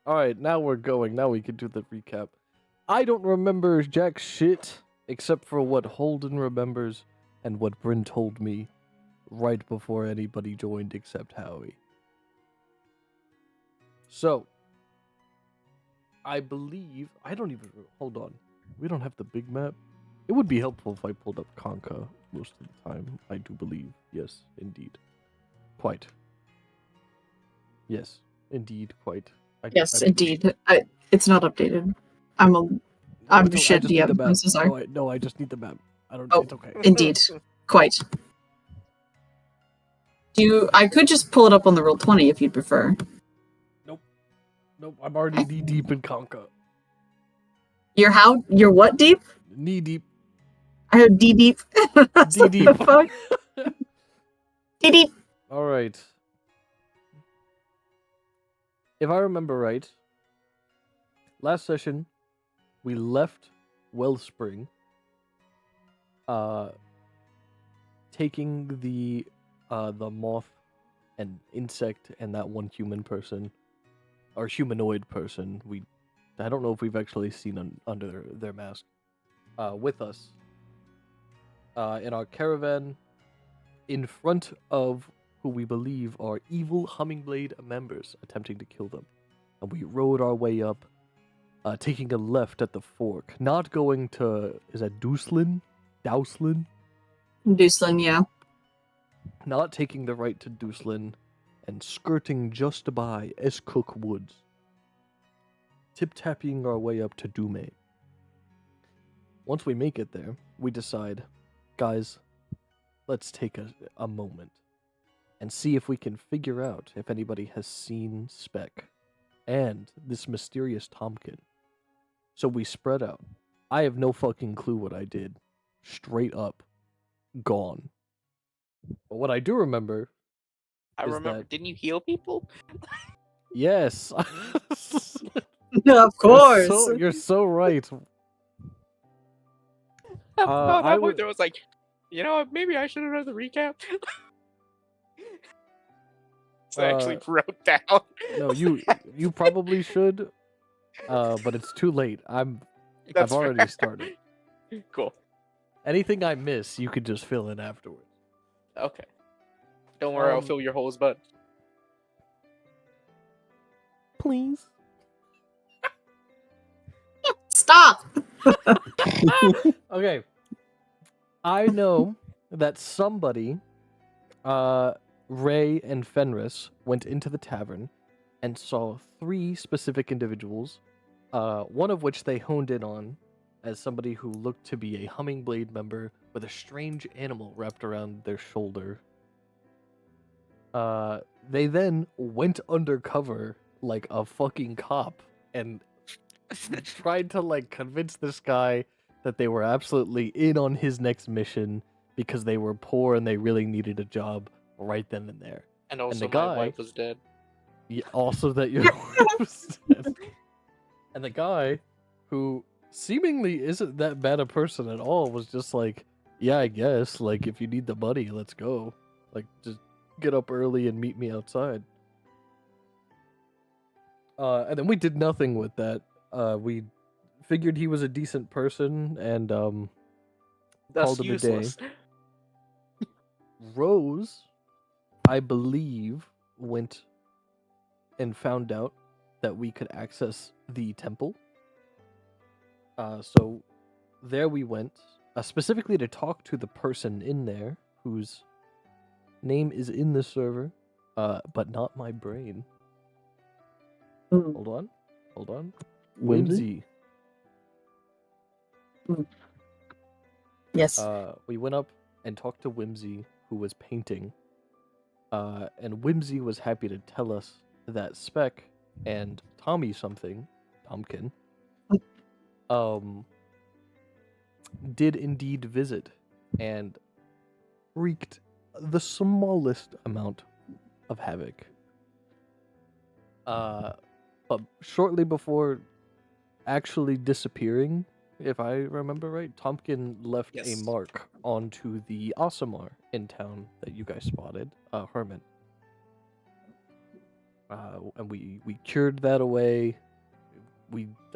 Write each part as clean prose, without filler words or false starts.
All right, now we're going. Now we can do the recap. I don't remember jack shit except for what Holden remembers and what Bryn told me right before anybody joined except Howie. So, I believe I don't even hold on. We don't have the big map. It would be helpful if I pulled up Conca most of the time. I do believe. Yes, indeed. Quite. Yes, indeed, quite. I Yes, believe. indeed. It's not updated. I'm No, it's I shit just need the DM. I'm map. so sorry. No, I just need the map. I don't. Oh, It's okay. indeed. Quite. I could just pull it up on the Roll20 if you'd prefer. Nope. I'm already knee deep in Conca. You're what deep? Knee deep. I heard D deep. D deep. What the fuck? D deep. All right. If I remember right, last session we left Wellspring, taking the moth and insect and that one human person, or humanoid person. I don't know if we've actually seen under their mask, with us, in our caravan, in front of who we believe are evil Hummingblade members attempting to kill them. And we rode our way up, taking a left at the fork, not going to, is that Dooslin? Douslin? Dooslin, yeah. Not taking the right to Dooslin, and skirting just by Escook Woods, tip-tapping our way up to Dume. Once we make it there, we decide, guys, let's take a moment and see if we can figure out if anybody has seen Speck and this mysterious Tompkin. So we spread out. I have no fucking clue what I did. Straight up, gone. But what I do remember I is remember. that Didn't you heal people? yes, Of course. you're so right. At that I point, would. there was like, you know, maybe I should have read the recap. So I actually wrote down. No, you probably should. But it's too late. I've already fair. started. Cool. Anything I miss, you could just fill in afterwards. Okay. Don't worry, I'll fill your holes, bud. Please. Stop. Okay. I know that somebody, Ray and Fenris, went into the tavern and saw 3 specific individuals, one of which they honed in on as somebody who looked to be a Hummingblade member with a strange animal wrapped around their shoulder. They then went undercover like a fucking cop and tried to like convince this guy that they were absolutely in on his next mission because they were poor and they really needed a job right then and there. And also, the my guy- wife was dead. Yeah, also that your wife was dead. And the guy, who seemingly isn't that bad a person at all, was just like, yeah, I guess, like, if you need the money, let's go. Like, just get up early and meet me outside. And then we did nothing with that. We figured he was a decent person and That's called him useless. a day. Rose, I believe, went and found out that we could access the temple. So there we went, specifically to talk to the person in there whose name is in the server, but not my brain. Hold on. Whimsy. Yes. We went up and talked to Whimsy, who was painting. And Whimsy was happy to tell us that Speck and Tompkin, did indeed visit and wreaked the smallest amount of havoc. But shortly before actually disappearing, if I remember right, Tompkin left Yes. a mark onto the Aasimar in town that you guys spotted, Herman. and we cured that away.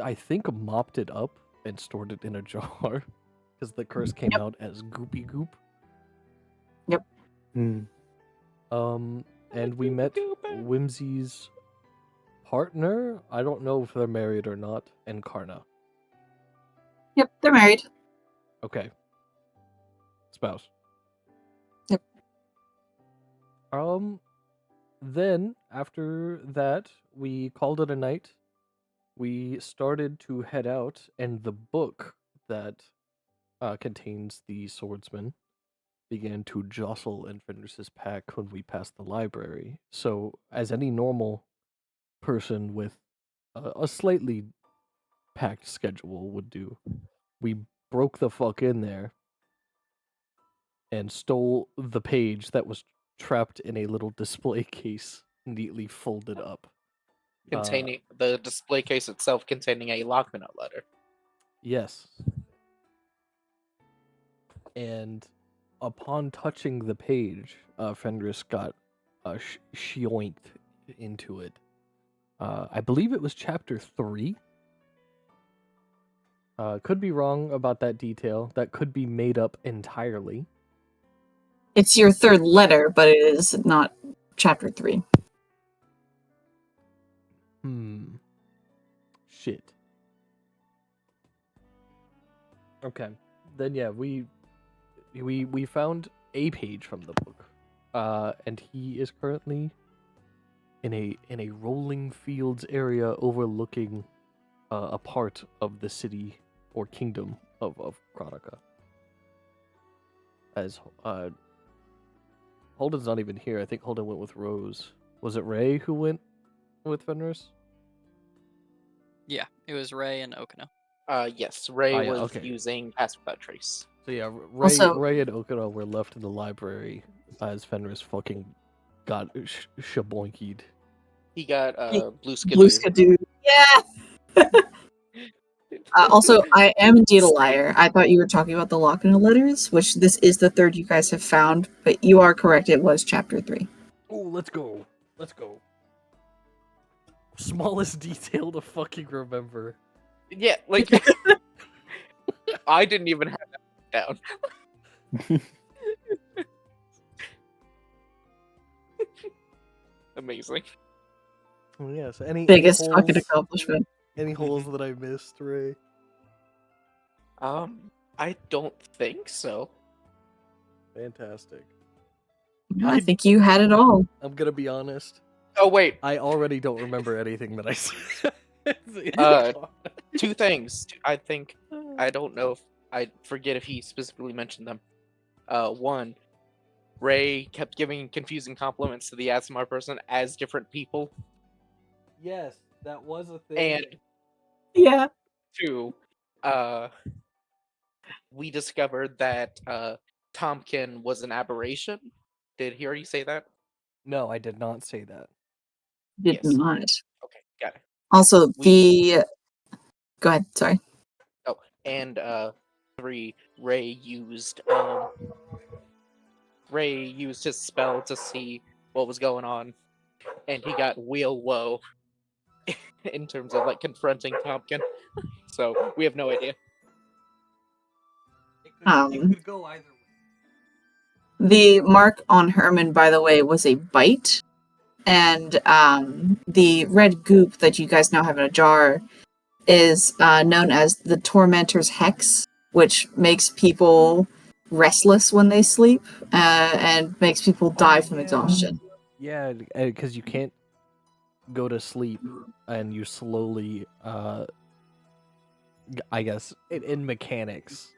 I think mopped it up and stored it in a jar because the curse came Yep. out as Goopy Goop. Hmm. And we met Whimsy's partner. I don't know if they're married or not. And Karna. Yep, they're married. Okay. Spouse. Yep. Then after that, we called it a night. We started to head out, and the book that contains the swordsman began to jostle in Fenris's pack when we passed the library. So, as any normal person with a slightly packed schedule would do, we broke the fuck in there and stole the page that was trapped in a little display case, neatly folded up. Containing the display case itself containing a Lockmanut letter. Yes. And upon touching the page, Fenris got shioinked into it. I believe it was chapter 3. Could be wrong about that detail. That could be made up entirely. It's your third letter, but it is not chapter 3. Shit. Okay. Then yeah, we found a page from the book. And he is currently in a rolling fields area overlooking a part of the city or kingdom of Chronica. As Holden's not even here. I think Holden went with Rose. Was it Ray who went with Fenris? Yeah, it was Ray and Okino. Yes, Ray Ah, yeah, was okay. using Pass Without Trace. So yeah, Also- Ray and Okino were left in the library as Fenris fucking got shaboinkied. He got Blue Skidoo. Blue Skidoo. Yeah! Also, I am indeed a liar. I thought you were talking about the Lockmanut letters, which this is the third you guys have found, but you are correct. It was chapter 3. Oh, let's go. Let's go. Smallest detail to fucking remember. Yeah, like I didn't even have that down. Amazing. Oh, yes. Any Biggest holes, fucking accomplishment. Any holes that I missed, Ray? I don't think so. Fantastic. No, I think you had it all. I'm gonna be honest. Oh wait, I already don't remember anything that I said. two things. I think I don't know if I forget if he specifically mentioned them. One, Ray kept giving confusing compliments to the ASMR person as different people. Yes, that was a thing. And Yeah. two, we discovered that Tompkin was an aberration. Did he already say that? No, I did not say that. Did Yes. not. Okay, got it. Also, Go ahead, sorry. Oh, and 3, Ray used his spell to see what was going on, and he got wheel woe in terms of like confronting Tompkin. So we have no idea. It could go either way. The mark on Herman, by the way, was a bite. And the red goop that you guys now have in a jar is known as the Tormentor's Hex, which makes people restless when they sleep and makes people die from exhaustion. Yeah, because you can't go to sleep and you slowly, I guess, in mechanics,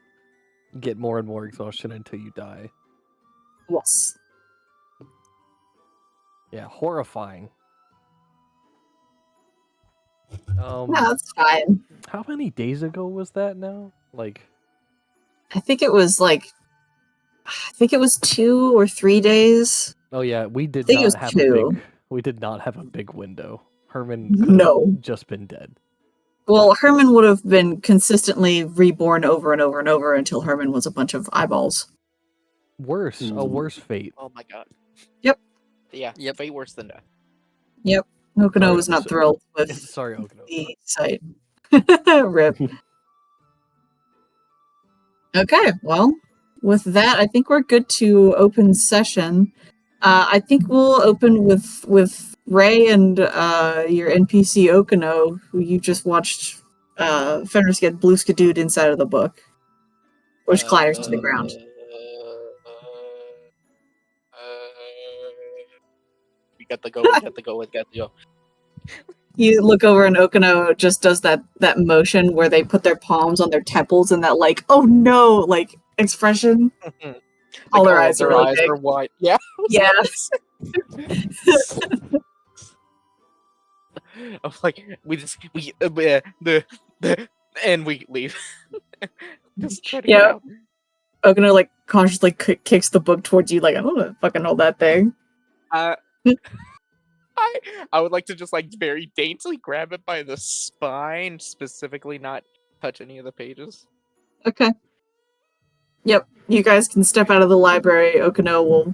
get more and more exhaustion until you die. Yes. Yeah, horrifying. No, that's fine. How many days ago was that now? Like, I think it was 2 or 3 days. oh yeah, we did think it not was have 2. we did not have a big window. Herman could No. have just been dead. Well, Herman would have been consistently reborn over and over and over until Herman was a bunch of eyeballs. Worse, a worse fate. Oh my god. Yep. Yeah. Yep. Fate worse than death. Yep. Okuno Sorry, was not so- thrilled with Sorry, Okuno. the site. Rip. Okay, well, with that, I think we're good to open session. I think we'll open with Ray and your NPC Okuno, who you just watched Fenris get blue skidooed inside of the book, which clatters to the ground. We got the go. We got the go. We got the go. You look over and Okuno just does that motion where they put their palms on their temples and that like, oh no, like expression. All their eyes are really big. wide. Yeah. Yes. I'm like, and we leave. Just try to get Yeah. out. Okuno like consciously kicks the book towards you, like I don't fucking hold that thing. I would like to just like very daintily grab it by the spine, specifically not touch any of the pages. Okay. Yep. You guys can step out of the library. Okuno will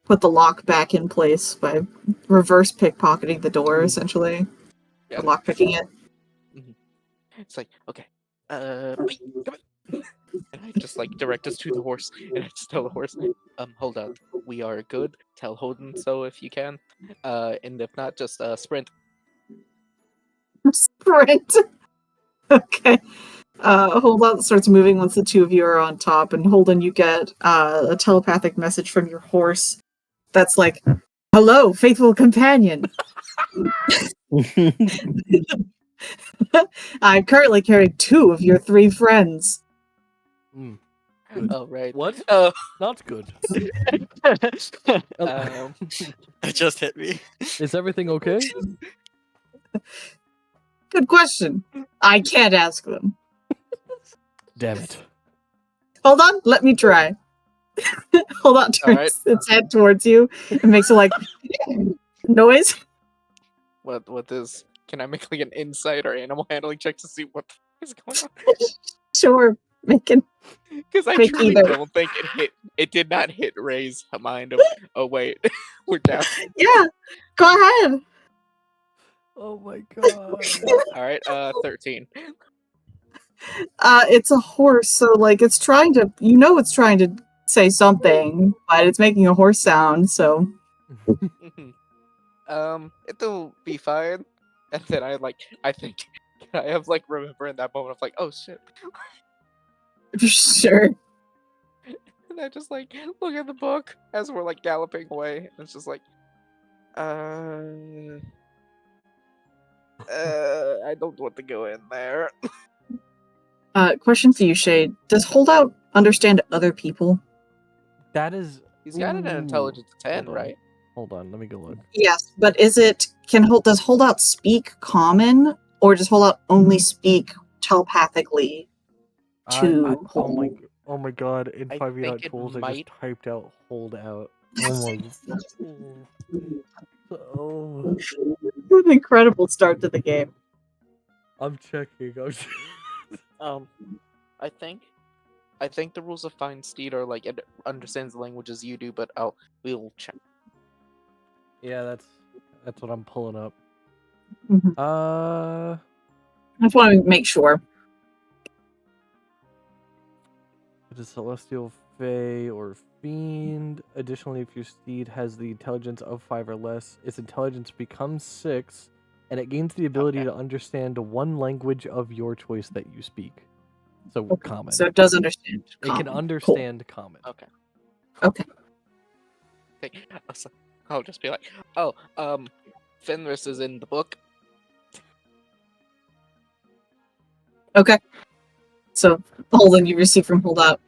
put the lock back in place by reverse pickpocketing the door, essentially. Yeah. Lock picking it. It's like, okay, wait, come on. And I just like direct us to the horse, and I just tell the horse, hold on, we are good. Tell Holden so if you can, and if not, just sprint. Sprint. Okay. Holden starts moving once the two of you are on top, and Holden, you get a telepathic message from your horse that's like, "Hello, faithful companion. I'm currently carrying 2 of your 3 friends." Good. Oh right. What? Oh. Not good. It just hit me. Is everything okay? Good question. I can't ask them. Damn it. Hold on, let me try. Hold on, turns Alright. its head towards you and makes a like noise. What is? Can I make like an insight or animal handling check to see what is going on? Sure, making. Because I Make truly either. don't think it did not hit Ray's mind of, oh wait, we're down. Yeah, go ahead. Oh my god. Alright, 13. It's a horse, so like it's trying to. It's trying to say something, but it's making a horse sound. So It'll be fine. And then I think I have like remember in that moment of like, oh shit. sure. And I just like look at the book as we're like galloping away. And it's just like, I don't want to go in there. Question for you, Shade. Does Holdout understand other people? That is. He's got an Ooh. intelligence 10, Hold on. right? Hold on, let me go look. Yes, but does Holdout speak common, or does Holdout only speak telepathically to Holden? Oh my god, in I 5e think it tools I might- just typed out hold out. Oh my Oh, What an incredible start to the game. I'm checking. I think the rules of Fine Steed are like it understands the languages you do, but we'll check. Yeah, that's what I'm pulling up. Mhm. Uh I just want to make sure. It is Celestial, Fey, or Fiend. Additionally, if your steed has the intelligence of 5 or less, its intelligence becomes 6, and it gains the ability to understand one language of your choice that you speak. So common. So it does understand. It can common. understand common. Okay. Okay. So I'll just be like, Fenris is in the book. Okay. So, Holden, you receive from Holdout.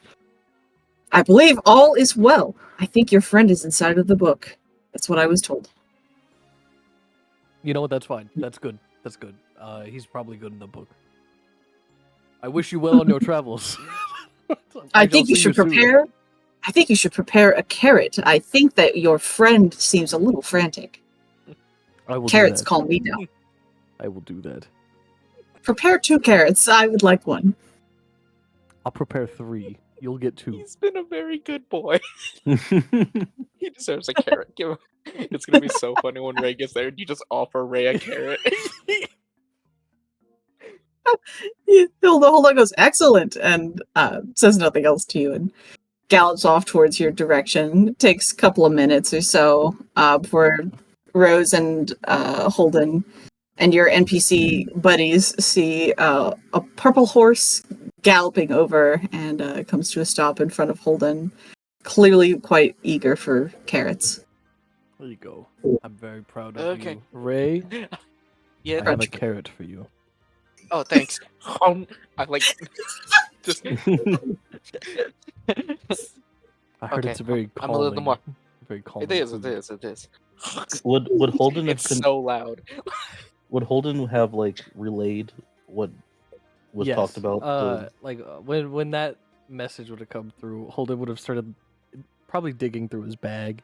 I believe all is well. I think your friend is inside of the book. That's what I was told. You know what? That's fine. That's good. That's good. He's probably good in the book. I wish you well on your travels. I think you should prepare. I think you should prepare a carrot. I think that your friend seems a little frantic. I will Carrots do that. calm me down. I will do that. Prepare 2 carrots. I would like one. I'll prepare 3. You'll get 2. He's been a very good boy. He deserves a carrot. Give him. It's gonna be so funny when Ray gets there and you just offer Ray a carrot. Hilda Holda goes, excellent, and says nothing else to you and gallops off towards your direction. It takes a couple of minutes or so before Rose and Holden and your NPC buddies see a purple horse galloping over and comes to a stop in front of Holden, clearly quite eager for carrots. There you go. I'm very proud of Okay. you. Ray, Yeah. I have a carrot for you. Oh, thanks. I like. Just... I heard Okay, it's very I'm calming. a little more. Very calming. It is. It food. is. It is. Would Holden have It's so loud. would Holden have like relayed what was talked Yes, about? when that message would have come through, Holden would have started probably digging through his bag,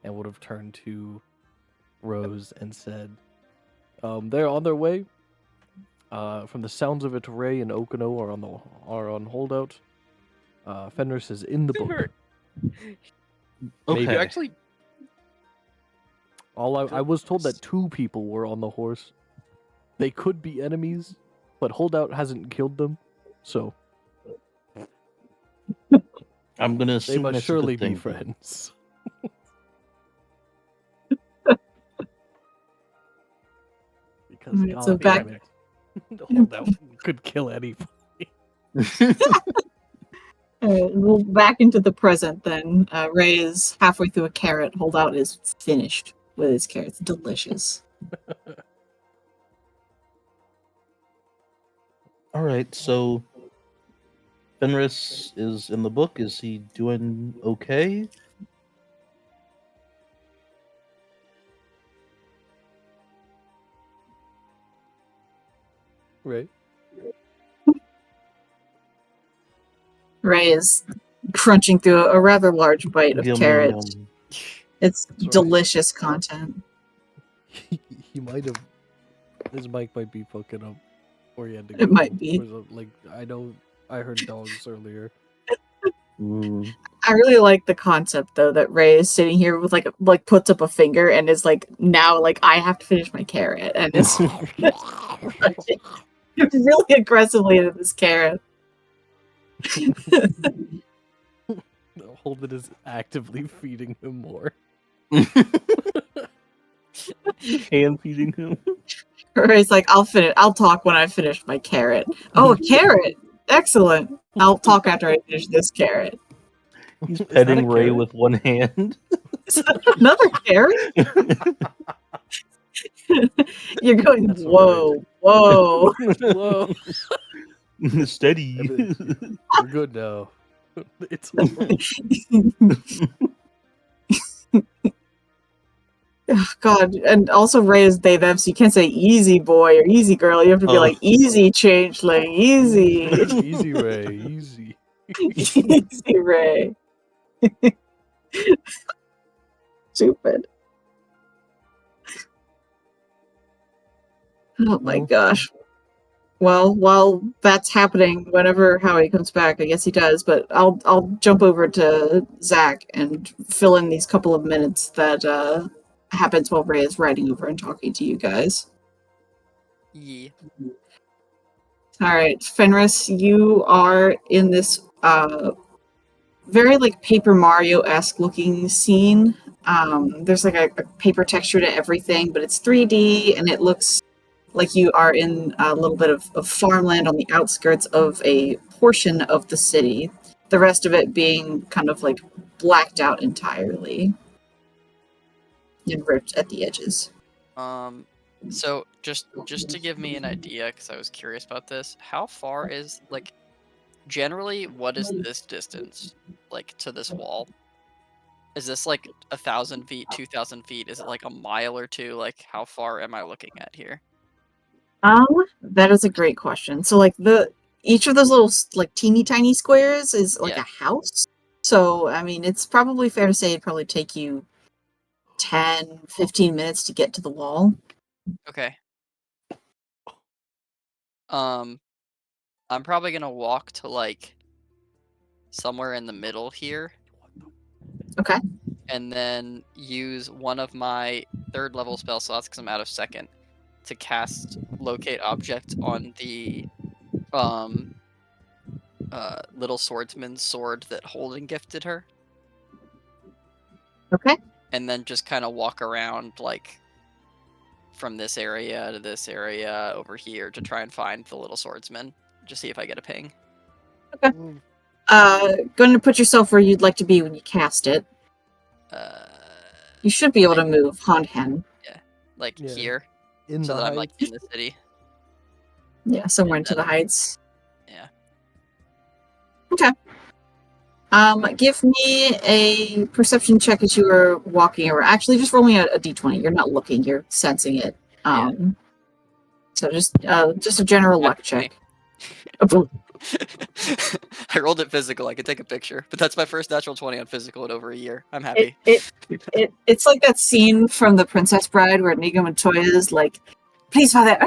and would have turned to Rose and said, "They're on their way. From the sounds of it, Ray and Okino are on holdout. Fenris is in the book. Okay. You actually. I was told that 2 people were on the horse. They could be enemies, but holdout hasn't killed them, so I'm gonna they assume must that's a surely good be thing. friends." Because Alright, so God back- damn it, the holdout could kill anybody. We'll back into the present then. Ray is halfway through a carrot. Holdout is finished with his carrots. Delicious. All right, so Fenris is in the book. Is he doing okay? Right? Ray is crunching through a rather large bite of Yum, yum, carrot. yum. It's That's right. delicious content. He might have. His mic might be fucking up. Or he had to It go, might be. or like, I know. I heard dogs earlier. Mm. I really like the concept though that Ray is sitting here with like puts up a finger and is like, now like I have to finish my carrot and is really aggressively into this carrot. Holden is actively feeding him more. Hand feeding him. Ray's like, I'll talk when I finish my carrot. Oh, a carrot! Excellent. I'll talk after I finish this carrot. He's Is that a petting Ray carrot? with one hand. Is that another carrot? You're going, That's what whoa, whoa. Whoa, Steady. Everything- we're good now. It's over. Oh, God, and also Ray is Dave M, so you can't say easy boy or easy girl. You have to be Oh. like easy changeling, easy. Easy, Ray. Easy. Easy Ray. Stupid. Oh my Well- gosh. Well, while that's happening, whenever Howie comes back, I guess he does, but I'll jump over to Zach and fill in these couple of minutes that happens while Ray is riding over and talking to you guys. Yeah. Alright, Fenris, you are in this very like Paper Mario-esque looking scene. There's like a paper texture to everything, but it's 3D and it looks like you are in a little bit of farmland on the outskirts of a portion of the city. The rest of it being kind of like blacked out entirely and ripped at the edges. So just to give me an idea, because I was curious about this, how far is like generally what is this distance like to this wall? Is this like 1,000 feet, 2,000 feet? Is it like a mile or two? Like how far am I looking at here? That is a great question. So like each of those little like teeny tiny squares is like Yeah. a house. So I mean it's probably fair to say it'd probably take you 10, 15 minutes to get to the wall. Okay. I'm probably gonna walk to like somewhere in the middle here. Okay. and then use one of my 3rd level spell slots because I'm out of 2nd to cast locate object on the little swordsman's sword that Holden gifted her, Okay. and then just kind of walk around like from this area to this area over here to try and find the little swordsman. Just see if I get a ping. Going to put yourself where you'd like to be when you cast it. You should be able to move Honhen. Like Yeah. here, In so the that I'm like heights. in the city. Yeah, somewhere And into the then- heights. Yeah. Okay. Give me a perception check as you are walking around. Actually, just roll me a d20. You're not looking, you're sensing it. So just a general luck That's me. check. I rolled it physical. I could take a picture, but that's my first natural 20 on physical in over a year. I'm happy. It's like that scene from The Princess Bride where Inigo Montoya is like, "Please, Father,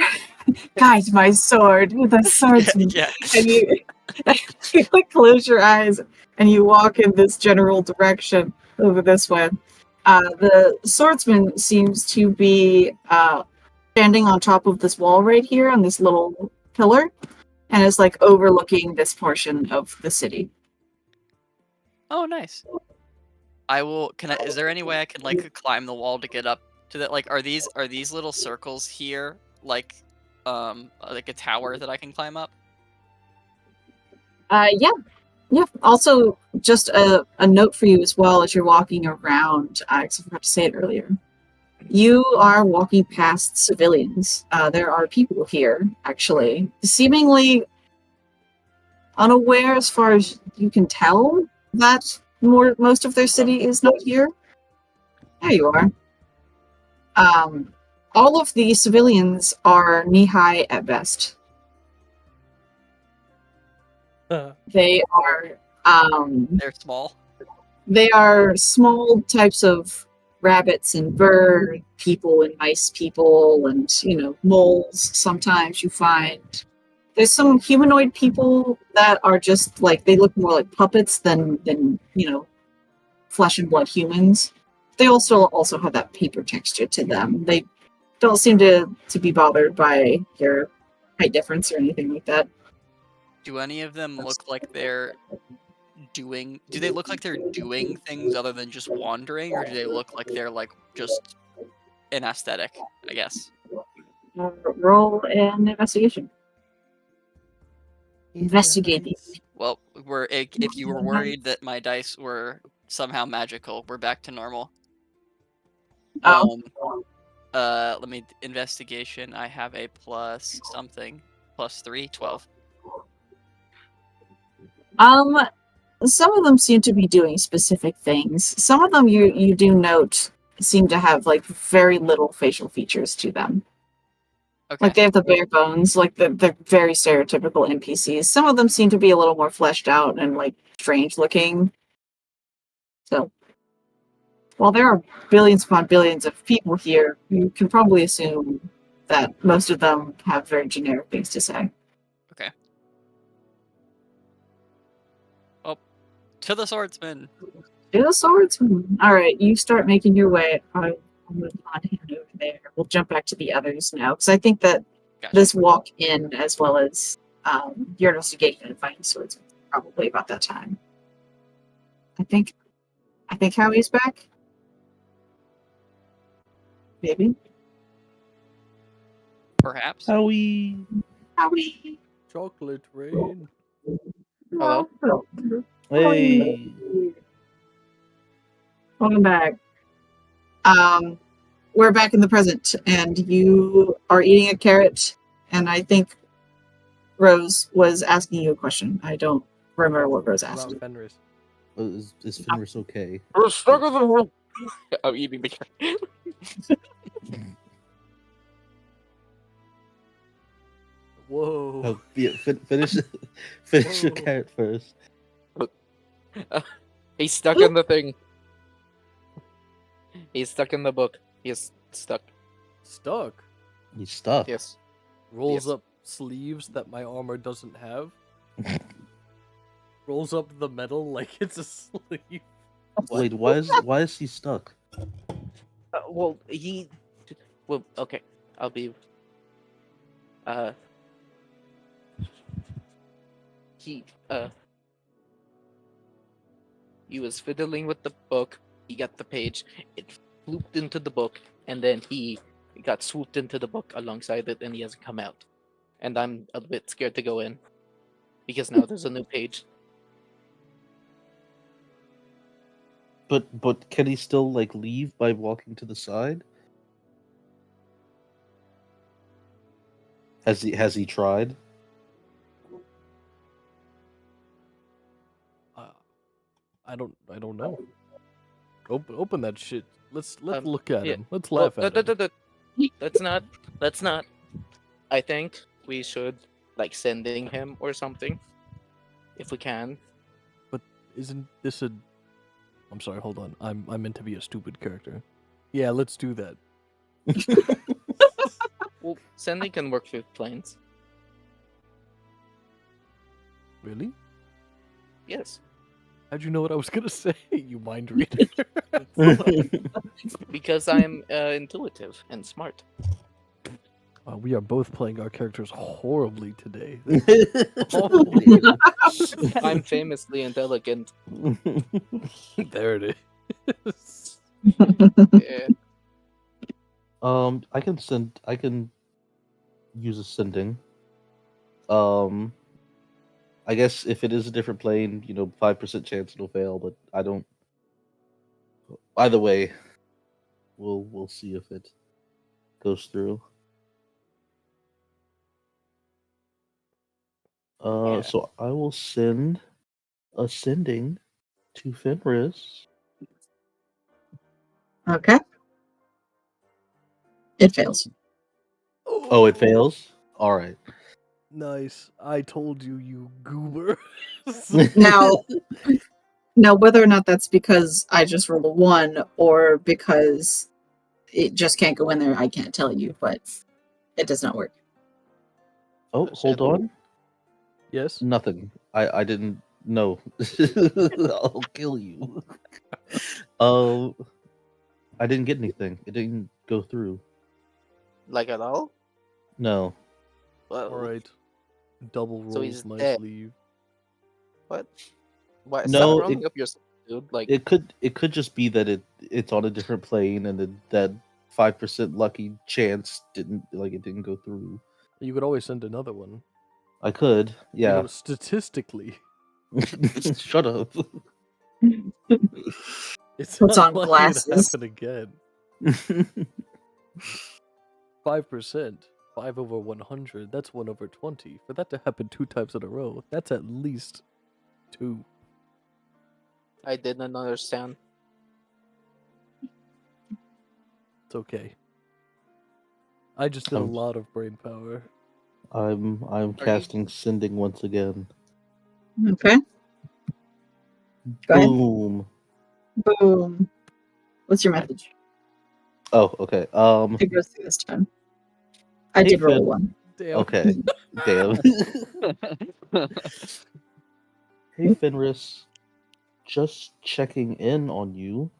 guide my sword with a swordsman." Yeah. And you like close your eyes and you walk in this general direction over this way. The swordsman seems to be standing on top of this wall right here on this little pillar, and is like overlooking this portion of the city. Oh, nice. I will. Is there any way I can like climb the wall to get up to that? Like, are these little circles here like a tower that I can climb up? Yeah. Also, just a note for you as well as you're walking around. I forgot to say it earlier. You are walking past civilians. There are people here, actually, seemingly unaware, as far as you can tell, that most of their city is not here. There you are. All of the civilians are knee-high at best. They are They're small. they are small types of rabbits and bird people and mice people and moles. Sometimes you find there's some humanoid people that are just like, they look more like puppets than flesh and blood humans. They also have that paper texture to them. They don't seem to be bothered by your height difference or anything like that. Do any of them look like they're doing? Do they look like they're doing things other than just wandering, or do they look like they're like just an aesthetic? I guess. Roll an investigation. Investigate these. Well, if you were worried that my dice were somehow magical, we're back to normal. Oh. Let me investigation. I have a plus something, +3, 12. Some of them seem to be doing specific things. Some of them you do note seem to have like very little facial features to them. Okay. Like they have the bare bones, like the very stereotypical NPCs. Some of them seem to be a little more fleshed out and like strange looking. So while there are billions upon billions of people here, you can probably assume that most of them have very generic things to say. Okay. Oh, to the swordsman. To the swordsman. All right, you start making your way. I'll move on hand over there. We'll jump back to the others now, because I think that Gotcha. this walk in, as well as your investigation and finding swordsman, is probably about that time. I think Howie's back. Maybe. Perhaps. Howie. Howie. Chocolate rain. Hello? Hey. Welcome back. We're back in the present, and you are eating a carrot, and I think Rose was asking you a question. I don't remember what Rose asked. About Fenris. Is Fenris okay? We're stuck with the I'm eating the carrot. Whoa. Oh, yeah, finish your Whoa. carrot first. He's stuck in the thing. He's stuck in the book. He's stuck. Stuck. He's stuck. Yes. Rolls Yes. up sleeves that my armor doesn't have. Rolls up the metal like it's a sleeve. What? Wait, why is he stuck? Well, well, okay. I'll be. Uh, he he was fiddling with the book. He got the page. It flooped into the book, and then he got swooped into the book alongside it, and he hasn't come out. And I'm a bit scared to go in because now there's a new page. But can he still like leave by walking to the side? Has he tried? Uh, I don't know. Open that shit. Let's look at Yeah. him. Let's Well, laugh at him. Let's not. Let's not. I think we should like sending him or something, if we can. But isn't this a? I'm sorry. Hold on. I'm meant to be a stupid character. Yeah, let's do that. Well, sending can work with planes. Really? Yes, How'd you know what I was gonna say? You mind reader. because I'm intuitive and smart. We are both playing our characters horribly today. I'm famously intelligent. There it is. Yeah. I can use a sending. I guess if it is a different plane, 5% chance it'll fail, but I don't. Either way, we'll see if it goes through. Yeah. So I will send a sending to Fenris. Okay. It fails. Oh, it fails. All right. Nice. I told you, you goober. Now, whether or not that's because I just rolled a 1 or because it just can't go in there, I can't tell you, but it does not work. Oh, hold on. Yes. Nothing. I didn't know. I'll kill you. I didn't get anything. It didn't go through. Like at all? No. Well, All right. Double So rolls he's my dead. sleeve. what? Why? No, Stop rolling up your sleeve, dude. Like, It could just be that it's on a different plane and that 5% lucky chance it didn't go through. You could always send another one. I could. You Yeah. know, statistically, Shut up. it's Puts on unlikely glasses. to happen again. 5%, 5 over 100. That's 1 over 20. For that to happen 2 times in a row, that's at least 2. I didn't understand. It's okay. I just did a I'm- lot of brain power. I'm Are you- casting sending once again. Okay. Go ahead. Boom. Boom. What's your message? Oh, okay. It goes through this time. I Hey, did roll a Finn. 1. Damn. Okay. Damn. Hey Fenris. Just checking in on you.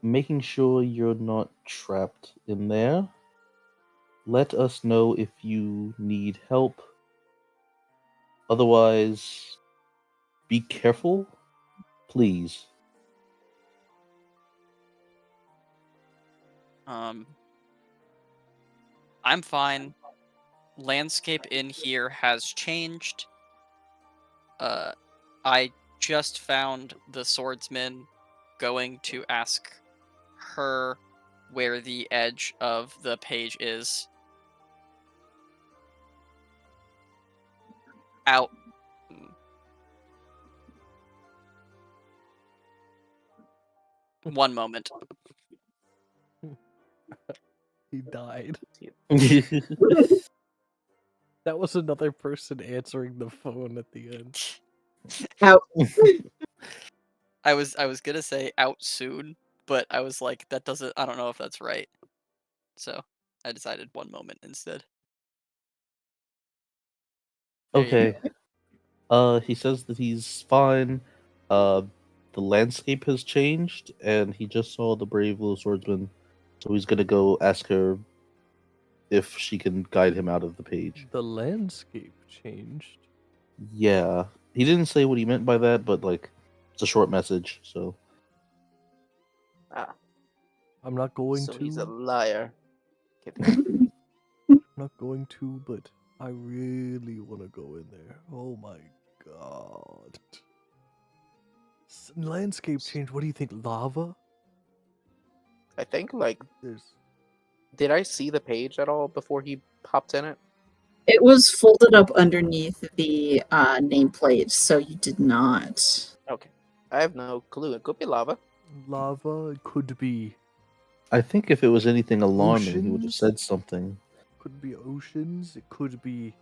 Making sure you're not trapped in there. Let us know if you need help. Otherwise, be careful, please. I'm fine. Landscape in here has changed. I just found the swordsman going to ask her where the edge of the page is. Out. One moment. He died. That That was another person answering the phone at the end. Out. I was gonna say out soon, but I was like, that doesn't. I don't know if that's right. So I decided one moment instead. There you Okay. He says that he's fine. the landscape has changed, and he just saw the brave little swordsman, so he's gonna go ask her if she can guide him out of the page. The landscape changed. Yeah, he didn't say what he meant by that, but like, it's a short message, so. I'm not going So to. he's a liar. I'm not going to, but I really want to go in there. Oh my god. Landscape change. What do you think? Lava? I think, like, There's. did I see the page at all before he popped in it? It was folded up underneath the nameplate, so you did not. Okay. I have no clue. It could be lava. Lava. It could be. I think if it was anything alarming, he would have Oceans? said something. Could be oceans. It could be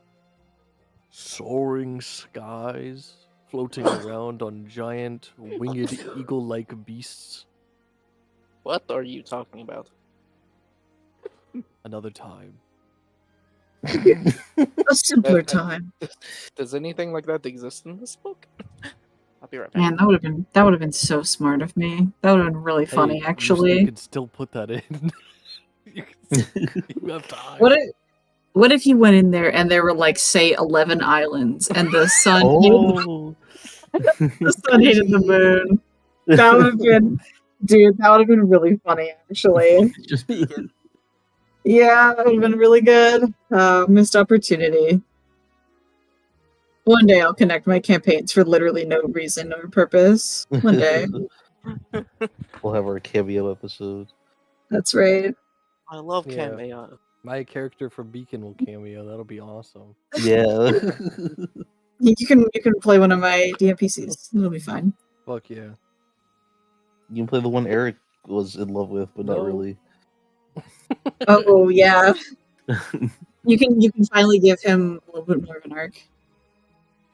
soaring skies, floating around on giant winged eagle-like beasts. What are you talking about? Another time. A simpler Uh, time. Does anything like that exist in this book? I'll be right back. Man, that would have been so smart of me. That would have been really funny, Hey, actually. You could still put that in. you have time. What if you went in there and there were like, say, 11 islands, and the sun Oh, the sun hated the moon? That would have been, dude. That would have been really funny, actually. Just vegan. Yeah, that would have been really good. Missed opportunity. One day I'll connect my campaigns for literally no reason or purpose. One day. We'll have our cameo episode. That's right. I love Yeah. cameo. My character from Beacon will cameo. That'll be awesome. Yeah. You can play one of my DMPCs. It'll be fine. Fuck yeah. You can play the one Eric was in love with, but not No. really. Oh yeah. You can finally give him a little bit more of an arc.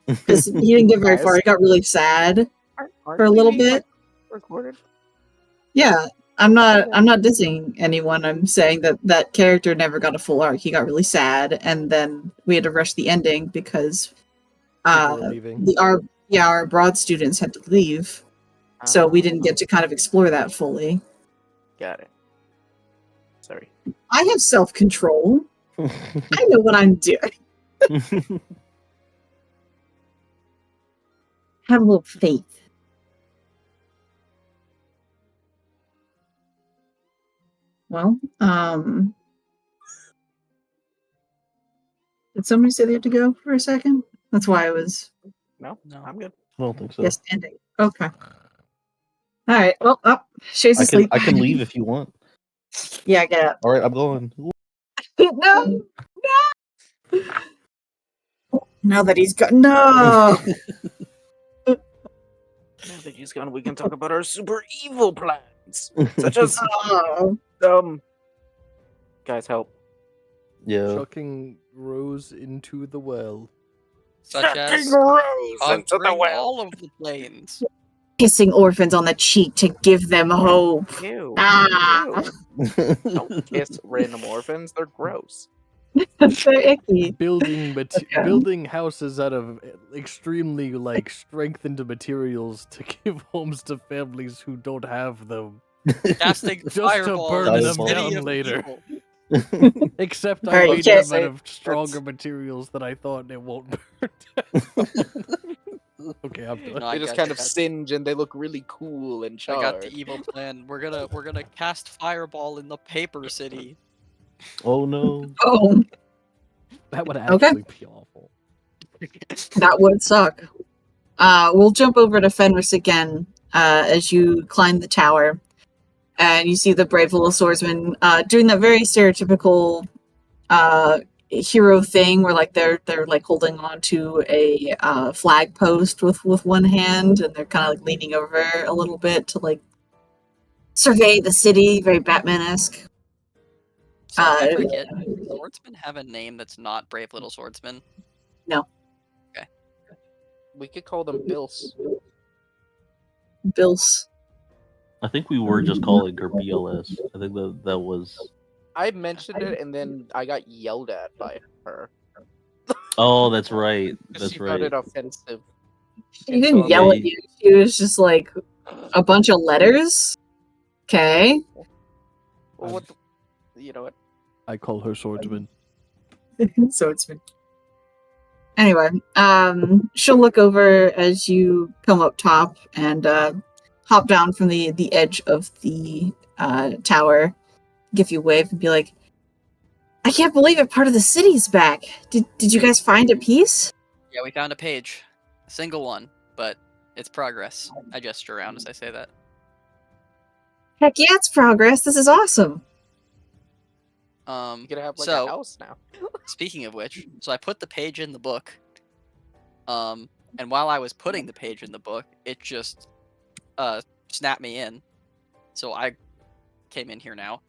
Because he didn't get very far. He got really sad for a little bit. Recorded. Yeah. I'm not dissing anyone. I'm saying that character never got a full arc. He got really sad, and then we had to rush the ending because People were leaving. our broad students had to leave. So we didn't get to kind of explore that fully. Got it. Sorry. I have self-control. I know what I'm doing. Have a little faith. Well, did somebody say they had to go for a second? That's why I was No, No. I'm good. I don't think so. yes ending. Okay. All right. Well, Shay's asleep. I can leave if you want. Yeah, get up. All right, I'm going. No. Now that he's gone. No. Now that he's gone, we can talk about our super evil plans, such as Oh. guys help. Yeah. Chucking Rose into the well. Such as Rose into the conquering well. all of the planes. Kissing orphans on the cheek to give them hope. Ew. Ah. Ew. Don't kiss random orphans. They're gross. That's so icky. Building Okay. building houses out of extremely strengthened materials to give homes to families who don't have them. Casting Just to fireball burn in the them city down of later. people. Except I Alright, made you them can't out say- of stronger materials that I thought it won't burn down. Okay, I'm done. No, I They just got kind you, of guys. singe and they look really cool and I charred. got the evil plan. We're gonna cast fireball in the paper city. Oh no. Oh, That would Okay. actually be awful. that would suck. We'll jump over to Fenris again as you climb the tower, and you see the brave little swordsman doing that very stereotypical hero thing, where they're holding on to a flag post with one hand, and they're kind of leaning over a little bit to survey the city, very Batman-esque. So I Uh, forget. Does swordsman have a name that's not brave little swordsman? We could call them Bills. Bills. I think we were just calling her BLS. I think that was. I mentioned it and then I got yelled at by her. Oh, that's right. Because That's she found right. it offensive. She didn't yell at you. She was just like, A bunch of letters? Okay. Well, what? You know what? I call her swordsman. So it's been. Anyway, she'll look over as you come up top and hop down from the edge of the tower, give you a wave, and be like, "I can't believe it! Part of the city's back. Did you guys find a piece?" Yeah, we found a page. A single one, but it's progress. I gesture around as I say that. Heck yeah, it's progress. This is awesome. You could have like So- a house now. Speaking of which, so I put the page in the book. And while I was putting the page in the book, it just snapped me in. So I came in here now.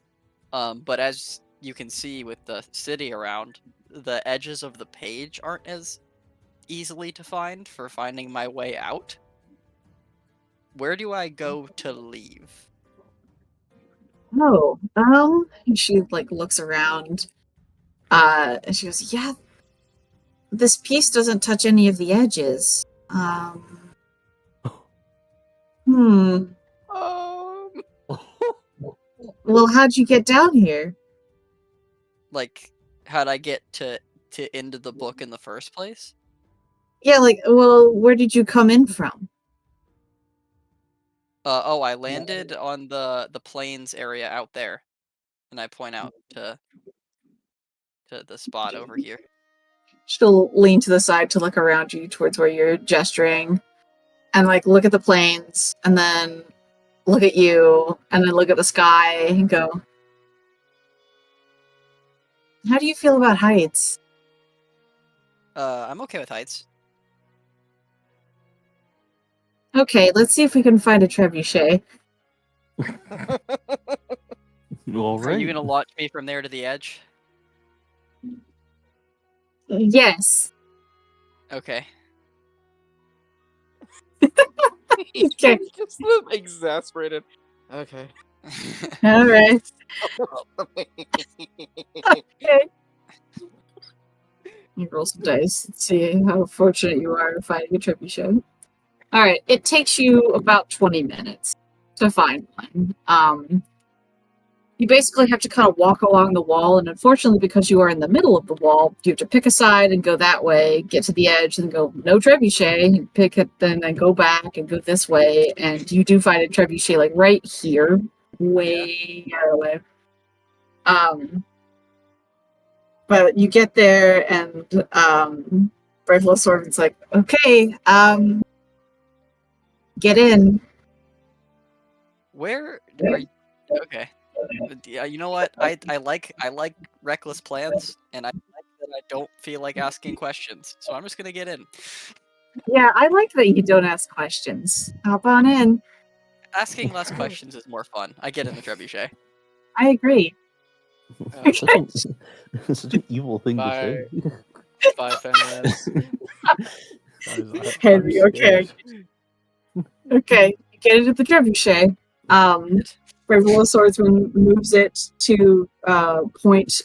But as you can see with the city around, the edges of the page aren't as easily to find for finding my way out. Where do I go to leave? Oh, and she like looks around, and she goes, "Yeah, this piece doesn't touch any of the edges. Hmm. Well, how'd you get down here? Like, how'd I get to into the book in the first place? Yeah, like, well, where did you come in from? Oh, I landed on the plains area out there, and I point out to the spot over here. She'll lean to the side to look around you towards where you're gesturing, and like look at the plains, and then look at you, and then look at the sky, and go, "How do you feel about heights?" I'm okay with heights. Okay, let's see if we can find a trebuchet. All Are you right. gonna launch me from there to the edge? Yes. Okay. Okay. Just the exasperated. Okay. All right. Okay. You roll some dice and see how fortunate you are to find a trebuchet. All right, it takes you about 20 minutes to find one. You basically have to kind of walk along the wall, and unfortunately, because you are in the middle of the wall, you have to pick a side and go that way, get to the edge, and go no trebuchet, and pick it, then go back and go this way, and you do find a trebuchet like right here, way out of the way. But you get there, and Breathless Swordsman's like, "Okay, get in." Where are you? Okay. Yeah, you know what? I like reckless plans, and I like that I don't feel like asking questions. So I'm just gonna get in. Yeah, I like that you don't ask questions. Hop on in. Asking less questions is more fun. I get in the trebuchet. I agree. Such an evil thing to say. Bye, Fenris. Guys, Henry, I'm okay. scared. Okay, you get into the trebuchet. Breathless Swordsman moves it to point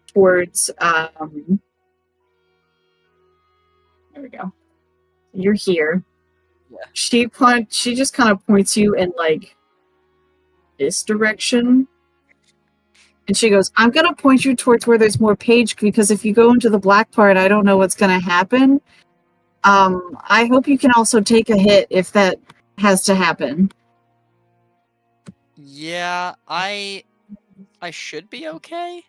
towards. There we go. You're here. Yeah. She just kind of points you in like this direction. And she goes, "I'm gonna point you towards where there's more page, because if you go into the black part, I don't know what's gonna happen. I hope you can also take a hit if that has to happen." Yeah, I should be okay.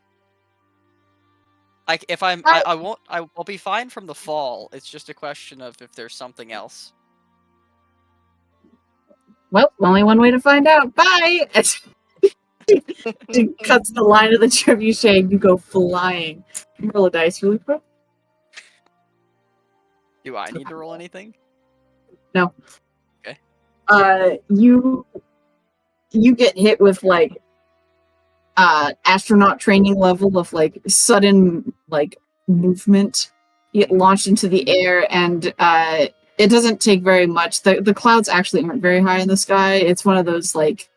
Like if I won't I'll be fine from the fall. It's just a question of if there's something else. Well, only one way to find out. Bye! She cuts the line of the trebuchet and you go flying. Roll a dice really quick. Do I need to roll anything? You get hit with like astronaut training level of like sudden like movement. You get launched into the air, and it doesn't take very much. The clouds actually aren't very high in the sky. It's one of those like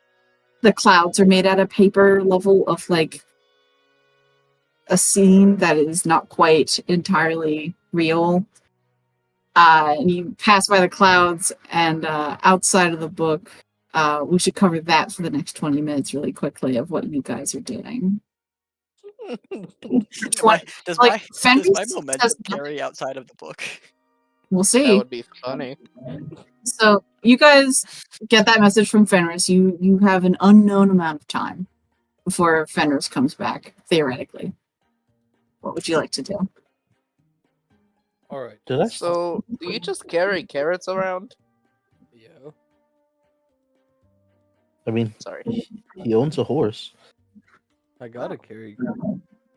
the clouds are made out of paper level of like a scene that is not quite entirely real. And you pass by the clouds, and outside of the book, we should cover that for the next 20 minutes really quickly of what you guys are doing. Does my does Like, my Fenris does my momentum says carry outside of the book? We'll That see. would be funny. So you guys get that message from Fenris. You have an unknown amount of time before Fenris comes back, theoretically. What would you like to do? All right. Did I? So, do you just carry carrots around? Yeah. I mean, Sorry. he owns a horse. I gotta carry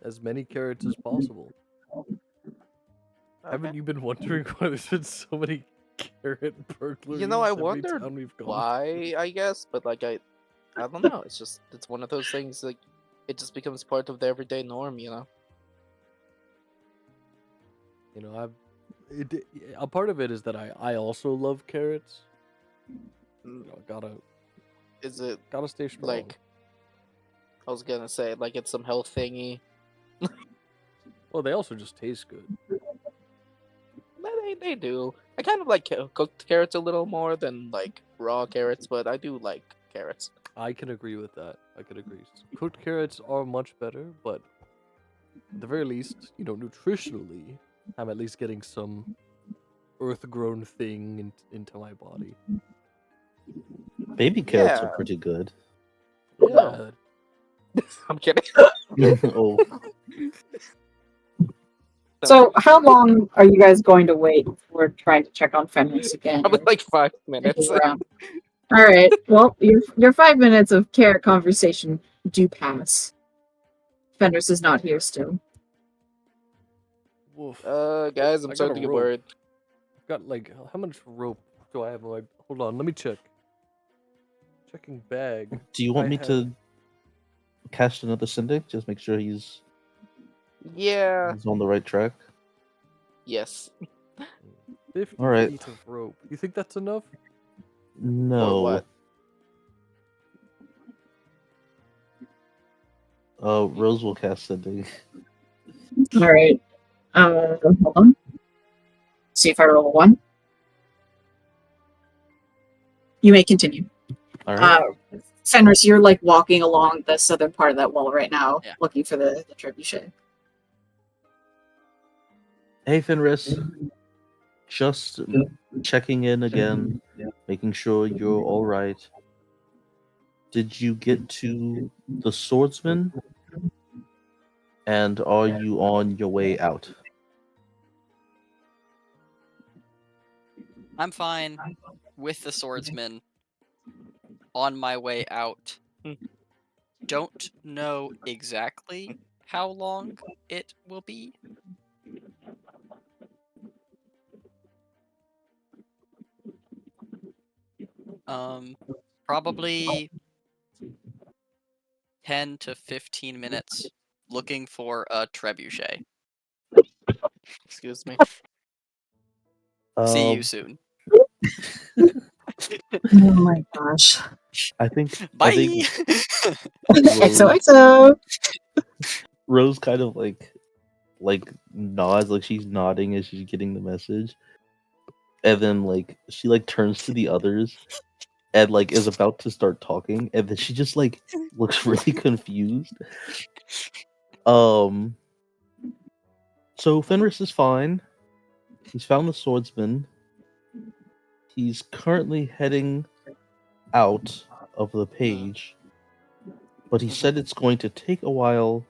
as many carrots as possible. Haven't you been wondering why there's been so many carrot burglaries? You know, I every wondered town we've gone why, I guess, but like I don't know. It's just it's one of those things like it just becomes part of the everyday norm, you know. You know, a part of it is that I also love carrots. Mm, You know, Is it gotta stay strong. like I was gonna say like it's some health thingy? Well, they also just taste good. They do. I kind of like cooked carrots a little more than like raw carrots, but I do like carrots. I can agree with that. I can agree. Cooked carrots are much better, but at the very least, you know, nutritionally, I'm at least getting some earth-grown thing into my body. Baby carrots Yeah. are pretty good. Yeah. I'm kidding. Oh, So how long are you guys going to wait before trying to check on Fenris again? Probably like 5 minutes. Around? All right. Well, your 5 minutes of carrot conversation do pass. Fenris is not here still. Woof. Guys, I'm I got starting a to get rope. worried. I've got like how much rope do I have in my? Hold on, let me check. Checking bag. do you want I me have- to cast another syndic? Just make sure he's Yeah. on the right track. Yes. 50 All right. feet of rope. You think that's enough? No. what? Rose will cast syndic. All right. Hold on. See if I roll a 1. You may continue. All right. Fenris, you're like walking along the southern part of that wall right now, Yeah. looking for the trebuchet. Hey, Fenris. Just checking in again, making sure you're all right. Did you get to the swordsman? And are you on your way out? I'm fine with the swordsman on my way out. Don't know exactly how long it will be. Probably 10 to 15 minutes looking for a trebuchet. Excuse me. See Um, you soon. Oh my gosh. I think Bye. XOXO. Rose kind of like nods, like she's nodding as she's getting the message, and then like she like turns to the others and like is about to start talking, and then she just like looks really confused. So Fenris is fine. He's found the swordsman. He's currently heading out of the page, but he said it's going to take a while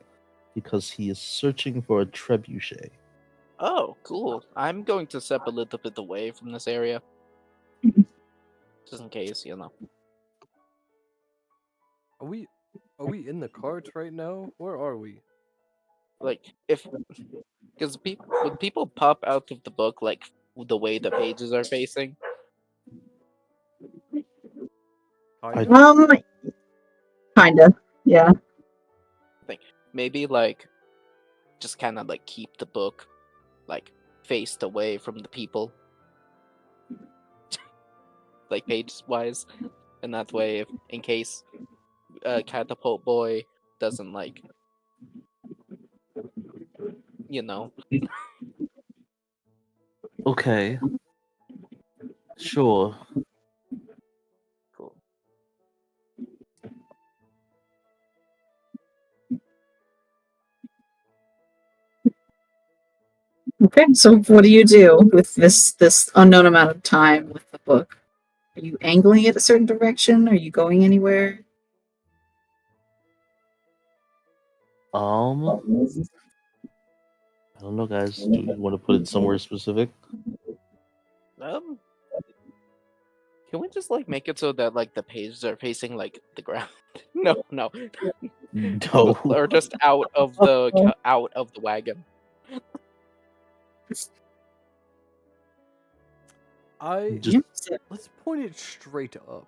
because he is searching for a trebuchet. Oh, cool. I'm going to step a little bit away from this area. Just in case, you know. Are we in the carts right now? Where are we? Like, because when people pop out of the book, like, the way the pages are facing, Kinda. Yeah. maybe, like, just kind of, like, keep the book, like, faced away from the people. Like, page-wise. And that way, in case Catapult Boy doesn't, like, you know. Okay. Sure. Cool. Okay, so what do you do with this unknown amount of time with the book? Are you angling it a certain direction? Are you going anywhere? I don't know, guys. Do you want to put it somewhere specific? Um, can we just like make it so that like the pages are facing like the ground? No, no, No. or just out of the wagon. Just Let's point it straight up.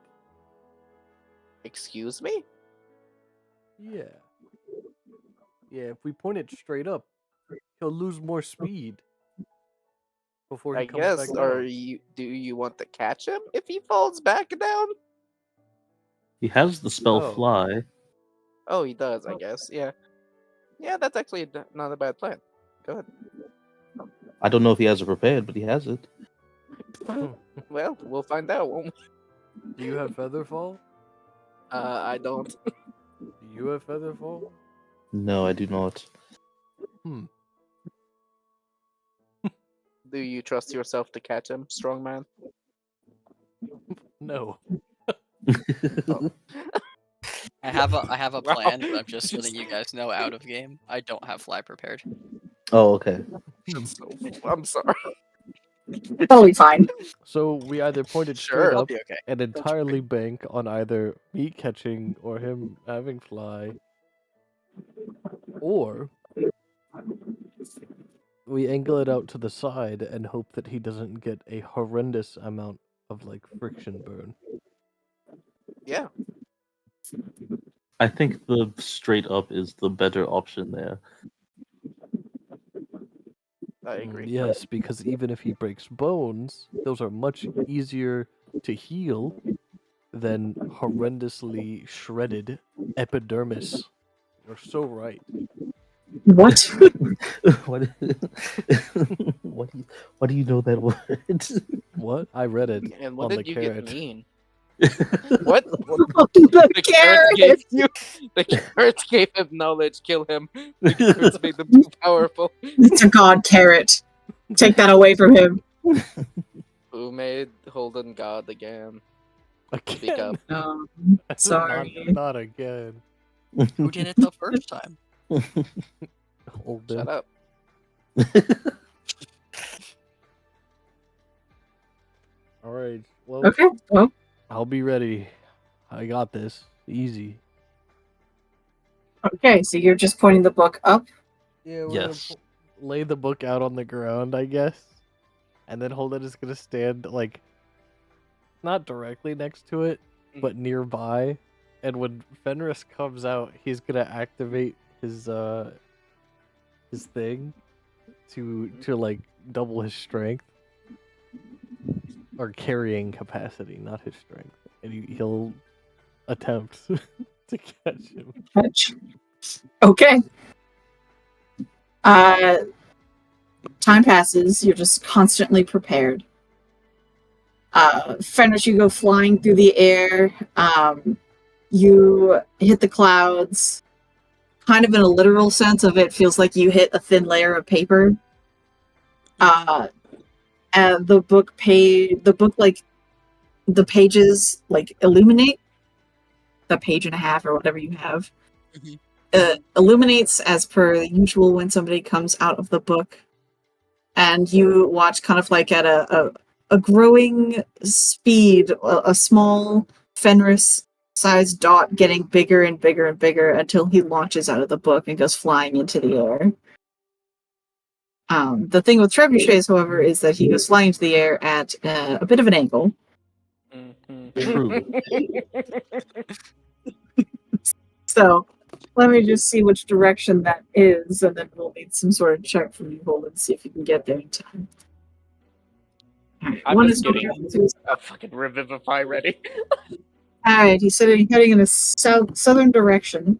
Excuse me? Yeah. Yeah, if we point it straight up, he'll lose more speed before he I comes guess. back Or down. do you want to catch him if he falls back down? he has the spell Oh. fly. Oh, he does. I guess. Yeah. Yeah, that's actually not a bad plan. Go ahead. I don't know if he has it prepared, but he has it. Well, we'll find out. Won't we? Do you have Featherfall? I don't. Do you have Featherfall? No, I do not. Do you trust yourself to catch him, strong man? No. I have a Wow. plan, but I'm just letting you guys know out of game. I don't have fly prepared. Oh, okay. I'm sorry. Totally fine. So we either point it Sure, straight I'll up be okay. and entirely bank on either me catching or him having fly, or we angle it out to the side and hope that he doesn't get a horrendous amount of like friction burn. Yeah. I think the straight up is the better option there. I agree. Yes, because even if he breaks bones, those are much easier to heal than horrendously shredded epidermis. You're so right. What? what, what do you know that word? What? I read it And what on did the you carrot. get mean? What? The The carrots carrot! gave you. The carrots gave him knowledge. Kill him. The carrots made them too powerful. It's a god carrot. Take that away from him. Who made Holden God again? Speak Again? up. Sorry. Not again. Who did it the first time? Hold Shut them. up. All right. Well, Okay, well, I'll be ready. I got this. Easy. okay, so you're just pointing the book up? Yeah. We're Yes. lay the book out on the ground, I guess, and then Holden is gonna stand like not directly next to it, but nearby. And when Fenris comes out, he's gonna activate his thing to like double his strength or carrying capacity, not his strength, and he'll attempt to catch him. Catch. Okay. Time passes, you're just constantly prepared. Fenris, you go flying through the air. You hit the clouds. Kind of in a literal sense of it feels like you hit a thin layer of paper. And the book like the pages like illuminate the page and a half or whatever you have. Illuminates as per usual when somebody comes out of the book, and you watch kind of like at a growing speed, a small Fenris sized dot getting bigger and bigger and bigger until he launches out of the book and goes flying into the air. The thing with trebuchets, however, is that he goes flying into the air at a bit of an angle. True. So let me just see which direction that is, and then we'll need some sort of check from you, Holden, see if you can get there in time. Alright, I'm one just is kidding. north, two is- A fucking revivify ready. Alright, he's heading in a southern direction.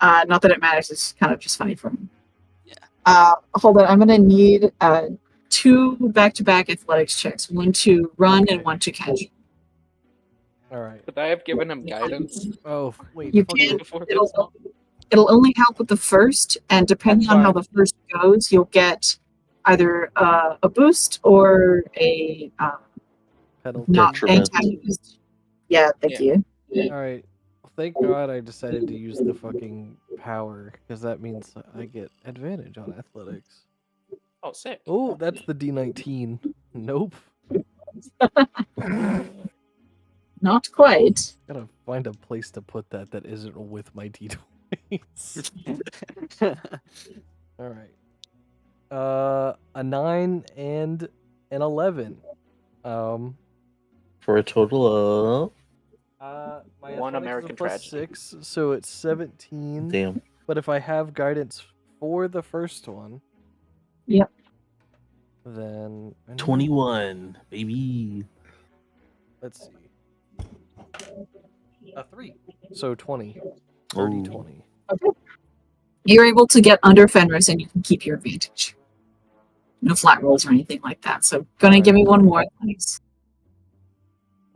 Not that it matters, it's kind of just funny for me. Yeah. Hold on, I'm gonna need 2 back-to-back athletics checks. 1 to run and 1 to catch. All right. Could I have given him guidance Oh wait. You fuck can. it. before It'll, this? it'll only help with the first, and depending That's on how fine. the first goes, you'll get either a boost or a Penalty. not Detriment. antagonist. Yeah, thank you. All right. Thank God I decided to use the fucking power because that means I get advantage on athletics. Oh, sick. Oh, that's the D19. Nope. Not quite. Gotta find a place to put that that isn't with my D20s. All right. A 9 and an 11. For a total My One athletics American is a plus tragedy. 6, so it's 17. of damn. But if I have guidance for the first one, Yep. then 21, baby. Let's see. A 3. So 20. Dirty Oh. 20. You're able to get under Fenris and you can keep your advantage. No flat rolls or anything like that. So gonna give me one more, please.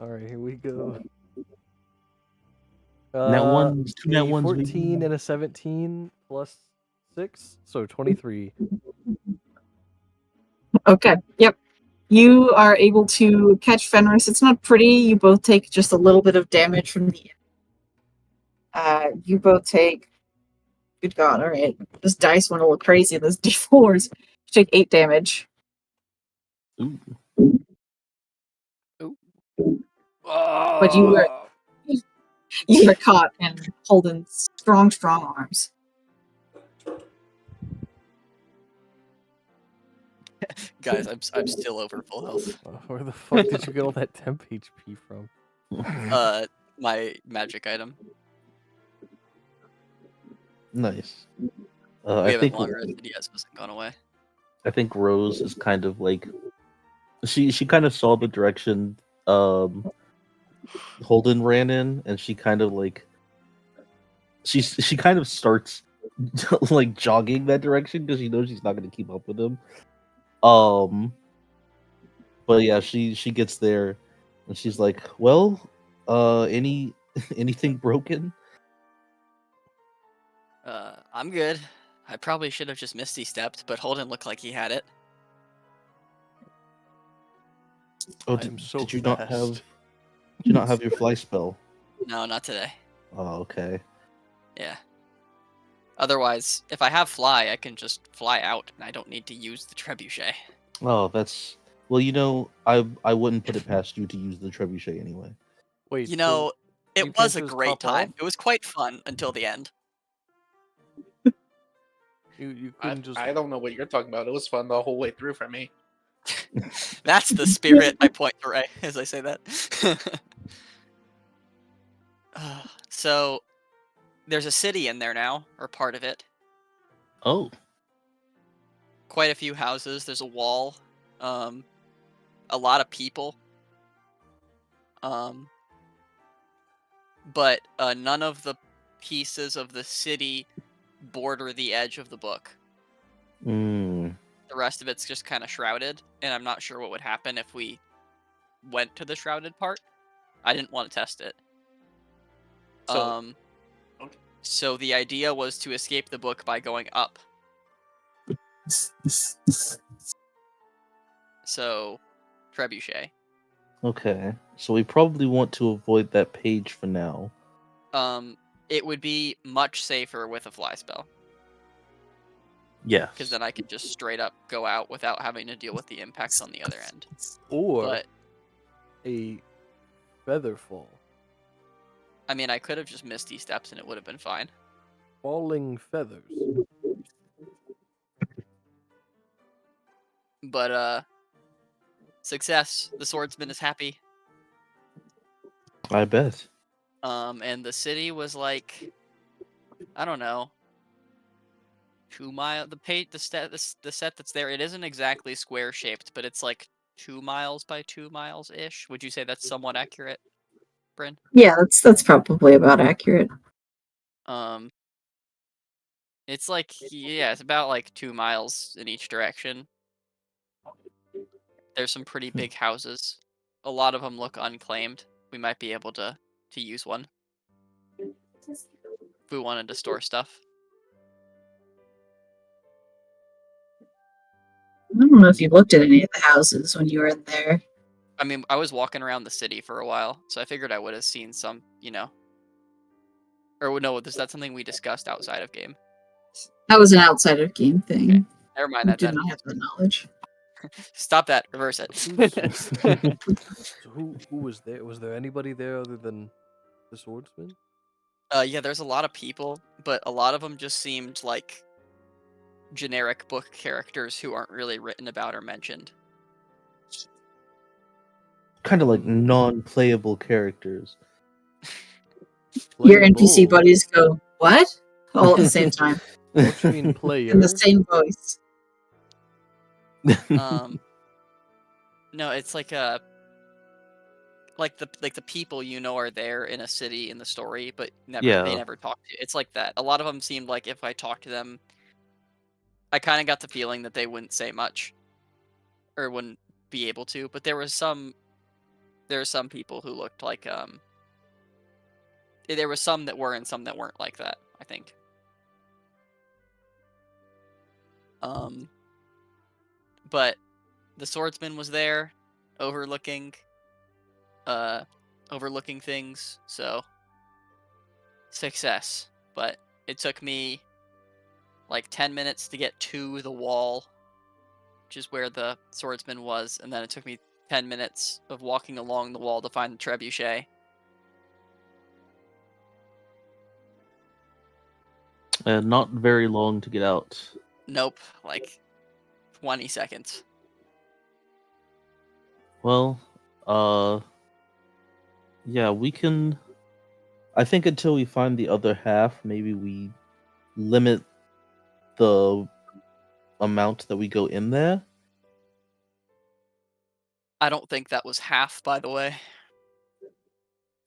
All right, here we go. Nat ones, two nat A ones, 14 baby. and a 17 plus 6, so 23. Okay. Yep. You are able to catch Fenris. It's not pretty. You both take just a little bit of damage from the. You both take. Good God! All right, this dice went a little crazy. Those d4s. You take 8 damage. Ooh. But you were caught and holding strong arms. Guys, I'm still over full health. Where the fuck did you get all that temp HP from? My magic item. Nice. We I have it think longer. The DS hasn't gone away. I think Rose is kind of like she kind of saw the direction Holden ran in, and she kind of like she kind of starts like jogging that direction because she knows she's not going to keep up with him. But yeah, she gets there, and she's like, "Well, anything broken?" I'm good. I probably should have just Misty stepped, but Holden looked like he had it. Oh, I am so did you fast. not have your fly spell? No, not today. Oh, okay. Yeah. Otherwise, if I have fly, I can just fly out, and I don't need to use the trebuchet. Oh, that's well. I wouldn't put it past you to use the trebuchet anyway. Wait, You know, you it can't was a just great hop time. off? It was quite fun until the end. you couldn't just. I don't know what you're talking about. It was fun the whole way through for me. That's the spirit. I point to Ray as I say that. So, there's a city in there now, or part of it. Oh, Quite a few houses. There's a wall. A lot of people. But none of the pieces of the city border the edge of the book. mm. The rest of it's just kind of shrouded, and I'm not sure what would happen if we went to the shrouded part. I didn't want to test it. So, okay. So the idea was to escape the book by going up. So, trebuchet. Okay. So we probably want to avoid that page for now. It would be much safer with a fly spell, Yeah. because then I could just straight up go out without having to deal with the impacts on the other end. Or But a feather fall. I mean, I could have just Misty steps and it would have been fine. Falling feathers. But success. The swordsman is happy. I bet. And the city was like, I don't know, 2 mile. The set that's there. It isn't exactly square shaped, but it's like 2 miles by 2 miles ish. Would you say that's somewhat accurate, Bryn? Yeah, that's probably about accurate. It's like, yeah, it's about like 2 miles in each direction. There's some pretty big houses. A lot of them look unclaimed. We might be able to use one if we wanted to store stuff. I don't know if you looked at any of the houses when you were in there. I mean, I was walking around the city for a while, so I figured I would have seen some, Or no, is that something we discussed outside of game? That was an outside of game thing. Okay. Never mind I that did then. not have that knowledge. Stop that. Reverse it. So who was there? Was there anybody there other than the swordsman? Yeah, there's a lot of people, but a lot of them just seemed like generic book characters who aren't really written about or mentioned. Kind of like non-playable characters. Your NPC Playable? buddies go, what? All at the same time. Don't you mean player? In the same voice. No, it's like the people are there in a city in the story, but they Yeah. never talk to you. It's like that. A lot of them seemed like if I talked to them, I kind of got the feeling that they wouldn't say much, or wouldn't be able to. But there were some people who looked like there were some that were and some that weren't like that, I think. But the swordsman was there, overlooking things, so success. But it took me like 10 minutes to get to the wall, which is where the swordsman was, and then it took me 10 minutes of walking along the wall to find the trebuchet. Not very long to get out. Nope, like 20 seconds. Well, yeah, we can. I think until we find the other half, maybe we limit the amount that we go in there. I don't think that was half, by the way.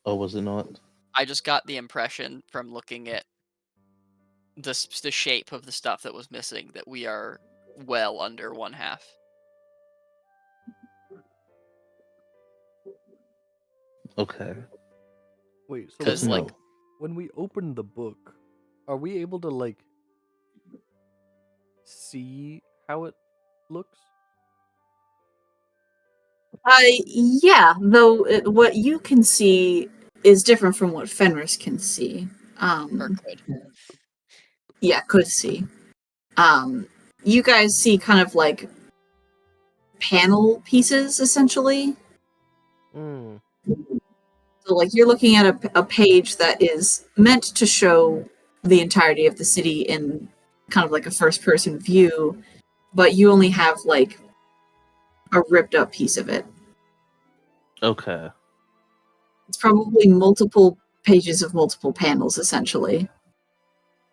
Oh, was it not? I just got the impression from looking at the shape of the stuff that was missing that we are well under one half. Okay. Wait, so 'Cause, like- when we open the book, are we able to like see how it looks? Yeah, though what you can see is different from what Fenris can see. Or could. Yeah, could see. You guys see kind of like panel pieces, essentially. Hmm. So, like, you're looking at a page that is meant to show the entirety of the city in kind of like a first-person view, but you only have like a ripped-up piece of it. Okay. It's probably multiple pages of multiple panels, essentially,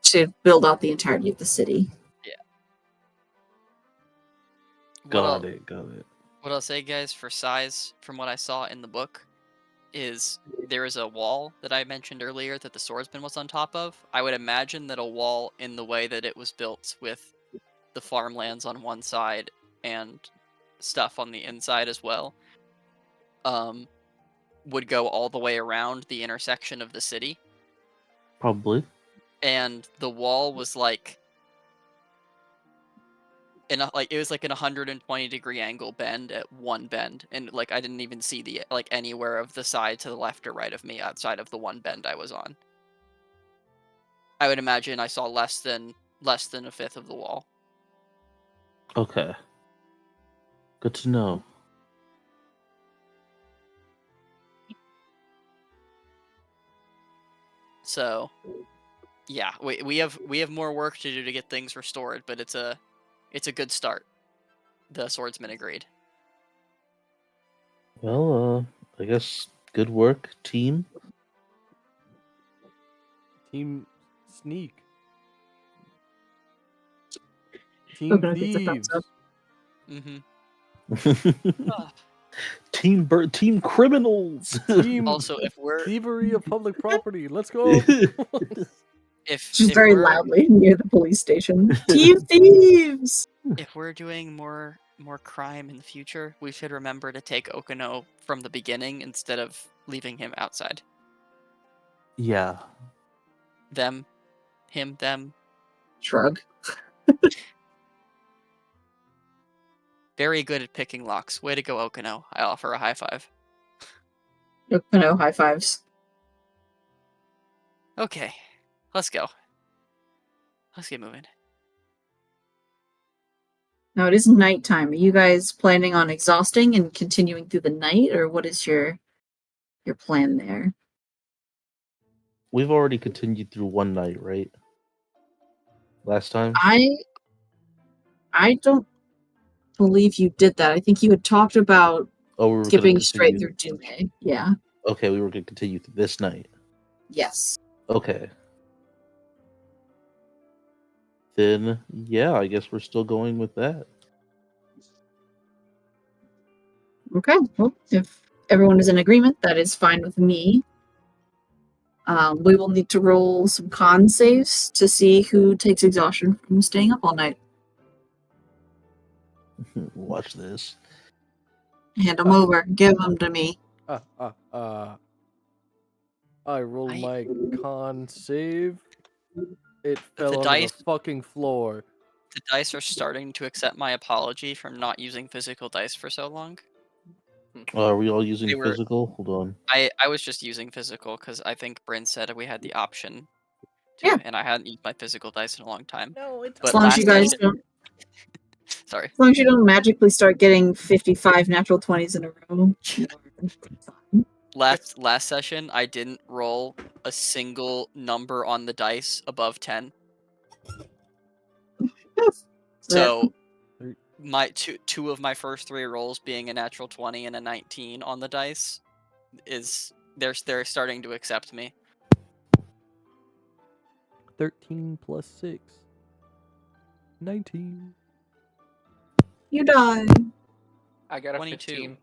to build out the entirety of the city. Got it. What I'll say, guys, for size, from what I saw in the book, is there is a wall that I mentioned earlier that the swordsman was on top of. I would imagine that a wall, in the way that it was built with the farmlands on one side and stuff on the inside as well, would go all the way around the intersection of the city. Probably. And the wall was like it was like an 120-degree angle bend at one bend, and like I didn't even see the anywhere of the side to the left or right of me outside of the one bend I was on. I would imagine I saw less than a fifth of the wall. Okay. Good to know. So, yeah, we have more work to do to get things restored, but it's a good start. The swordsman agreed. Well, I guess good work, team. Team Sneak. We're Team gonna get the thumbs Mm-hmm. up. Team criminals. Team Also, if we're thievery of public property. Let's go. Just very we're, loudly near the police station. Team thieves! if we're doing more crime in the future, we should remember to take Okano from the beginning instead of leaving him outside. Yeah. Them. Shrug. Very good at picking locks. Way to go, Okino. I offer a high five. No high fives. Okay, let's go. Let's get moving. Now it is nighttime. Are you guys planning on exhausting and continuing through the night, or what is your plan there? We've already continued through one night, right? Last time? I don't believe you did that. I think you had talked about Oh, we were skipping gonna straight continue. through Dume. Yeah. Okay, we were gonna continue through this night. Yes. Okay. Then yeah, I guess we're still going with that. Okay. Well, if everyone is in agreement, that is fine with me. We will need to roll some con saves to see who takes exhaustion from staying up all night. Watch this. Hand them over. Give them to me. I rolled my con save. It The fell onto dice- the fucking floor. The dice are starting to accept my apology from not using physical dice for so long. Are we all using They were- physical? Hold on. I was just using physical because I think Bryn said we had the option to, Yeah. and I hadn't used my physical dice in a long time. No, it's But As long as you guys session- don't, Sorry. as long as you don't magically start getting 55 natural 20s in a row. Last session, I didn't roll a single number on the dice above 10. So my two of my first 3 rolls being a natural 20 and a 19 on the dice is they're starting to accept me. 13 plus 6. 19. You die. I got a 22.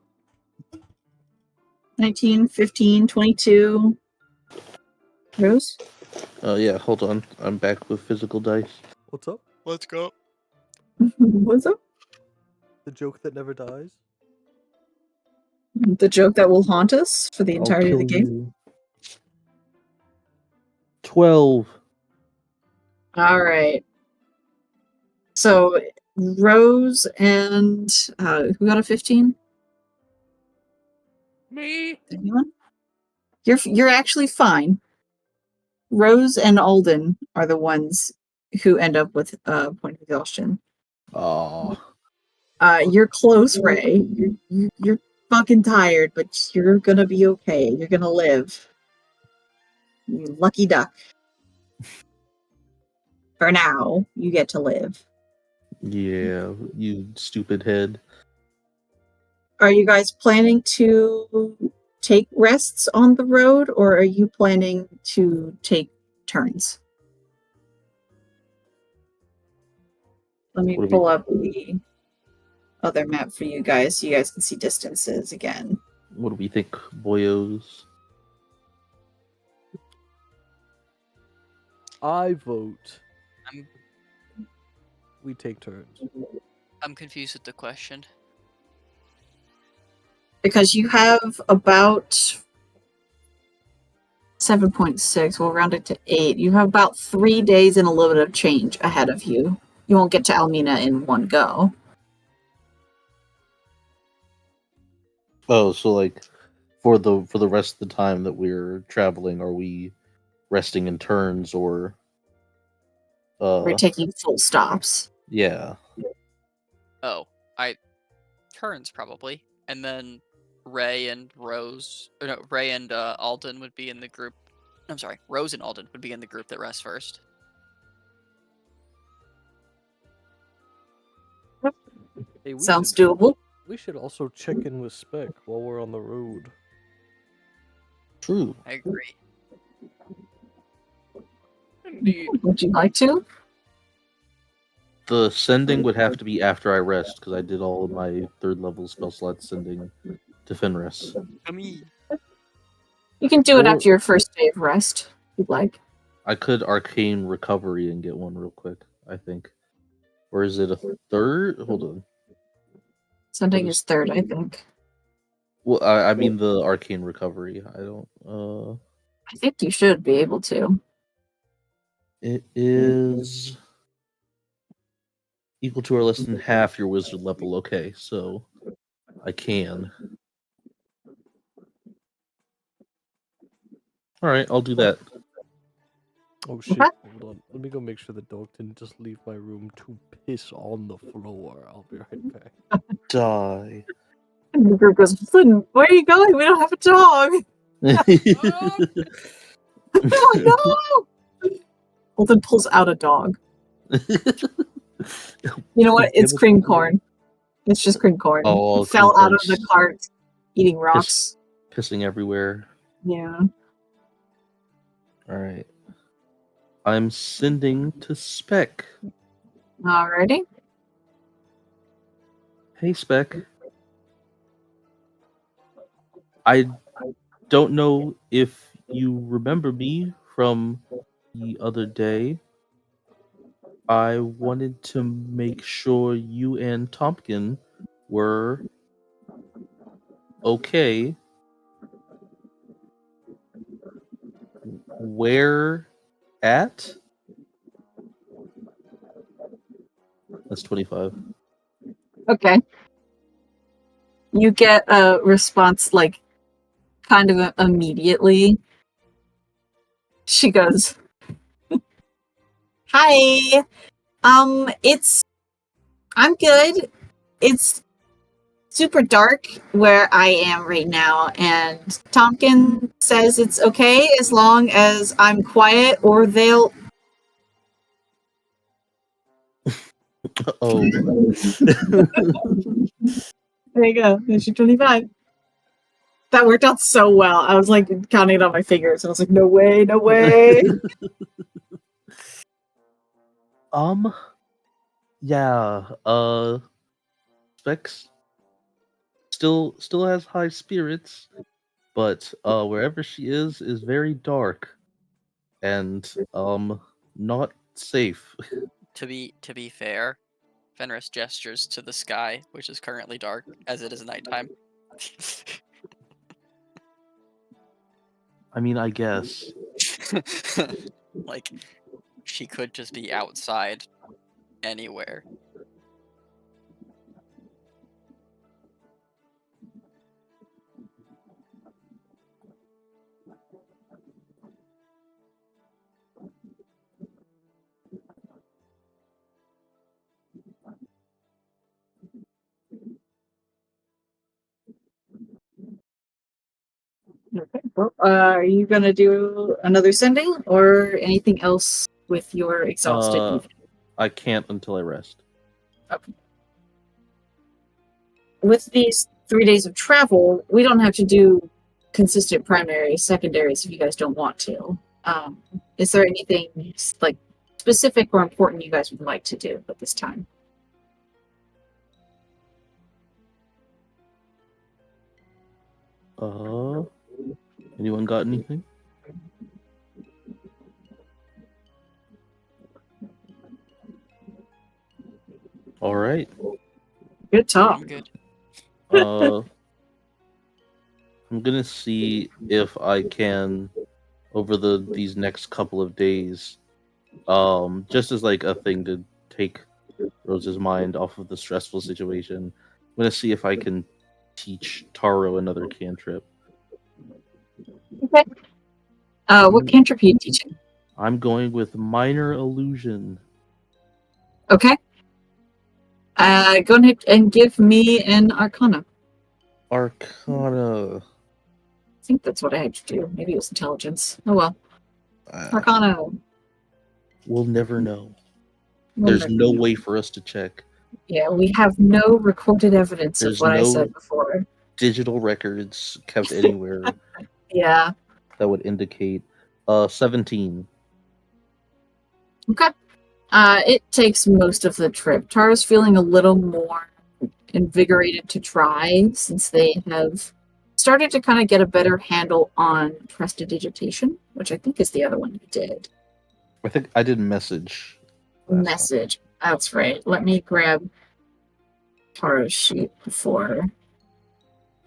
15. 19, 15, 22. Rose? Yeah, hold on. I'm back with physical dice. What's up? Let's go. What's up? The joke that never dies? The joke that will haunt us for the I'll entirety of the kill game? you. 12. Alright. So, Rose and who got a 15? Me? Anyone? You're actually fine. Rose and Alden are the ones who end up with point of exhaustion. Oh. You're close, Ray. You're fucking tired, but you're gonna be okay. You're gonna live. You lucky duck. For now, you get to live. Yeah, you stupid head. Are you guys planning to take rests on the road, or are you planning to take turns? Let me What do we- pull up the other map for you guys so you guys can see distances again. What do we think, boyos? I vote. I'm- We take turns. I'm confused with the question. Because you have about 7.6, we'll round it to 8. You have about 3 days and a little bit of change ahead of you. You won't get to Almina in one go. Oh, so like for the rest of the time that we're traveling, are we resting in turns or We're taking full stops. yeah. Oh, turns probably, and then Ray and Alden would be in the group. I'm sorry, Rose and Alden would be in the group that rests first. Hey, we Sounds should, doable. we should also check in with Spec while we're on the road. True. I agree. Indeed. Would you like to? The sending would have to be after I rest because I did all of my 3rd level spell slot sending to Fenris. You can do it Or- after your first day of rest, if you'd like. I could arcane recovery and get one real quick, I think. Or is it a 3rd? Hold on. Sending What is is- 3rd, I think. Well, I mean the arcane recovery. I don't. I think you should be able to. It is equal to or less than half your wizard level. Okay, so I can. All right, I'll do that. Oh shit! Okay. Hold on. Let me go make sure the dog didn't just leave my room to piss on the floor. I'll be right back. Die. And the group goes, Flynn, where are you going? We don't have a dog. Oh no! Holden pulls out a dog. You know what? It's cream corn. It's just cream corn. Oh, It fell cream out of the corn's cart, eating rocks. Pissing everywhere. Yeah. All right. I'm sending to Spec. Alrighty. Hey, Spec. I don't know if you remember me from the other day. I wanted to make sure you and Tompkin were okay. Where at? That's 25. Okay. You get a response like kind of immediately. She goes, "Hi. I'm good. It's super dark where I am right now, and Tompkin says it's okay as long as I'm quiet or they'll." Oh. There you go. There's your 25. That worked out so well. I was like counting it on my fingers, and I was like, no way, no way. Yeah, Specs still has high spirits, but wherever she is very dark and not safe. To be fair, Fenris gestures to the sky, which is currently dark, as it is nighttime. I mean, I guess. Like, she could just be outside anywhere. Okay. Well, are you gonna do another sending or anything else with your exhausted evening? I can't until I rest. With these 3 days of travel, we don't have to do consistent primaries, secondaries if you guys don't want to. Is there anything like specific or important you guys would like to do at this time? Anyone got anything? All right. Good talk. I'm good. I'm gonna see if I can over these next couple of days, just as like a thing to take Rose's mind off of the stressful situation. I'm gonna see if I can teach Taro another cantrip. Okay. What cantrip are you teaching? I'm going with Minor Illusion. Okay. Go ahead and give me an Arcana. Arcana. I think that's what I had to do. Maybe it was Intelligence. Oh well. Arcana. We'll never know. We'll There's never no know. way for us to check. Yeah, we have no recorded evidence There's of what I no said before. digital records kept anywhere Yeah. that would indicate 17. Okay. It takes most of the trip. Tara's feeling a little more invigorated to try since they have started to kind of get a better handle on prestidigitation, which I think is the other one you did. I think I did message. Message. That's right. Let me grab Tara's sheet before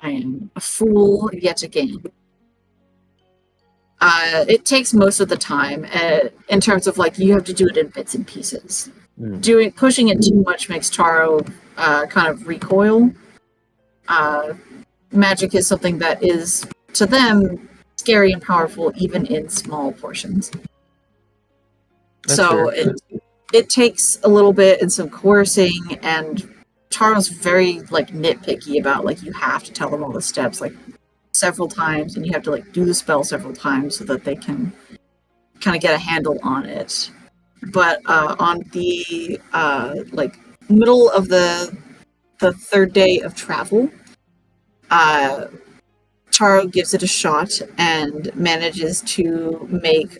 I am a fool yet again. It takes most of the time in terms of like you have to do it in bits and pieces. pushing it too much makes Taro kind of recoil. Magic is something that is, to them, scary and powerful even in small portions. That's So fair. it takes a little bit and some coercing, and Taro's very nitpicky about you have to tell them all the steps several times, and you have to do the spell several times so that they can kind of get a handle on it. But on the middle of the third day of travel, Taro gives it a shot and manages to make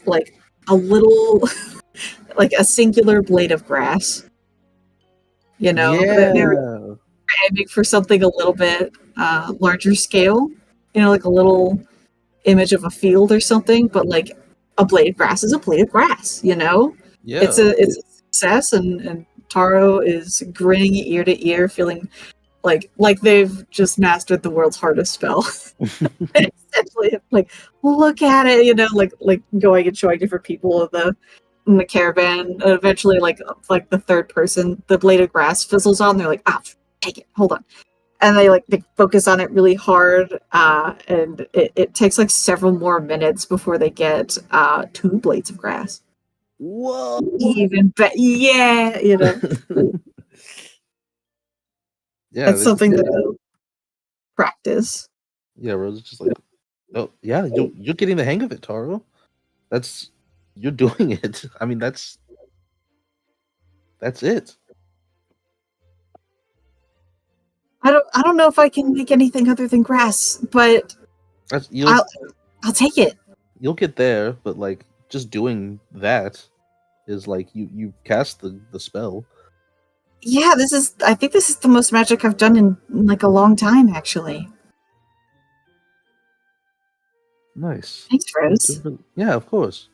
a little a singular blade of grass. They're Yeah. aiming for something a little bit larger scale, like a little image of a field or something, but a blade of grass is a blade of grass, Yeah. It's a success, and Taro is grinning ear to ear, feeling like they've just mastered the world's hardest spell. Essentially, look at it, going and showing different people in the caravan, and eventually the third person, the blade of grass fizzles on. They're like, take it, hold on. And they focus on it really hard, and it takes several more minutes before they get 2 blades of grass. Whoa. Even better, yeah, Yeah, that's something to practice. Yeah, Rose is just like, oh yeah, you're getting the hang of it, Taro. You're doing it. I mean, that's it. I don't know if I can make anything other than grass, but I'll take it. You'll get there, but just doing that is you cast the spell. Yeah, I think this is the most magic I've done in a long time, actually. Nice. Thanks, Rose. Yeah, of course.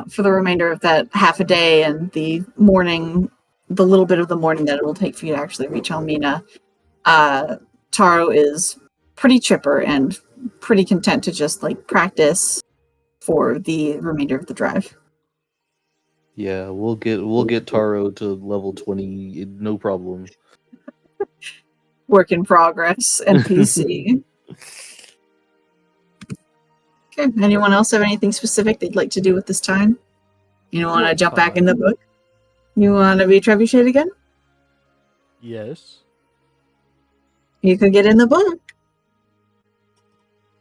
For the remainder of that half a day and the morning, the little bit of the morning that it will take for you to actually reach Almina, Taro is pretty chipper and pretty content to just practice for the remainder of the drive. Yeah, we'll get Taro to level 20, no problem. Work in progress, NPC. Okay, anyone else have anything specific they'd like to do with this time? You want to jump back in the book? You want to be trebuchet again? Yes. You could get in the book.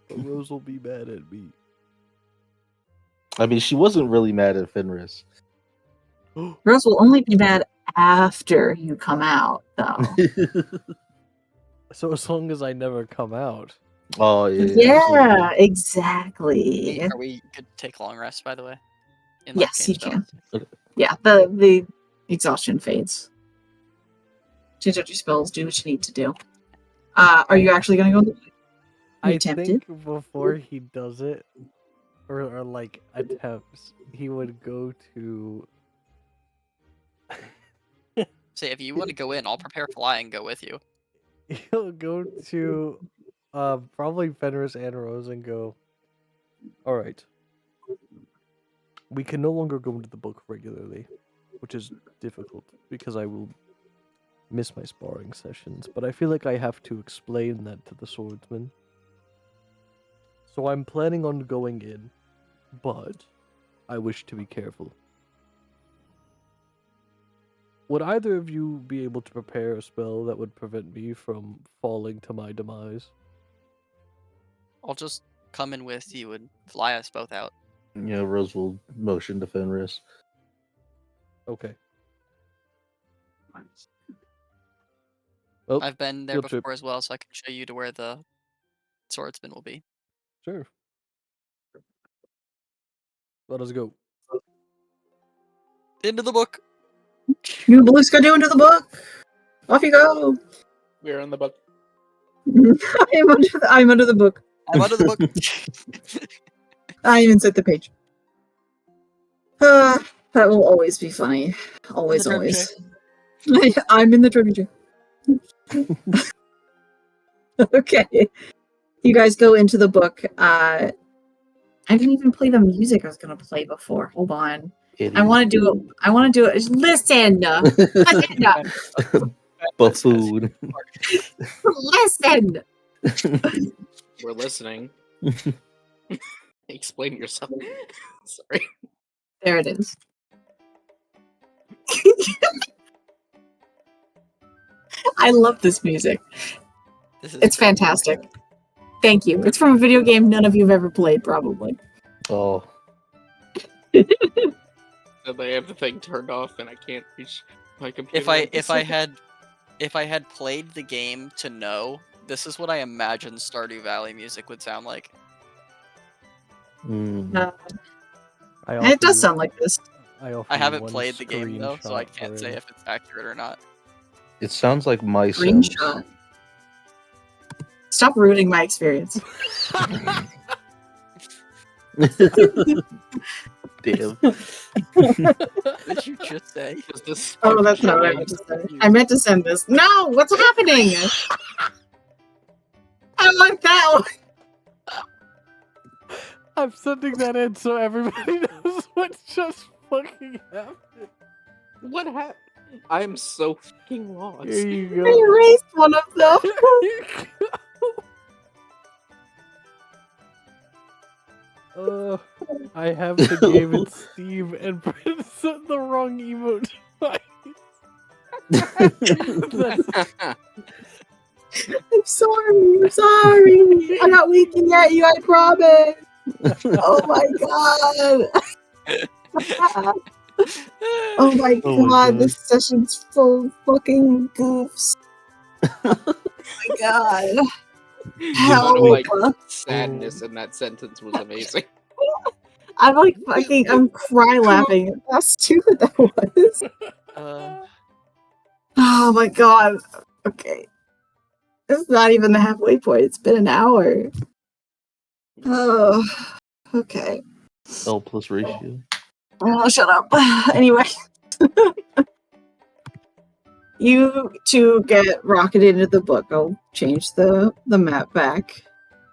But Rose will be mad at me. I mean, she wasn't really mad at Fenris. Rose will only be mad after you come out, though. So as long as I never come out. Oh yeah. Yeah, exactly. Are we good to take a long rest, by the way? Yes, you can. can. Yeah, the exhaustion fades. Change out your spells, do what you need to do. Are you actually going to go? I tempted? think before he does it, or attempts, he would go to. Say, if you want to go in, I'll prepare fly and go with you. He'll go to probably Fenris and Rose and go, all right, we can no longer go into the book regularly, which is difficult because I will miss my sparring sessions, but I feel like I have to explain that to the swordsman. So I'm planning on going in, but I wish to be careful. Would either of you be able to prepare a spell that would prevent me from falling to my demise? I'll just come in with you and fly us both out. Yeah, Rose will motion to Fenris. Okay. Well, I've been there field before trip. as well, so I can show you to where the swordsman will be. Sure. Let us go. Into the book! You Beluska do into the book. Off you go. We're in the book. I'm under the book. I'm under the book! I'm inside the page. That will always be funny. Always, The always. I'm in the trebuchet. Okay. You guys go into the book. I didn't even play the music I was gonna play before. Hold on. I Idiot. want to do it. I want to do it. Listen, listen, Buffoon. listen. We're listening. Explain yourself. Sorry. There it is. I love this music. This is It's fantastic. Thank you. It's from a video game none of you have ever played, probably. Oh, And I have the thing turned off, and I can't reach my computer. If I had played the game to know, this is what I imagine Stardew Valley music would sound like. Uh, I and it does offer sound like this. you- offer I you haven't one played the game though, so I screenshot can't say already. if it's accurate or not. it sounds like my Sims. Screenshot. Stop ruining my experience. Damn. What did you just say? Is this Oh, that's not what I showing? meant to say. I meant to send this. No, what's happening? I like that one. I'm sending that in so everybody knows what just fucking happened. What happened? I'm so fucking lost. Here you I go. erased one of them. I have the game in Steam and Brent sent the wrong emote twice. That's- I'm sorry. I'm sorry. I'm not winking at you. I promise. Oh my god. Oh my Oh my god. God. This session's full of fucking goofs. Oh my god. Help. Sadness in that sentence was amazing. I'm like fucking. I'm cry laughing. How stupid that was. Oh my god. Okay. It's not even the halfway point. It's been an hour. Oh. Okay. L plus ratio. Oh, shut up. Anyway. You two get rocketed into the book. I'll change the map back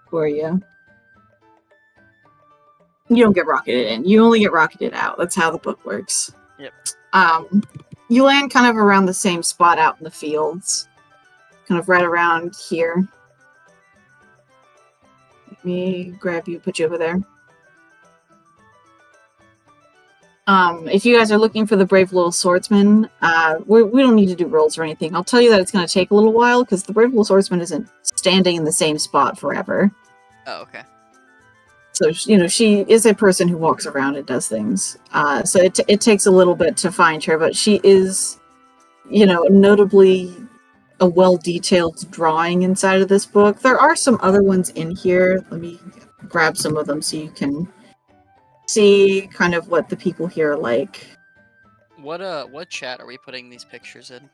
for you. You don't get rocketed in. You only get rocketed out. That's how the book works. Yep. You land kind of around the same spot out in the fields. Kind of right around here. Let me grab you, put you over there. If you guys are looking for the Brave Little Swordsman, we don't need to do rolls or anything. I'll tell you that it's going to take a little while because the Brave Little Swordsman isn't standing in the same spot forever. Oh, okay. So, you know, she is a person who walks around and does things. So it takes a little bit to find her, but she is, you know, notably a well-detailed drawing inside of this book. There are some other ones in here. Let me grab some of them so you can see kind of what the people here are like. What chat are we putting these pictures in?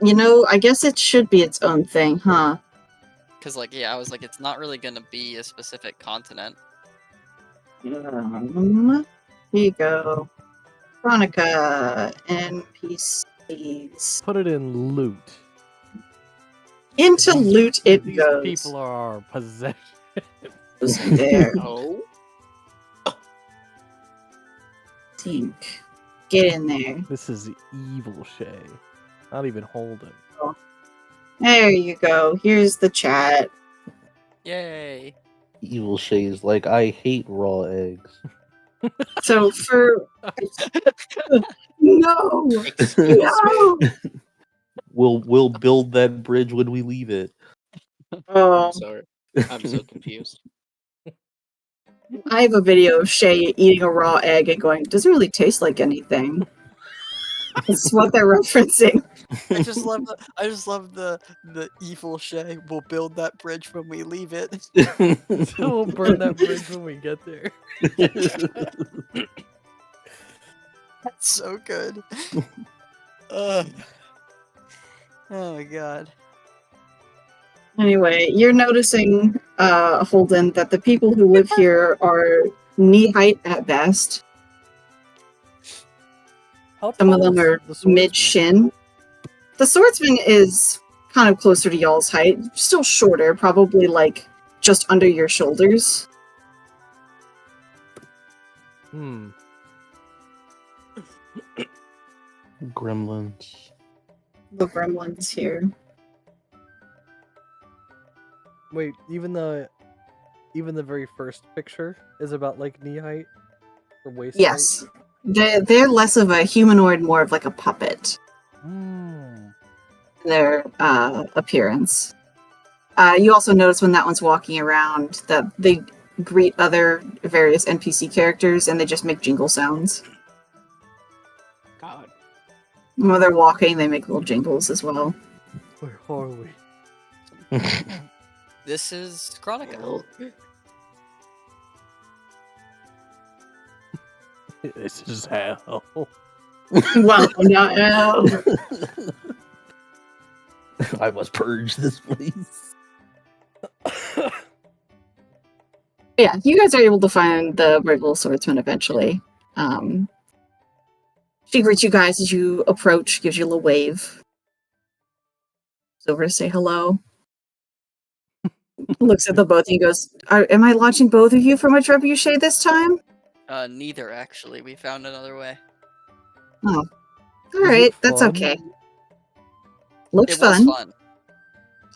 You know, I guess it should be its own thing, huh? Because like, yeah, I was like, it's not really gonna be a specific continent. Here you go. Veronica, NPCs. Put it in loot. Into loot it These goes. people are our possession. There. Oh, Think. Get in there. This is evil Shay. Not even Holden. There you go. Here's the chat. Yay! Evil Shay's like, I hate raw eggs. So for no, excuse me. no. We'll build that bridge when we leave it. Oh, I'm sorry. I'm so confused. I have a video of Shay eating a raw egg and going, "Doesn't really taste like anything." This is what they're referencing. I just love the evil Shay. We'll build that bridge when we leave it. We'll burn that bridge when we get there. That's so good. Oh my god. Anyway, you're noticing, Holden, that the people who live here are knee height at best. How Some of tall them is are the swordsman? mid shin. The swordsman is kind of closer to y'all's height, still shorter, probably like just under your shoulders. Hmm. Gremlins. The gremlins here. Wait, even the very first picture is about like knee height or waist Yes. They're less of a humanoid, more of like a puppet. height. Hmm. Their appearance. You also notice when that one's walking around that they greet other various NPC characters and they just make jingle sounds. God. When they're walking, they make little jingles as well. Where are we? This is Chronica. This is hell. Well, no. I must purge this place. Yeah, you guys are able to find the Wriggle Swordsman eventually. She greets you guys as you approach, gives you a little wave. Goes over to say hello. Looks at the both of you, goes, am I launching both of you from a trebuchet this time? Neither actually. We found another way. Oh. it Alright, that's fun? okay. Looked It was fun. fun.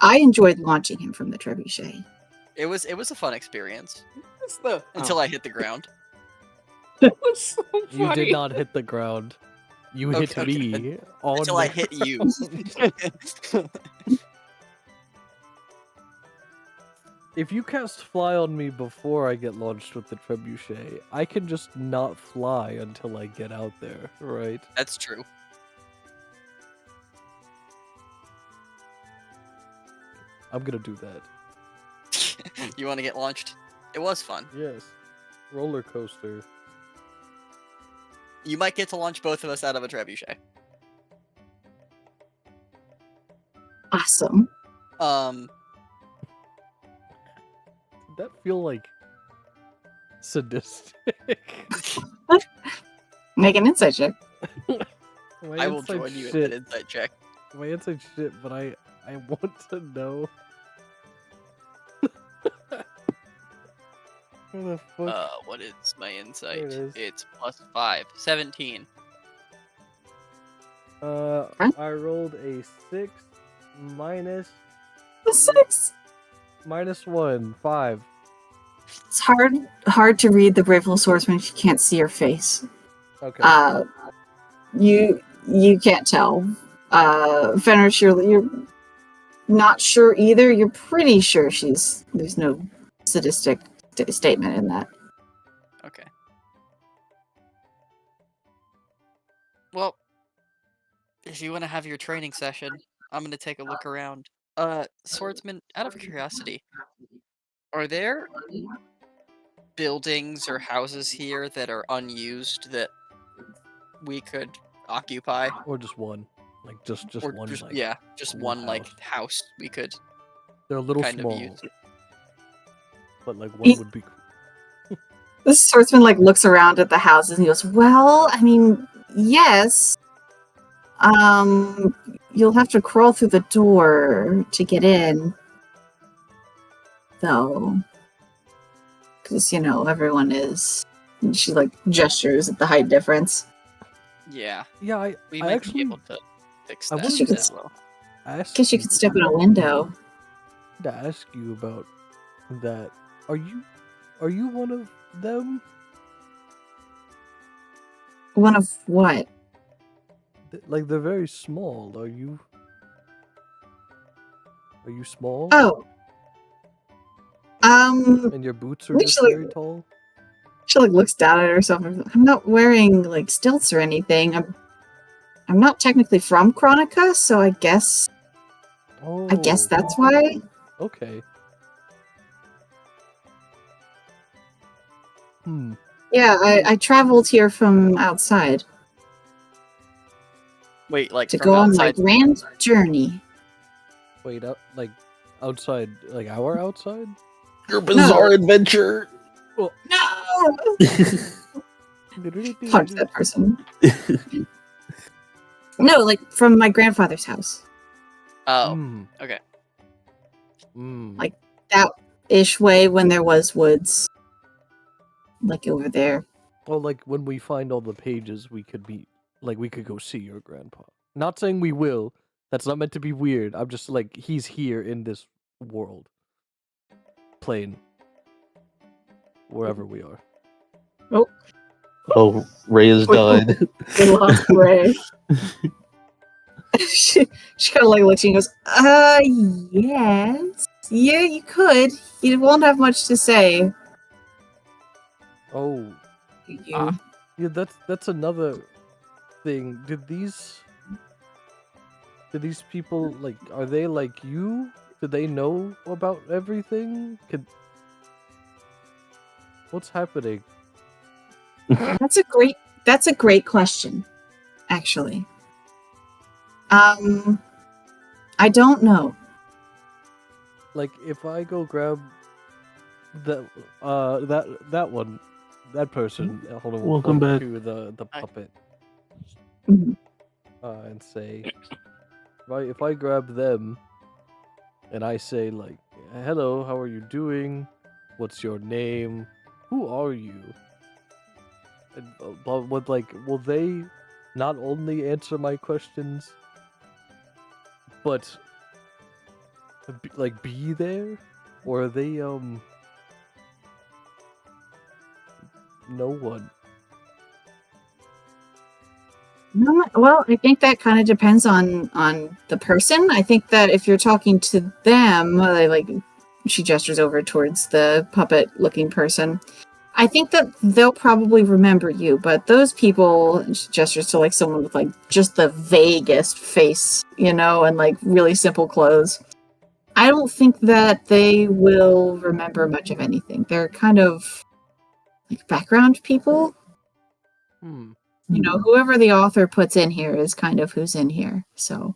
I enjoyed launching him from the trebuchet. It was a fun experience What's the until I hit the ground. That was so funny. You did not hit the ground. You hit Okay, me on Until the I hit you. If you cast fly on me before I get launched with the trebuchet, I can just not fly until I get out there, right? That's true. I'm gonna do that. You want to get launched? It was fun. Yes. Roller coaster. You might get to launch both of us out of a trebuchet. Awesome. Um, Did that feel like sadistic? Make an insight check. My I will inside join you in shit. that insight check. My inside shit, but I want to know. Where the fuck? What is my insight? it is. It's +5. 17. I rolled a 6 minus A 6. -1, 5. It's hard to read the Brave Little Swordsman if you can't see her face. Okay. You can't tell. Fenris, you're not sure either. You're pretty sure there's no sadistic statement in that. Okay. Well, if you want to have your training session, I'm going to take a look around. Swordsman, out of curiosity, are there buildings or houses here that are unused that we could occupy? Or just one. Like just Or one just, like yeah, just one one like house we could they're a little kind of small. use. But like one would be The swordsman looks around at the houses and he goes, "Well, I mean, yes. You'll have to crawl through the door to get in, though, because everyone is." And she gestures at the height difference. Yeah, Yeah, we I might actually be able to fix I that wanted to- as well. asked Guess you could step in a window. to ask you about that. Are you one of them? One of what? Like they're very small. Are you small? Oh. And your boots are just actually- very tall? She looks down at herself. I'm not wearing stilts or anything. I'm not technically from Chronica, so I guess Oh. that's why. Okay. Hmm. Yeah, I traveled here from outside Wait, like to from go on my outside? grand journey. Wait, like outside, like our outside? Your bizarre adventure. No! Punch that person. No, from my grandfather's house. Oh, Hmm. okay. Hmm. Like, ish way when there was woods. Like over there. Well, like when we find all the pages, we could be like we could go see your grandpa. Not saying we will. That's not meant to be weird. I'm just like he's here in this world, plane, wherever we are. Oh, Ray has died. We lost Ray. she kind of like looks and goes, yes. Yeah, you could. You won't have much to say. Oh, You. yeah. That's another thing. Did these people like? Are they like you? Do they know about everything? What's happening? That's a great question, actually. I don't know. Like if I go grab that one, that person. Hold on, we'll Welcome point back. to the Hi. puppet. Mhm. And say, right, if I grab them and I say like, "Hello, how are you doing? What's your name? Who are you?" And, but would like, will they not only answer my questions, but be there, or are they no one? Well, I think that kind of depends on the person. I think that if you're talking to them, like she gestures over towards the puppet-looking person. I think that they'll probably remember you, but those people, she gestures to like someone with like just the vaguest face, and like really simple clothes. I don't think that they will remember much of anything. They're kind of like background people. Hmm. Whoever the author puts in here is kind of who's in here. So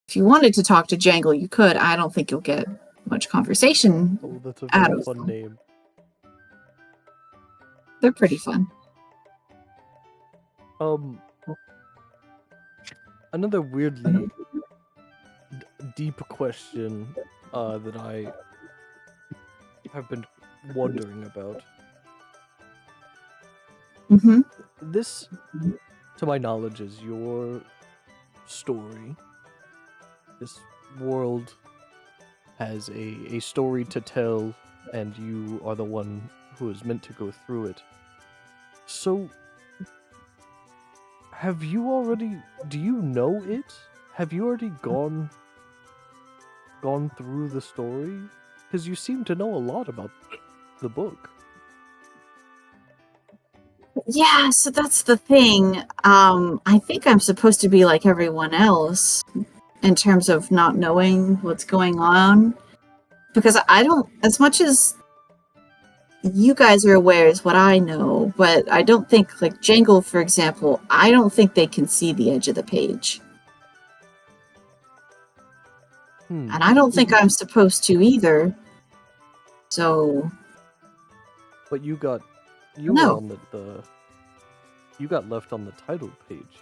if you wanted to talk to Jangle, you could. I don't think you'll get much conversation Oh, that's a out very of fun them. name. They're pretty fun. Another weirdly deep question that I have been wondering about. Mm-hmm. This, to my knowledge, is your story. This world has a story to tell, and you are the one who is meant to go through it. So, do you know it? Have you already gone through the story? Because you seem to know a lot about the book. Yeah, so that's the thing. I think I'm supposed to be like everyone else in terms of not knowing what's going on. Because I don't, as much as you guys are aware is what I know, but I don't think, like Jangle, for example, I don't think they can see the edge of the page. Hmm. And I don't think I'm supposed to either. So, But you were No. on you got left on the title page.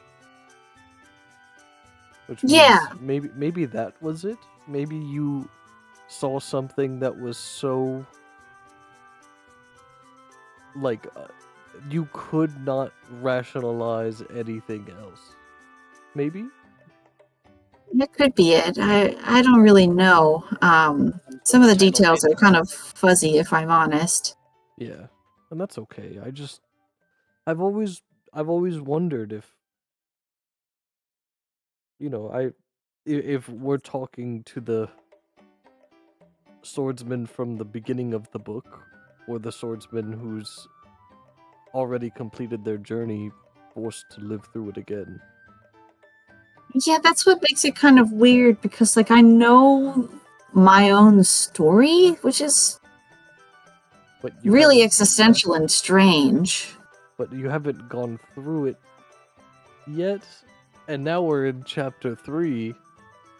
Which means Yeah. maybe that was it? Maybe you saw something that was so like you could not rationalize anything else. Maybe? That could be it. I don't really know. Some of the Title details page. are kind of fuzzy, if I'm honest. Yeah. And that's okay. I've always wondered if if we're talking to the swordsman from the beginning of the book, or the swordsman who's already completed their journey, forced to live through it again. Yeah, that's what makes it kind of weird because, like, I know my own story, which is But you really haven't- existential and strange. But you haven't gone through it yet, and now we're in chapter 3,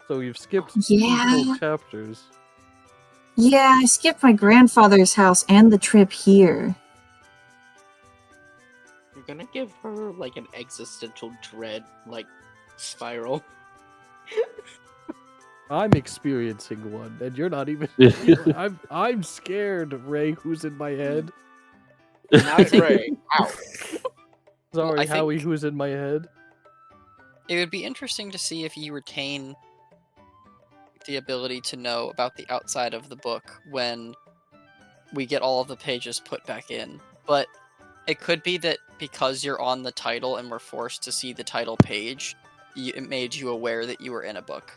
so you've skipped 2 full Yeah. chapters. Yeah, I skipped my grandfather's house and the trip here. You're gonna give her like an existential dread, like spiral. I'm experiencing one, and you're not even. I'm scared, Ray. Who's in my head? Not Ray. Ow. Sorry, I Howie. think- Who's in my head? It would be interesting to see if you retain the ability to know about the outside of the book when we get all of the pages put back in. But it could be that because you're on the title and we're forced to see the title page, it made you aware that you were in a book.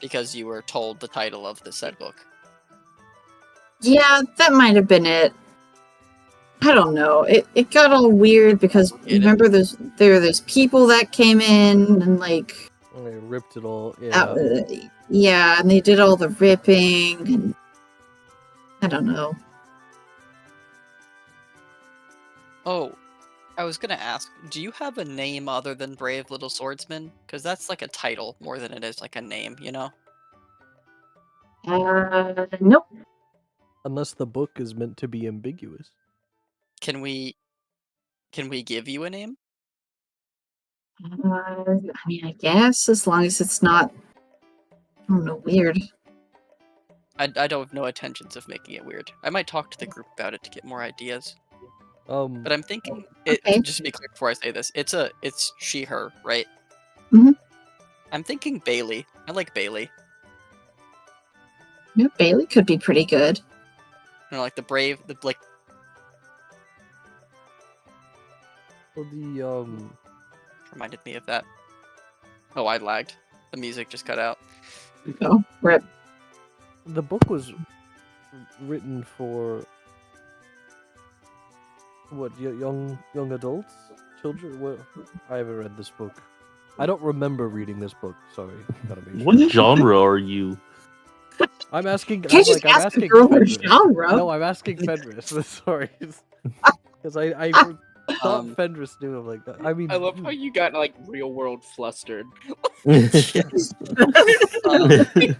Because you were told the title of the said book. Yeah, that might have been it. I don't know. It got all weird because remember there were those people that came in and like They ripped it all. Yeah. yeah, and they did all the ripping and I don't know. Oh, I was gonna ask, do you have a name other than Brave Little Swordsman? Because that's like a title more than it is like a name, you know? Nope. Unless the book is meant to be ambiguous. Can we give you a name? I mean, I guess as long as it's not, I don't know, weird. I don't have no intentions of making it weird. I might talk to the group about it to get more ideas. But I'm thinking Okay. just to be clear before I say this, it's she, her, right? Mhm. I'm thinking Bailey. I like Bailey. No, Bailey could be pretty good. You know, like the brave, like Well, the reminded me of that. Oh, I lagged. The music just cut out. Oh, rip. the book was written for what young adults, children. What? I haven't read this book. I don't remember reading this book. Sorry, gotta be. What genre are you? I'm asking. You can't just I'm ask a asking girl her Fenris. genre. No, I'm asking Fenris. Sorry, because I thought Fenris knew. I'm like, I mean, I love how you got like real world flustered. Yes. No, think-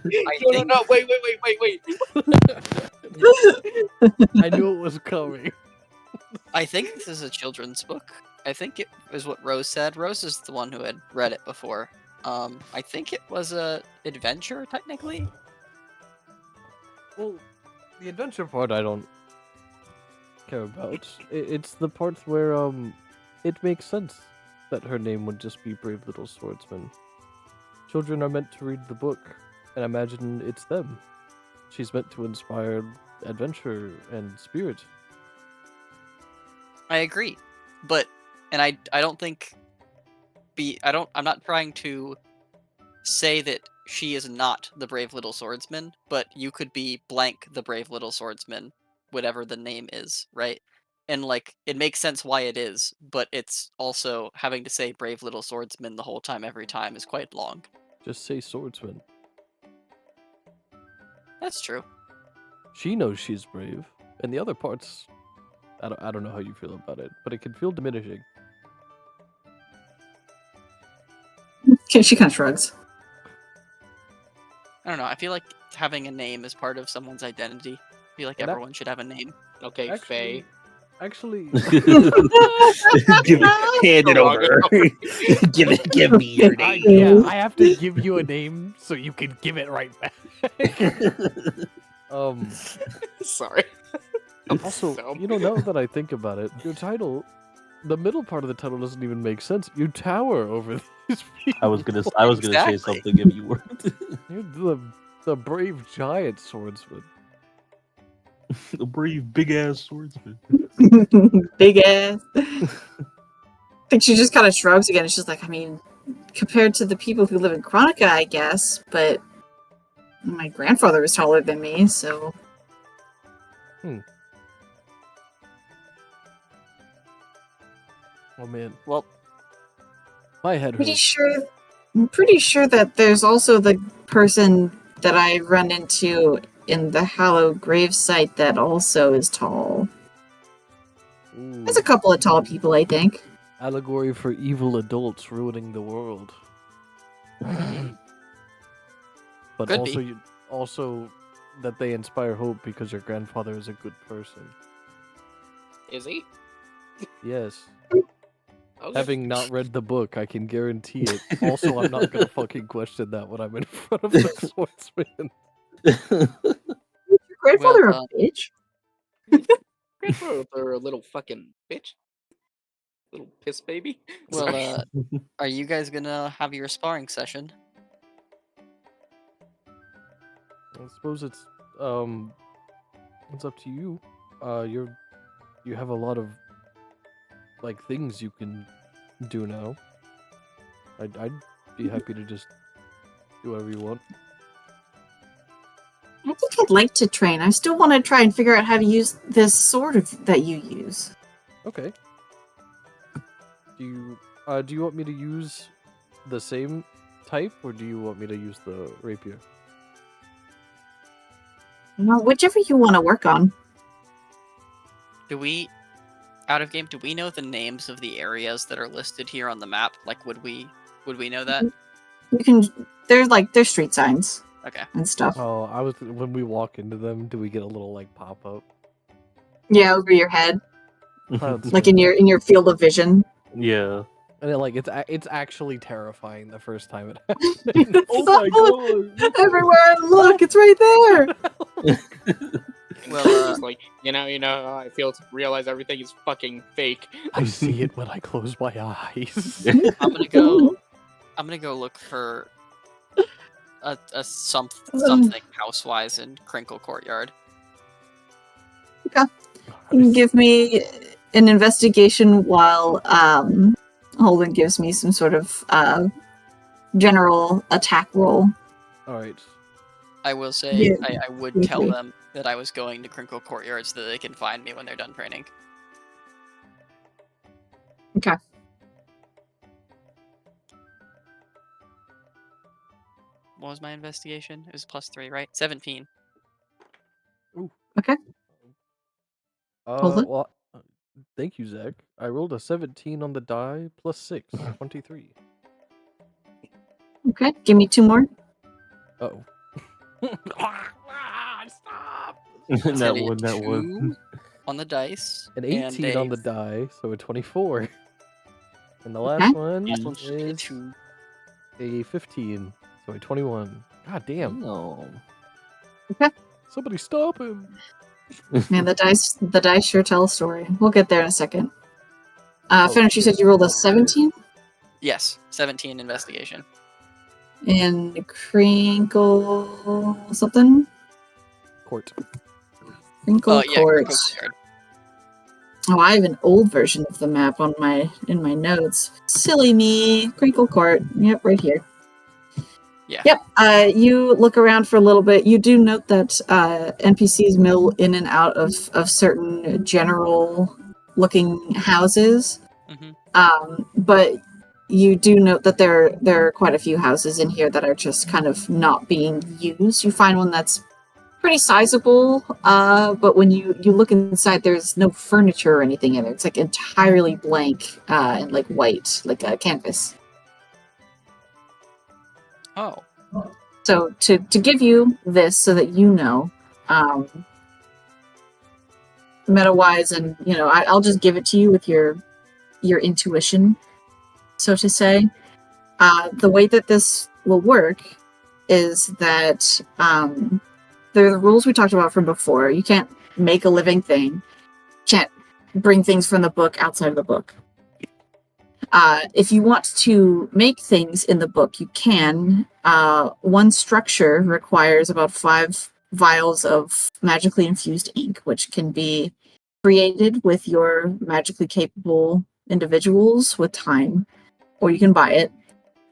wait. I knew it was coming. I think this is a children's book. I think it is what Rose said. Rose is the one who had read it before. I think it was a adventure technically. Well, the adventure part I don't care about. It's the parts where it makes sense that her name would just be Brave Little Swordsman. Children are meant to read the book and imagine it's them. She's meant to inspire adventure and spirit. I agree, but I don't think I'm not trying to say that she is not the Brave Little Swordsman, but you could be blank the Brave Little Swordsman, whatever the name is, right? And like it makes sense why it is, but it's also having to say Brave Little Swordsman the whole time every time is quite long. Just say swordsman. That's true. She knows she's brave, and the other parts, I don't know how you feel about it, but it can feel diminishing. She kind of shrugs. I don't know. I feel like having a name is part of someone's identity. I feel like And that- everyone should have a name. Okay, Faye. Actually, Hand it over. give me your name. I have to give you a name so you can give it right back. Sorry. Also, dumb. now that I think about it, your title, the middle part of the title doesn't even make sense. You tower over these people. I was gonna say Exactly. something if you weren't. You're the brave giant swordsman. The brave big ass swordsman. Big ass. I think she just kind of shrugs again. It's just like, I mean, compared to the people who live in Chronica, I guess, but my grandfather was taller than me, so. Oh man, Well, my head hurts. I'm pretty sure that there's also the person that I run into in the Hallow Grave site that also is tall. Ooh, There's a couple of tall people, I think. allegory for evil adults ruining the world. But Could also, be. also that they inspire hope because your grandfather is a good person. Is he? Yes. Okay. Having not read the book, I can guarantee it. Also, I'm not gonna fucking question that when I'm in front of the swordsman. Your grandfather Well, a bitch? They're a little fucking bitch. Little piss baby. well, Sorry. are you guys gonna have your sparring session? I suppose it's up to you. You have a lot of like things you can do now. I'd be happy to just do whatever you want. I think I'd like to train. I still want to try and figure out how to use this sword that you use. Okay. Do you want me to use the same type, or do you want me to use the rapier? Well, whichever you want to work on. Do we, out of game, do we know the names of the areas that are listed here on the map? Like, would we know that? You can. There's street signs Okay. and stuff. Oh, when we walk into them, do we get a little like pop up? Yeah, over your head, Cloud like in your field of vision. Yeah. And it's actually terrifying the first time it happens. Oh my god! Everywhere I look, it's right there. Well, Just like you know how I feel to realize everything is fucking fake. I see it when I close my eyes. I'm gonna go look for a something housewise in Crinkle Courtyard. You can give me an investigation while Holden gives me some sort of general attack roll. All right. I will say Yeah. I would tell Okay. them that I was going to Crinkle Courtyard so that they can find me when they're done training. Okay. What was my investigation? It was +3, right? 17. Hold it. Well, thank you, Zach. I rolled a 17 on the die plus 6, 23. Okay, give me 2 more. Uh-oh. Stop! that a one. 2 on the dice. An and 18 on a- the die, so a 24. And the last one Last one should be a is 2. a 15, so a 21. God damn. No. Somebody stop him. Man, the dice sure tell a story. We'll get there in a second. Oh, Finish, you said you rolled a 17 Yes, 17 investigation. in Crinkle something? Court. Crinkle Oh, yeah, Court. Crinkle Courtyard. Oh, I have an old version of the map in my notes. Silly me. Crinkle Court. Yep, right here. Yeah. Yep. You look around for a little bit. You do note that NPCs mill in and out of certain general looking houses. Mhm. But you do note that there are quite a few houses in here that are just kind of not being used. You find one that's pretty sizable, but when you look inside, there's no furniture or anything in it. It's like entirely blank and like white, like a canvas. Oh. So to give you this so that you know, meta-wise, and I'll just give it to you with your intuition, so to say. The way that this will work is that there are the rules we talked about from before. You can't make a living thing. Can't bring things from the book outside of the book. If you want to make things in the book, you can. One structure requires about 5 vials of magically infused ink, which can be created with your magically capable individuals with time, or you can buy it.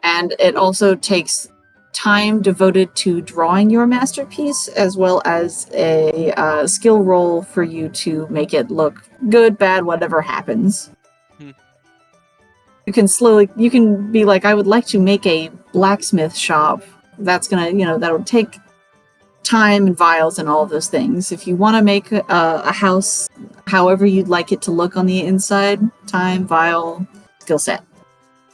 And it also takes time devoted to drawing your masterpiece, as well as a skill roll for you to make it look good, bad, whatever happens. You can be like, I would like to make a blacksmith shop. That's gonna, that'll take time and vials and all of those things. If you want to make a house however you'd like it to look on the inside, time, vial, skill set.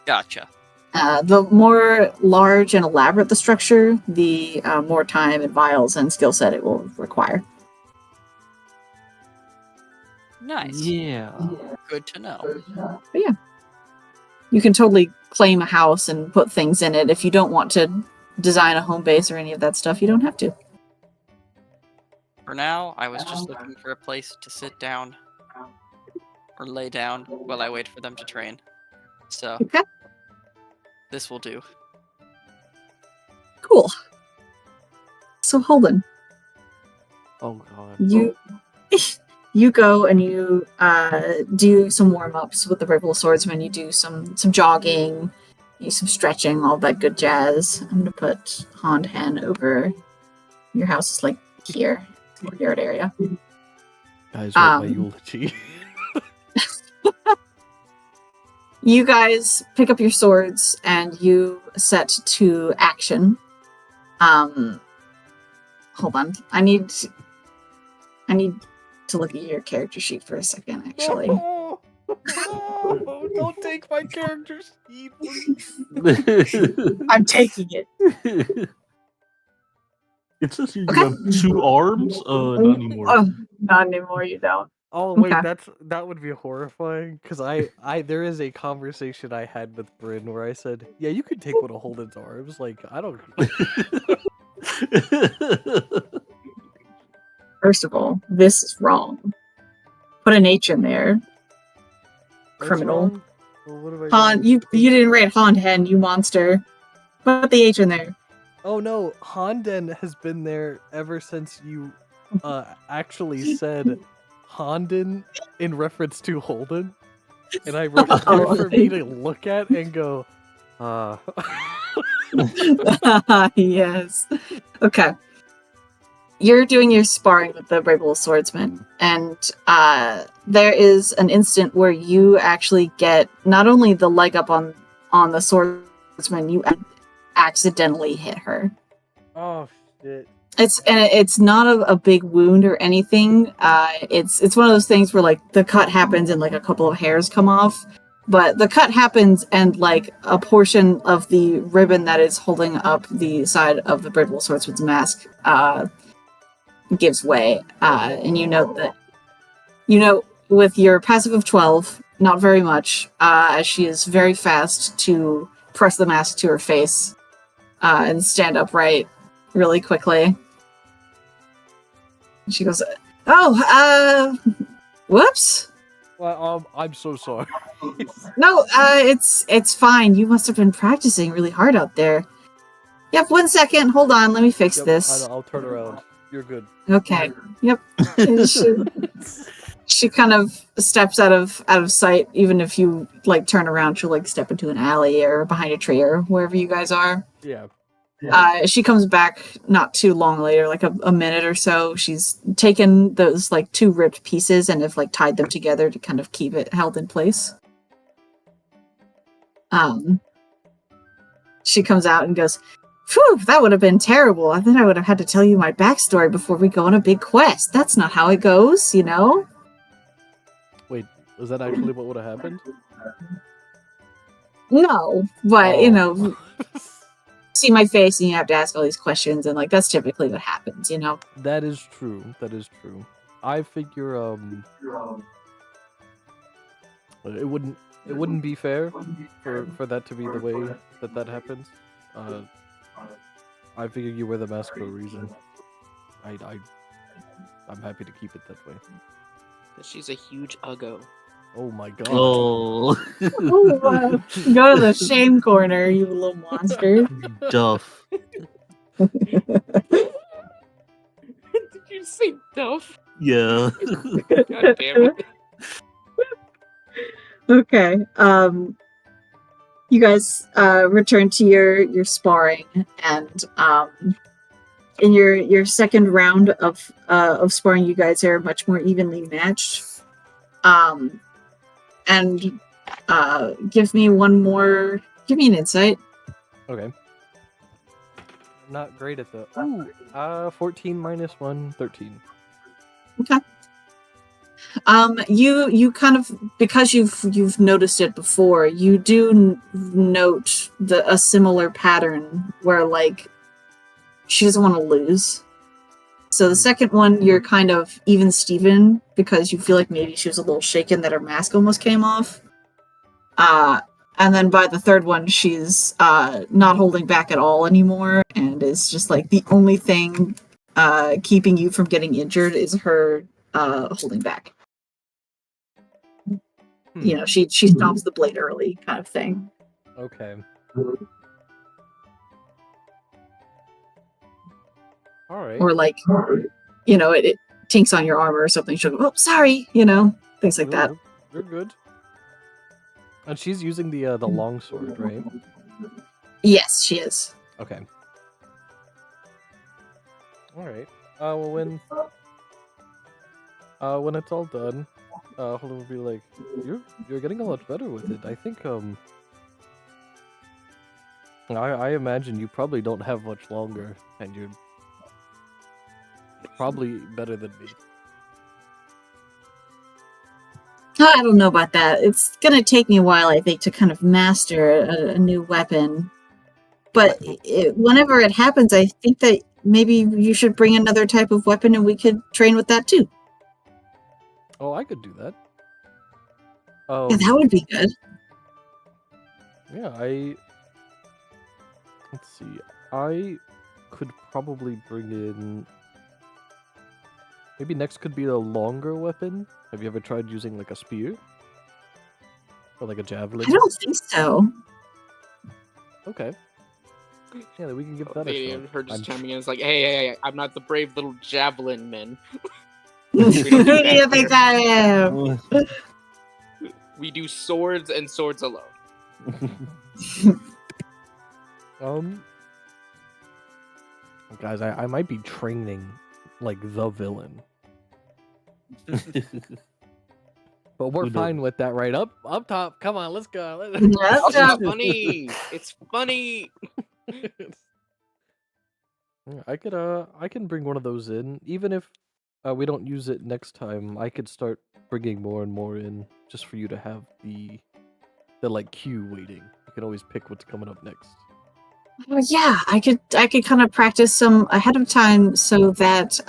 Gotcha. The more large and elaborate the structure, the more time and vials and skill set it will require. Nice. Yeah. Good to know. But yeah. you can totally claim a house and put things in it. If you don't want to design a home base or any of that stuff, you don't have to. For now, I was just looking for a place to sit down or lay down while I wait for them to train. So Okay. this will do. Cool. So Holden, Oh god. you go and you do some warm-ups with the Ripple Swordsman. You do some jogging, you do some stretching, all that good jazz. I'm gonna put Hondhan over your house is like here, courtyard area. Guys, write my eulogy. You guys pick up your swords and you set to action. Hold on. I need to look at your character sheet for a second, actually. No, don't take my character sheet. I'm taking it. It says you Okay. have 2 arms? Not anymore. Oh, not anymore, you don't. Oh wait, Okay. that would be horrifying. Cause I there is a conversation I had with Bryn where I said, yeah, you could take one of Holden's arms. Like I don't. First of all, this is wrong. Put an H in there. That's Criminal. wrong? Well, what have I Han, done? you didn't write Hondhan, you monster. Put the H in there. Oh no, Honden has been there ever since you actually said Honden in reference to Holden. And I wrote it there for me to look at and go, Yes. Okay. You're doing your sparring with the Bravable Swordsman, and there is an instant where you actually get not only the leg up on the swordsman, you accidentally hit her. oh shit. It's not a big wound or anything. It's one of those things where like the cut happens and like a couple of hairs come off, but the cut happens and like a portion of the ribbon that is holding up the side of the Bravable Swordsman's mask gives way, and you note that with your passive of 12, not very much, as she is very fast to press the mask to her face and stand upright really quickly. She goes, whoops. Well, I'm so sorry. No, it's fine. You must have been practicing really hard out there. Yep, 1 second. Hold on. Let me fix Yep, this. I'll turn around. You're good. Okay. Yep. And she kind of steps out of sight. Even if you like turn around, she'll like step into an alley or behind a tree or wherever you guys are. Yeah. She comes back not too long later, like a minute or so. She's taken those like 2 ripped pieces and have like tied them together to kind of keep it held in place. She comes out and goes, "Phew, that would have been terrible. I think I would have had to tell you my backstory before we go on a big quest. That's not how it goes, you know?" Wait, was that actually what would have happened? No, but Oh. see my face and you have to ask all these questions, and like that's typically what happens, you know? That is true. That is true. I figure it wouldn't be fair for that to be the way that happens. I figure you wear the mask for a reason. I'm happy to keep it that way. She's a huge uggo. Oh my god. Oh, Go to the shame corner, you little monster. Duff. Did you say Duff? Yeah. God damn it. Okay. You guys return to your sparring, and in your second round of sparring, you guys are much more evenly matched. And give me an insight. Okay. Not great at the. Ooh, 14 minus 1, 13. Okay. You kind of, because you've noticed it before, you do note a similar pattern where like she doesn't want to lose. So the second one, you're kind of even Steven because you feel like maybe she was a little shaken that her mask almost came off. And then by the third one, she's not holding back at all anymore, and is just like the only thing keeping you from getting injured is her holding back. You know, she stops the blade early, kind of thing. Okay. All right. Or like, you know, it tinks on your armor or something. She'll go, "Oh, sorry," you know, things like that. You're good. And she's using the longsword, right? Yes, she is. Okay. All right. Well, when it's all done, Holden will be like, "You're getting a lot better with it. I think I imagine you probably don't have much longer, and you're probably better than me." I don't know about that. It's gonna take me a while, I think, to kind of master a new weapon. But whenever it happens, I think that maybe you should bring another type of weapon, and we could train with that too. Oh, I could do that. Yeah, that would be good. Yeah, let's see. I could probably bring in. Maybe next could be a longer weapon. Have you ever tried using like a spear? Or like a javelin? I don't think so. Okay. Yeah, then we can give that a Maybe shot. her just I'm chiming in. It's like, hey, I'm not the brave little javelin man. Who don't do do that you think I am? We do swords and swords alone. Guys, I might be training like the villain. But we're Who fine knows? with that, right? Up top. Come on, let's go. Let's It's go. funny. It's funny. Yeah, I can bring one of those in, even if we don't use it next time. I could start bringing more and more in, just for you to have the like queue waiting. You can always pick what's coming up next. Oh, yeah, I could kind of practice some ahead of time so that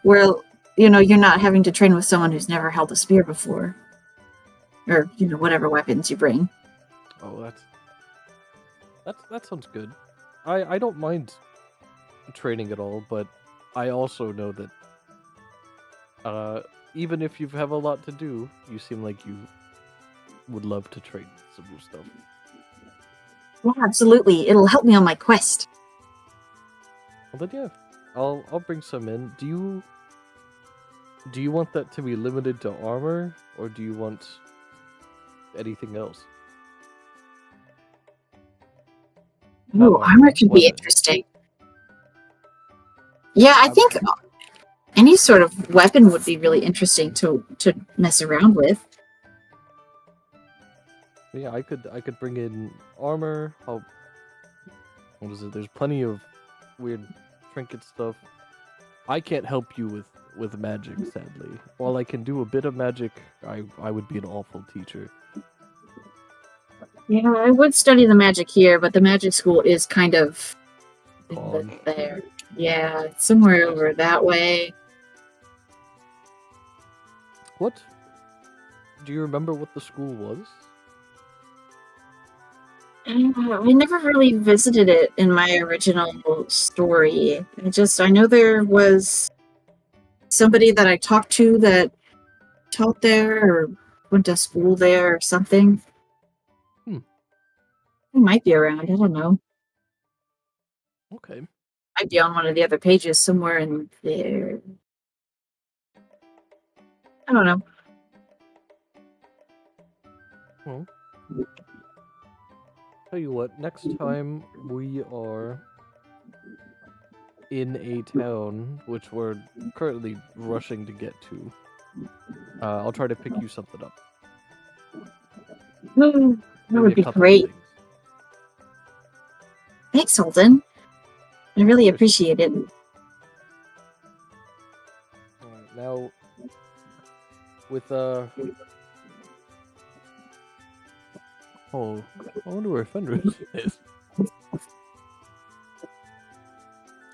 where you're not having to train with someone who's never held a spear before, or whatever weapons you bring. Oh, that sounds good. I don't mind training at all, but I also know that even if you have a lot to do, you seem like you would love to train some new stuff. Yeah, absolutely. It'll help me on my quest. Well, then yeah, I'll bring some in. Do you want that to be limited to armor, or do you want anything else? Not Ooh, armor could be weapon. interesting. Yeah, I think any sort of weapon would be really interesting to mess around with. Yeah, I could bring in armor. What is it? There's plenty of weird trinket stuff. I can't help you with magic, sadly. While I can do a bit of magic, I would be an awful teacher. Yeah, I would study the magic here, but the magic school is kind of Gone. there. Yeah, it's somewhere over that way. What? Do you remember what the school was? I never really visited it in my original story. I know there was somebody that I talked to that taught there or went to school there or something. It might be around. I don't know. Okay. Might be on one of the other pages somewhere in there. I don't know. Well, tell you what, next time we are in a town, which we're currently rushing to get to, I'll try to pick you something up. That Maybe would a be couple of great. things. Thanks, Holden. I really appreciate it. Alright, now with oh, I wonder where Fenris is.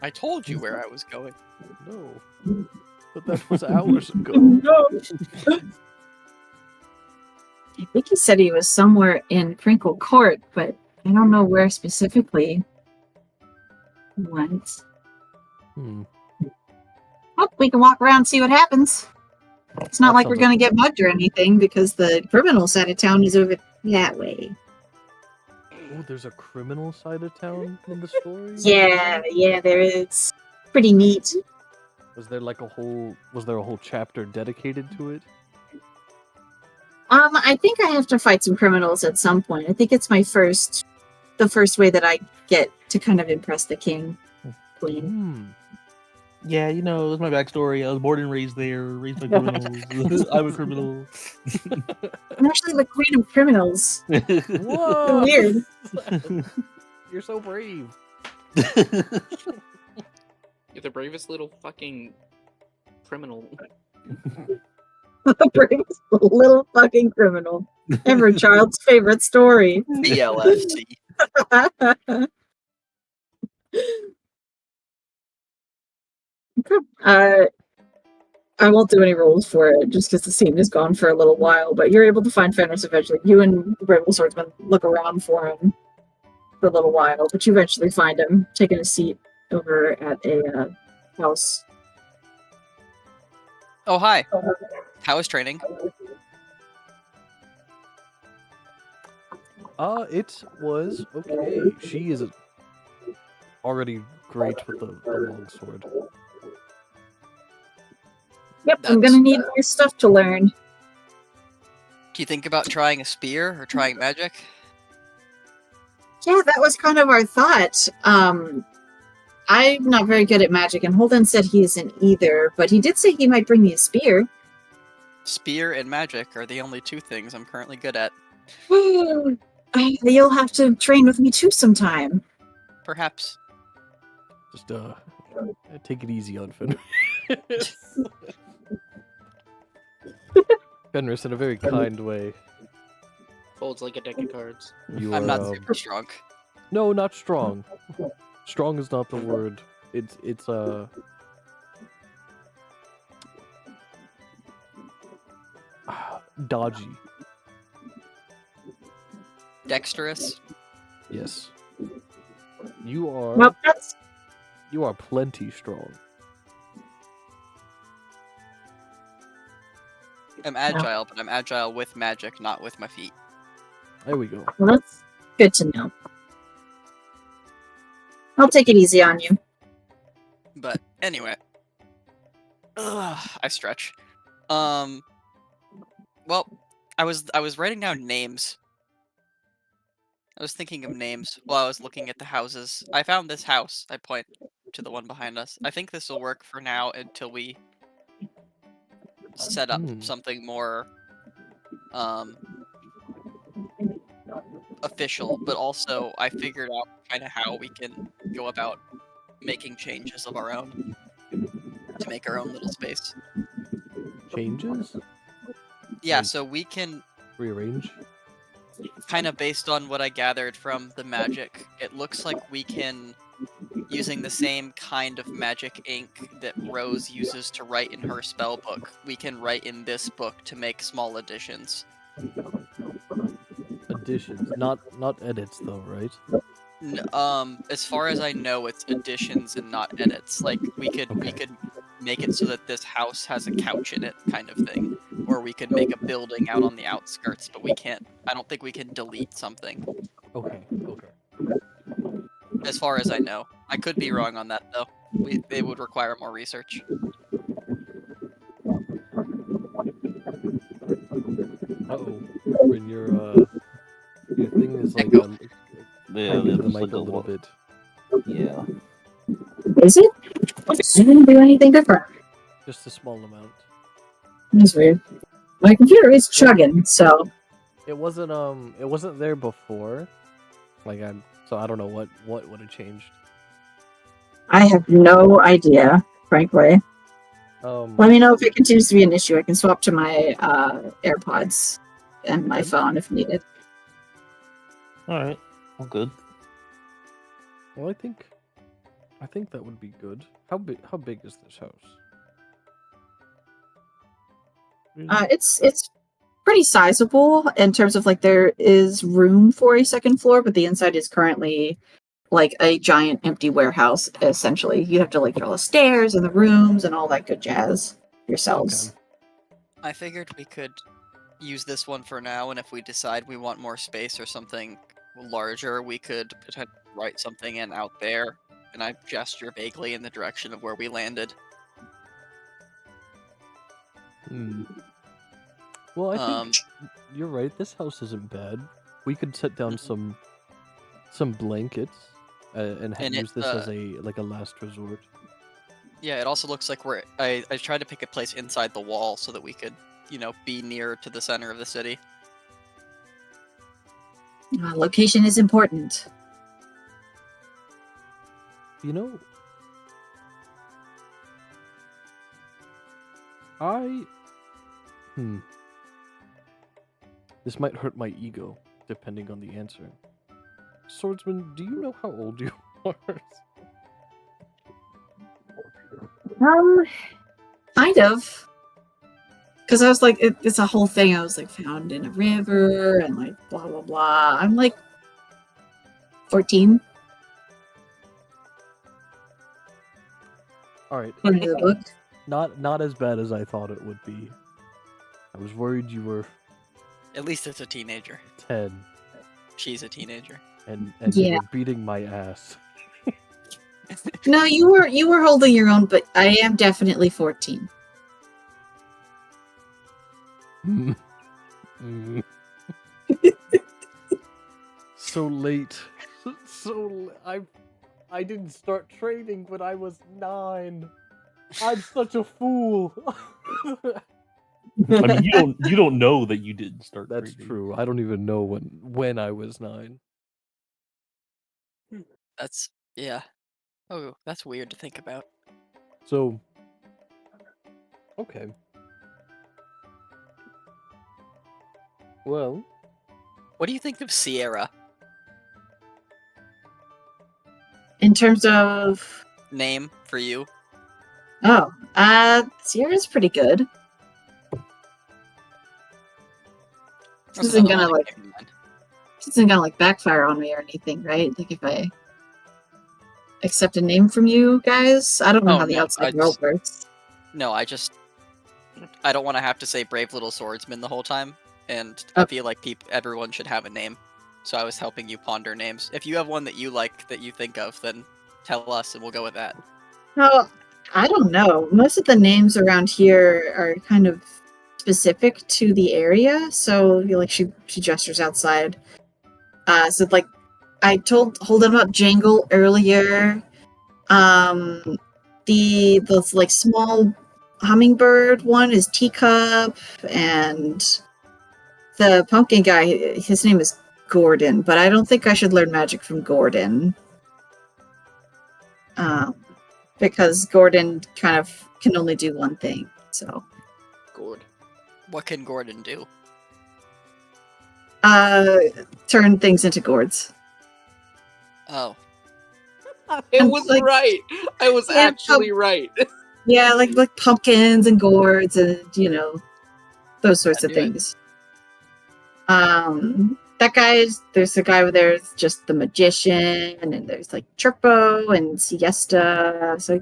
I told you where I was going. No, but that was hours ago. No. I think he said he was somewhere in Crinkle Court, but I don't know where specifically. What? Hmm. Oh, we can walk around and see what happens. It's not That like we're sounds gonna like- get mugged or anything because the criminal side of town is over that way. Oh, there's a criminal side of town in the story? Yeah, there is. Pretty neat. Was there like a whole chapter dedicated to it? I think I have to fight some criminals at some point. I think it's the first way that I get to kind of impress the king, queen. Hmm. Yeah, you know, that's my backstory. I was born and raised there, raised by criminals. I'm a criminal. I'm actually the queen of criminals. Whoa! Weird. You're so brave. You're the bravest little fucking criminal. The bravest little fucking criminal. Every child's favorite story. BLFC. I won't do any rolls for it just because the scene is gone for a little while, but you're able to find Fenris eventually. You and Rebel Swordsman look around for him for a little while, but you eventually find him taking a seat over at a house. Oh, hi. How is training? It was okay. She is already great with the long sword. Yep, I'm That's- gonna need more stuff to learn. Do you think about trying a spear or trying magic? Yeah, that was kind of our thought. I'm not very good at magic, and Holden said he isn't either, but he did say he might bring me a spear. Spear and magic are the only two things I'm currently good at. You'll have to train with me too sometime. Perhaps. Just take it easy on Fenris. Fenris, in a very kind way. Folds like a deck of cards. You I'm are, not super strong. no, not strong. Strong is not the word. It's dodgy. Dexterous. Yes. You are Well, that's you are plenty strong. I'm agile, but I'm agile with magic, not with my feet. There we go. well, that's good to know. I'll take it easy on you. But anyway. I stretch. Well, I was writing down names. I was thinking of names while I was looking at the houses. I found this house. I point to the one behind us. I think this will work for now until we set up something more official, but also I figured out kind of how we can go about making changes of our own to make our own little space. Changes? Yeah, Like- so we can Rearrange? kind of based on what I gathered from the magic, it looks like we can, using the same kind of magic ink that Rose uses to write in her spell book, we can write in this book to make small additions. Additions. Not edits though, right? As far as I know, it's additions and not edits. Like we could make it so that this house has a couch in it, kind of thing, or we could make a building out on the outskirts. But we can't. I don't think we can delete something. Okay. As far as I know, I could be wrong on that though. It would require more research. Uh-oh. When your thing is like Echo. Yeah, the there's mic like a little bit. Yeah. Is it? I didn't do anything different. Just a small amount. That's weird. My computer is chugging, so It wasn't there before. So I don't know what would have changed. I have no idea, frankly. Let me know if it continues to be an issue. I can swap to my AirPods and my Okay. phone if needed. All right. All good. Well, I think that would be good. How big is this house? It's pretty sizable in terms of like there is room for a second floor, but the inside is currently like a giant empty warehouse. Essentially, you have to like all the stairs and the rooms and all that good jazz yourselves. I figured we could use this one for now, and if we decide we want more space or something larger, we could potentially write something in out there. And I gesture vaguely in the direction of where we landed. Well, I think you're right. This house isn't bad. We could set down some blankets and And use it, this as a last resort. Yeah, it also looks like I tried to pick a place inside the wall so that we could, be near to the center of the city. Location is important. You know, this might hurt my ego, depending on the answer. Swordsman, do you know how old you are? Kind of. Because I was like, it's a whole thing. I was like, found in a river and like blah blah blah. I'm like 14. All right, According to the book. not as bad as I thought it would be. I was worried you were At least it's a teenager. 10 She's a teenager. and Yeah. you were beating my ass. No, you were holding your own, but I am definitely 14. So late. I didn't start training when I was 9. I'm such a fool. I mean, you don't know that you didn't start. That's training. true. I don't even know when I was 9. That's yeah. Oh, that's weird to think about. So, okay. Well, What do you think of Sierra? In terms of Name for you? Sierra's pretty good. This That's isn't another gonna one like that came to mind. this isn't gonna like backfire on me or anything, right? Like if I accept a name from you guys, I don't know Oh, how the no, outside I world just- works. No, I don't want to have to say brave little swordsman the whole time, and I feel like everyone should have a name. So I was helping you ponder names. If you have one that you like that you think of, then tell us and we'll go with that. No, I don't know. Most of the names around here are kind of specific to the area. So like she gestures outside. So like I told Holden about Jangle earlier. The like small hummingbird one is Teacup, and the pumpkin guy, his name is Gordon, but I don't think I should learn magic from Gordon. Because Gordon kind of can only do one thing, so. Gord. What can Gordon do? Turn things into gourds. Oh. It was like- right. I was Yeah, actually right. Yeah, like pumpkins and gourds and, those sorts I'd of do it. things. There's a guy over there, it's just the magician, and there's like Chirpo and Siesta, so,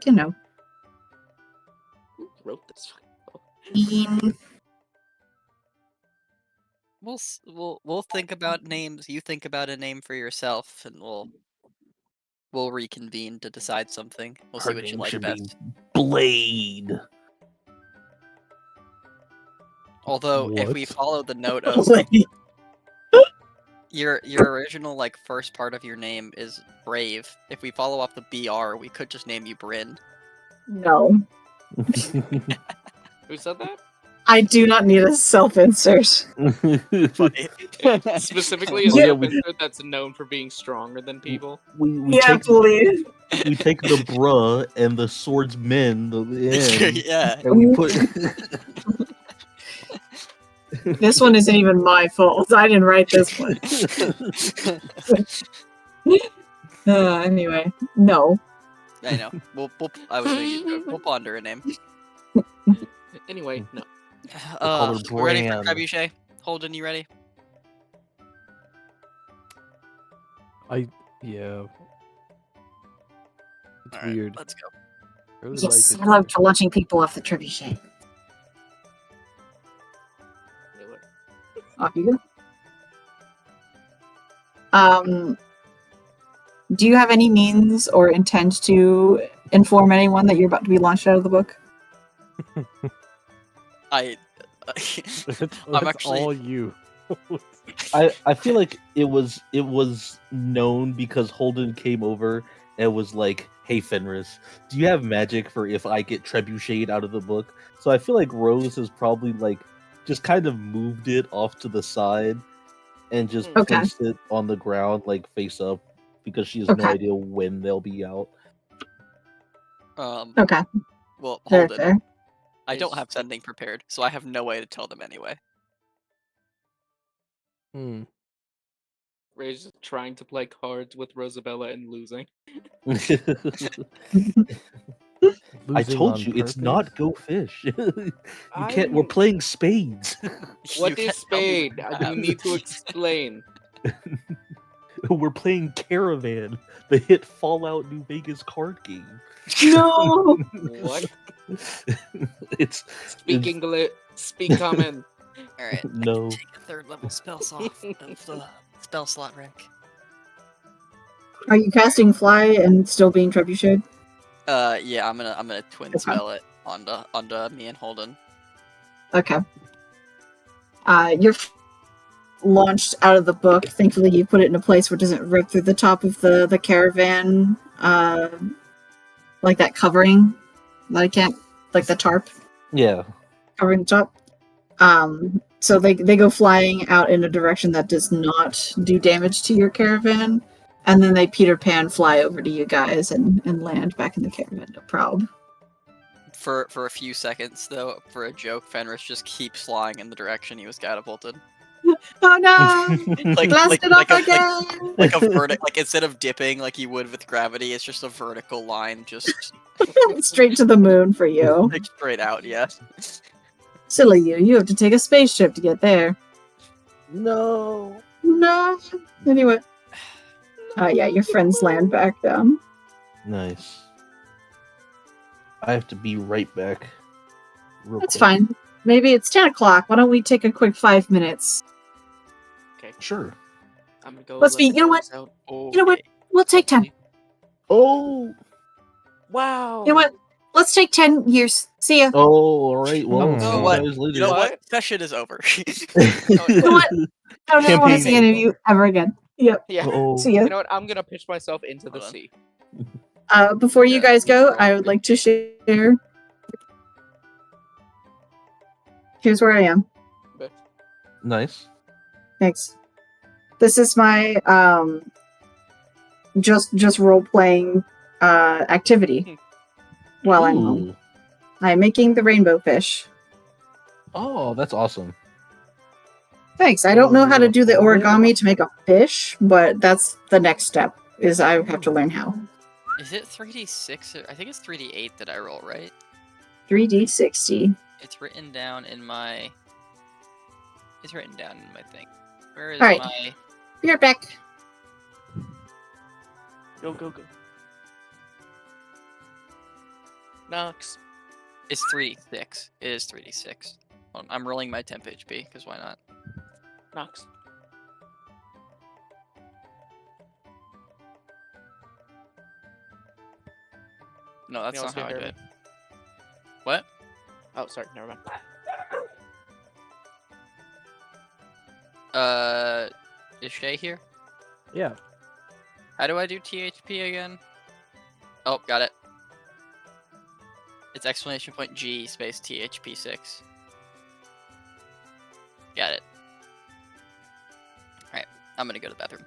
Who wrote this? Bean. We'll think about names. You think about a name for yourself, and we'll reconvene to decide something. We'll see Her what you name like should best. be Blade. Although, if we What? follow the note of Like, your original first part of your name is Brave. If we follow up the BR, we could just name you Bryn. no. Who said that? I do not need a self-insert. Specifically, a Yeah. self-insert that's known for being stronger than people. we Yeah, take please. we take the bruh and the swordsmen, the end, Yeah. and we put. This one isn't even my fault. I didn't write this one. Anyway, no. I know. I was thinking, we'll ponder a name. Anyway, no. call her We're ready for Bran. Trebuchet? Holden, you ready? Yeah. It's All right, weird. let's go. I really Yes, like I it. love launching people off the trebuchet. Off you go. Do you have any means or intent to inform anyone that you're about to be launched out of the book? I. That's I'm actually. all you. I feel like it was known because Holden came over and was like, "Hey Fenris, do you have magic for if I get trebucheted out of the book?" So I feel like Rose has probably like just kind of moved it off to the side and just Okay. placed it on the ground like face up because she has no Okay. idea when they'll be out. Okay. Well, Fair, Holden, fair. I don't Is- have sending prepared, so I have no way to tell them anyway. Hmm. Ray's just trying to play cards with Rosabella and losing. I Losing told on you it's purpose? not go fish. you can't. We're I'm- playing spades. You What can't is tell me spade? the You math. need to explain. We're playing Caravan, the hit Fallout New Vegas card game. No. What? It's Speak English. Speak common. All right. no. Take a third level spell off of the spell slot rack. Are you casting fly and still being trebucheted? Yeah, I'm gonna twin That's fine. spell it onto me and Holden. Okay. You're launched out of the book. Thankfully, you put it in a place where it doesn't rip through the top of the caravan, like that covering. That I can't, like the tarp Yeah. covering the top. So they go flying out in a direction that does not do damage to your caravan, and then they Peter Pan fly over to you guys and land back in the caravan. No problem. For a few seconds, though, for a joke, Fenris just keeps flying in the direction he was catapulted. Oh no! Like Blasted like off a again! like a like instead of dipping like you would with gravity, it's just a vertical line, just Straight to the moon for you. like straight out. Yeah. Silly you. You have to take a spaceship to get there. No. No. Anyway. Yeah, your friends land back down. Nice. I have to be right back. Real That's quick. fine. Maybe it's 10 o'clock. Why don't we take a quick 5 minutes? Okay, Sure. I'm gonna go. Let's let be- the you know what? dogs out. You know what? Okay. We'll take 10. Oh. Wow. You know what? Let's take 10 years. See ya. Oh. All right. Well, You see know you what? guys later. You know what? What? Session is over. You know what? I don't ever want to see Campaign any of you ever again. Yep. Yeah. Oh. See ya. You know what? I'm gonna pitch myself into the Hold on. sea. Before you Yeah, guys go, we're all I would like to share. Here's where I am. Nice. Thanks. This is my just role playing activity while I'm home. Ooh. I'm making the rainbow fish. Oh, that's awesome. Thanks. I don't know how to do the origami to make a fish, but that's the next step. Is I have to learn how. Is it 3d6? I think it's 3d8 that I roll, right? 3D60. It's written down in my. It's written down in my thing. Where is All right. my? Be right back. Go. Knox. It's 3d6. It is 3d6. Hold on, I'm rolling my temp HP because why not? Knox. No, that's You not also how I hear do me? it. What? Oh, sorry. Never mind. Is Shay here? Yeah. How do I do THP again? Oh, got it. It's exclamation point G space THP6. Got it. Alright, I'm gonna go to the bathroom.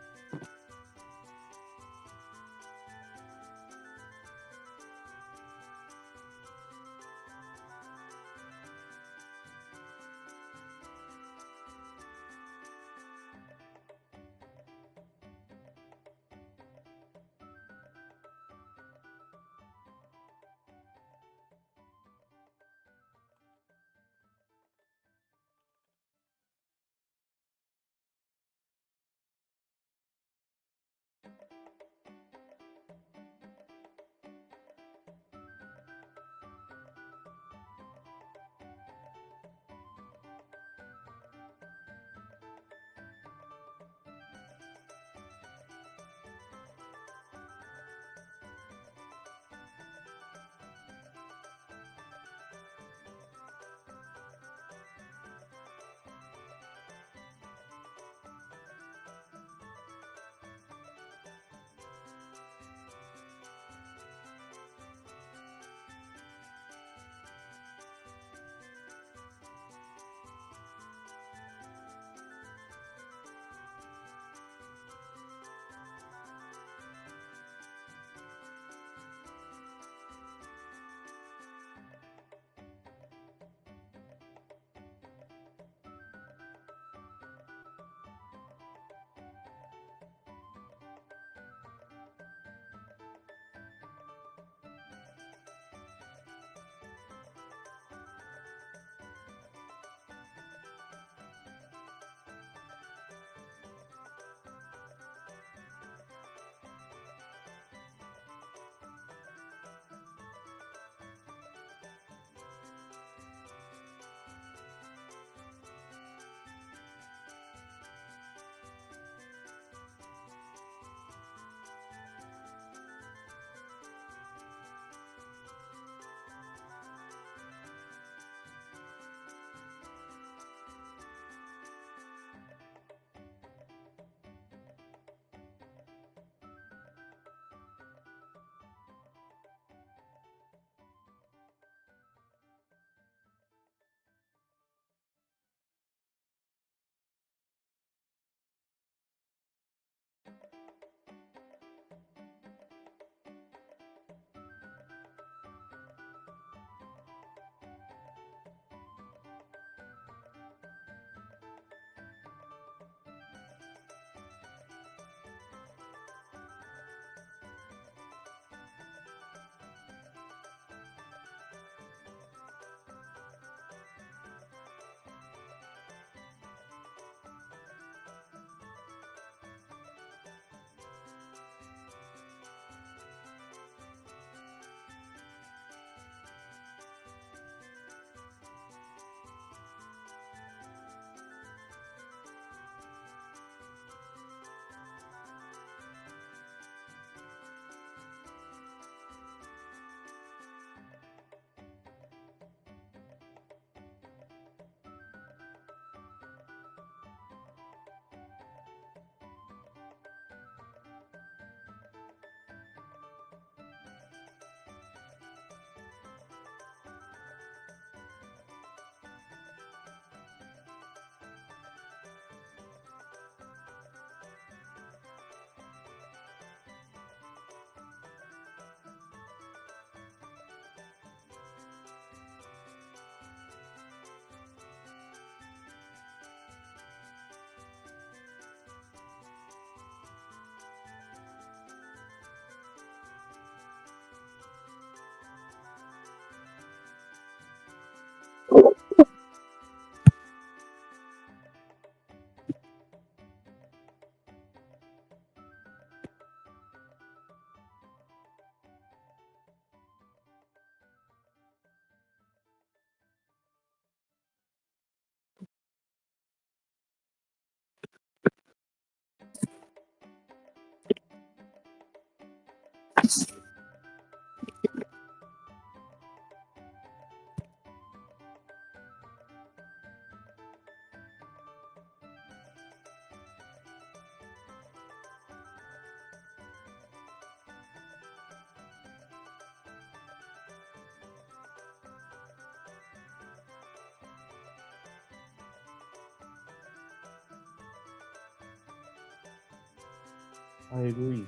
I agree.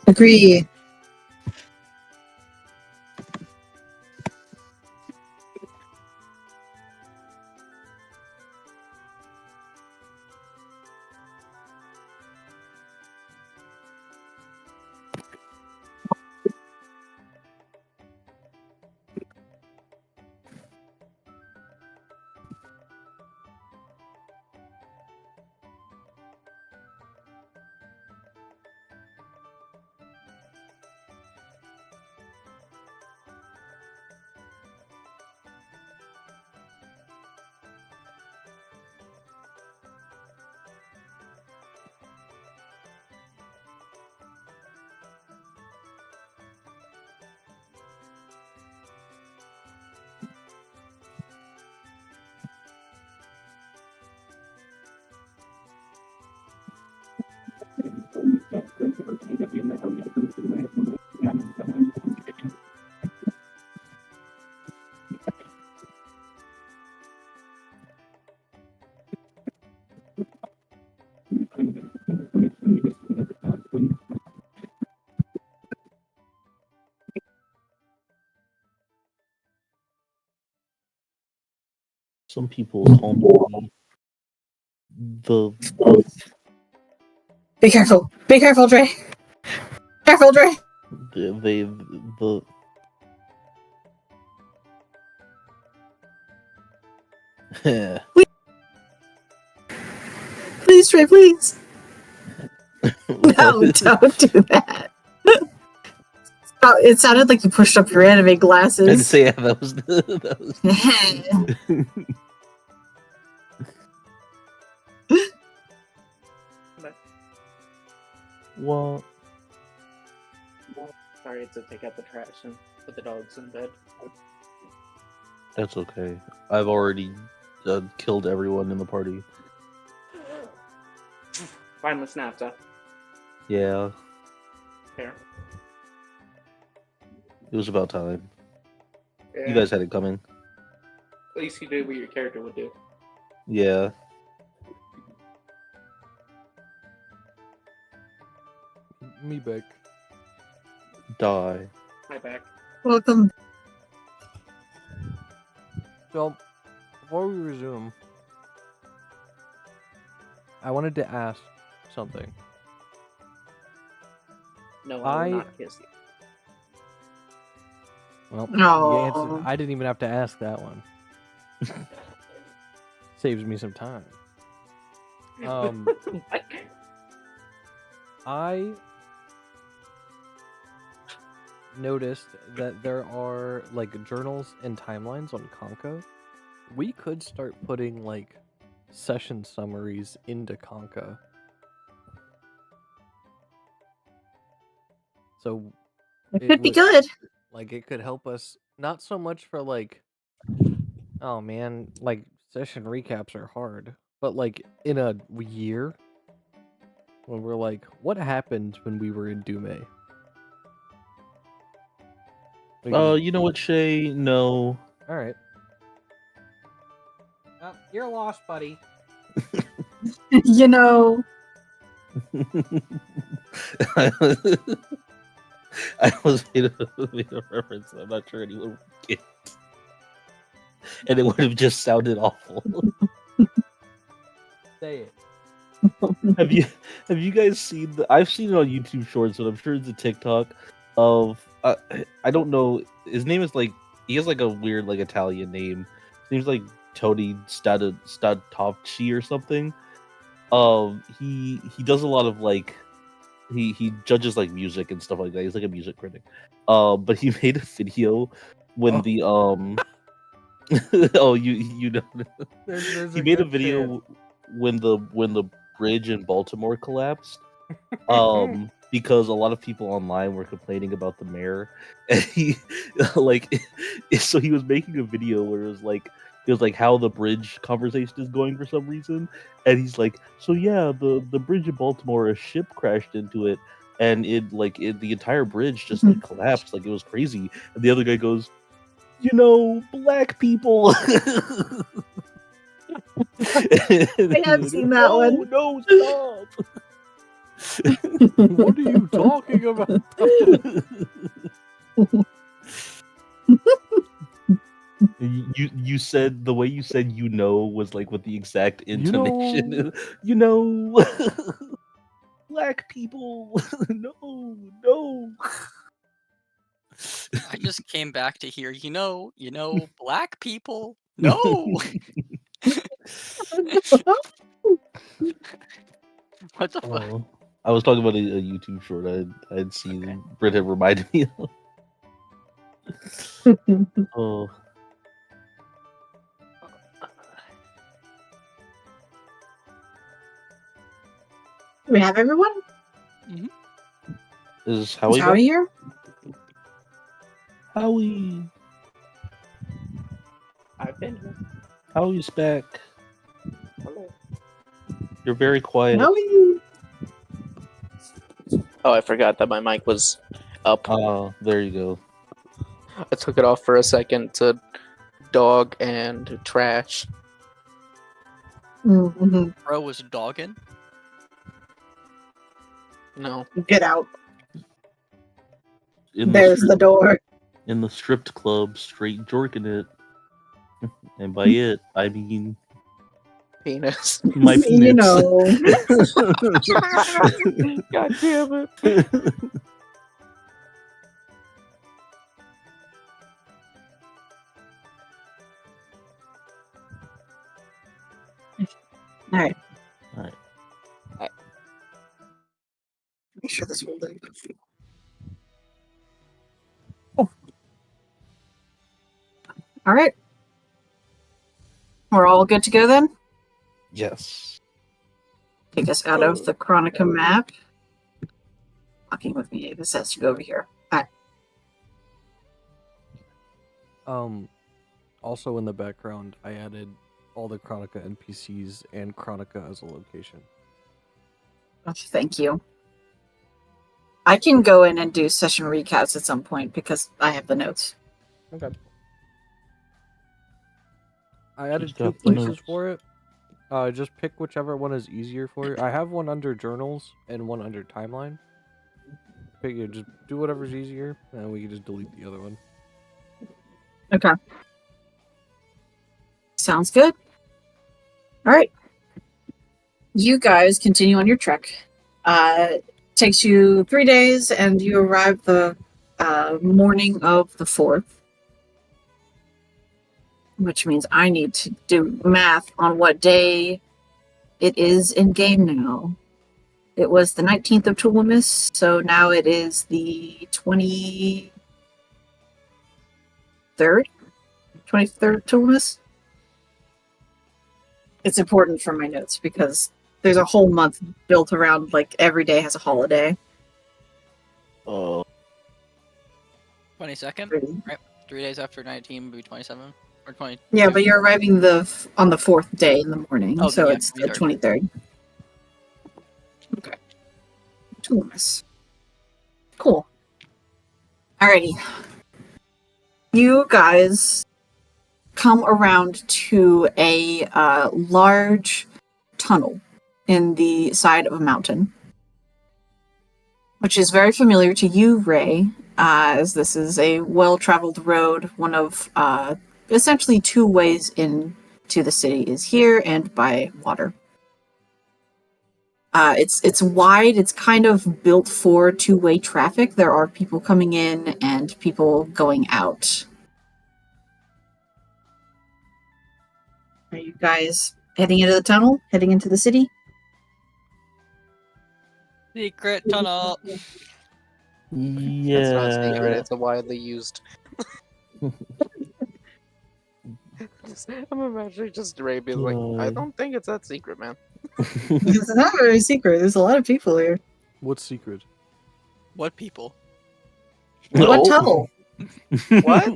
Agree. Some people call me the Be careful. Be careful, Dre. Careful, Dre. the Please, Dre, please. No, don't do that. Oh, it sounded like you pushed up your anime I had to glasses. say, yeah, that was that was. Well, Sorry to take out the trash and put the dogs in bed. that's okay. I've already killed everyone in the party. Finally snapped, huh? Yeah, Fair. it was about time. Yeah. You guys had it coming. At least you did what your character would do. Yeah. Me back. Die. My back. Welcome. So, before we resume, I wanted to ask something. No, I I- will not kiss you. Well, No. you answered. I didn't even have to ask that one. Saves me some time. I noticed that there are like journals and timelines on Konka. We could start putting like session summaries into Konka. So It could be would- good. Like it could help us not so much for like, oh man, like session recaps are hard, but like in a year when we're like, what happened when we were in Dume? We can- You know what, Shay? No. all right. You're lost, buddy. You know. I was made a reference that I'm not sure anyone would get. And it would have just sounded awful. Say it. have you guys seen I've seen it on YouTube Shorts, but I'm sure it's a TikTok of I don't know, his name is like, he has like a weird like Italian name. Seems like Tony Statovci or something. He does a lot of like, he judges like music and stuff like that. He's like a music critic. But he made a video when Oh. the oh, you know, There's he made a video when the bridge in Baltimore collapsed. Because a lot of people online were complaining about the mayor, and he like so he was making a video where it was like how the bridge conversation is going for some reason, and he's like, so yeah, the bridge in Baltimore, a ship crashed into it, and the entire bridge just like collapsed, like it was crazy. And the other guy goes, you know, black people. I have seen that one. No, stop. What are you talking about? You said the way you said was like with the exact You know. intonation. Black people. No. I just came back to hear, black people. No. What the fuck? Oh, I was talking about a YouTube short I'd seen. Britt had reminded me of. Oh, Do we have everyone? is Howie Is Howie back? here? Howie. I've been here. Howie's back. Hello. You're very quiet. Howie. Oh, I forgot that my mic was up. There you go. I took it off for a second to dog and trash. Mm-hmm. Bro was dogging. No. Get out. In There's the door. in the stripped club, straight jorking it. And by it, I mean Penis. my penis. You know. God damn it. All right. All right. Make sure this will do. All right. We're all good to go then? Yes. Take us out of the Chronica map. Fucking with me. This has to go over here. Also in the background, I added all the Chronica NPCs and Chronica as a location. Thank you. I can go in and do session recaps at some point because I have the notes. Okay. I added Just two got the places notes. for it. Just pick whichever one is easier for you. I have one under journals and one under timeline. Pick it. Just do whatever's easier, and we can just delete the other one. Okay. Sounds good. All right. You guys continue on your trek. Takes you 3 days, and you arrive the morning of the 4th. Which means I need to do math on what day it is in game now. It was the 19th of Tulamis, so now it is the 23rd? 23rd Tulamis? It's important for my notes because there's a whole month built around like every day has a holiday. 22nd? Really. 3 days after 19 would be 27? Or 20? Yeah, but you're arriving on the 4th day in the morning, Oh, so yeah, it's the 23rd. 23rd. Okay. Tulamis. Cool. Alrighty. You guys come around to a large tunnel in the side of a mountain, which is very familiar to you, Ray, as this is a well-traveled road. One of essentially 2 ways into the city is here and by water. It's wide. It's kind of built for 2-way traffic. There are people coming in and people going out. Are you guys heading into the tunnel? Heading into the city? Secret tunnel. Yeah. That's not secret. It's a widely used. I'm imagining just Ray being like, I God. don't think it's that secret, man. It's not very secret. There's a lot of people here. What's secret? What people? What tunnel? What?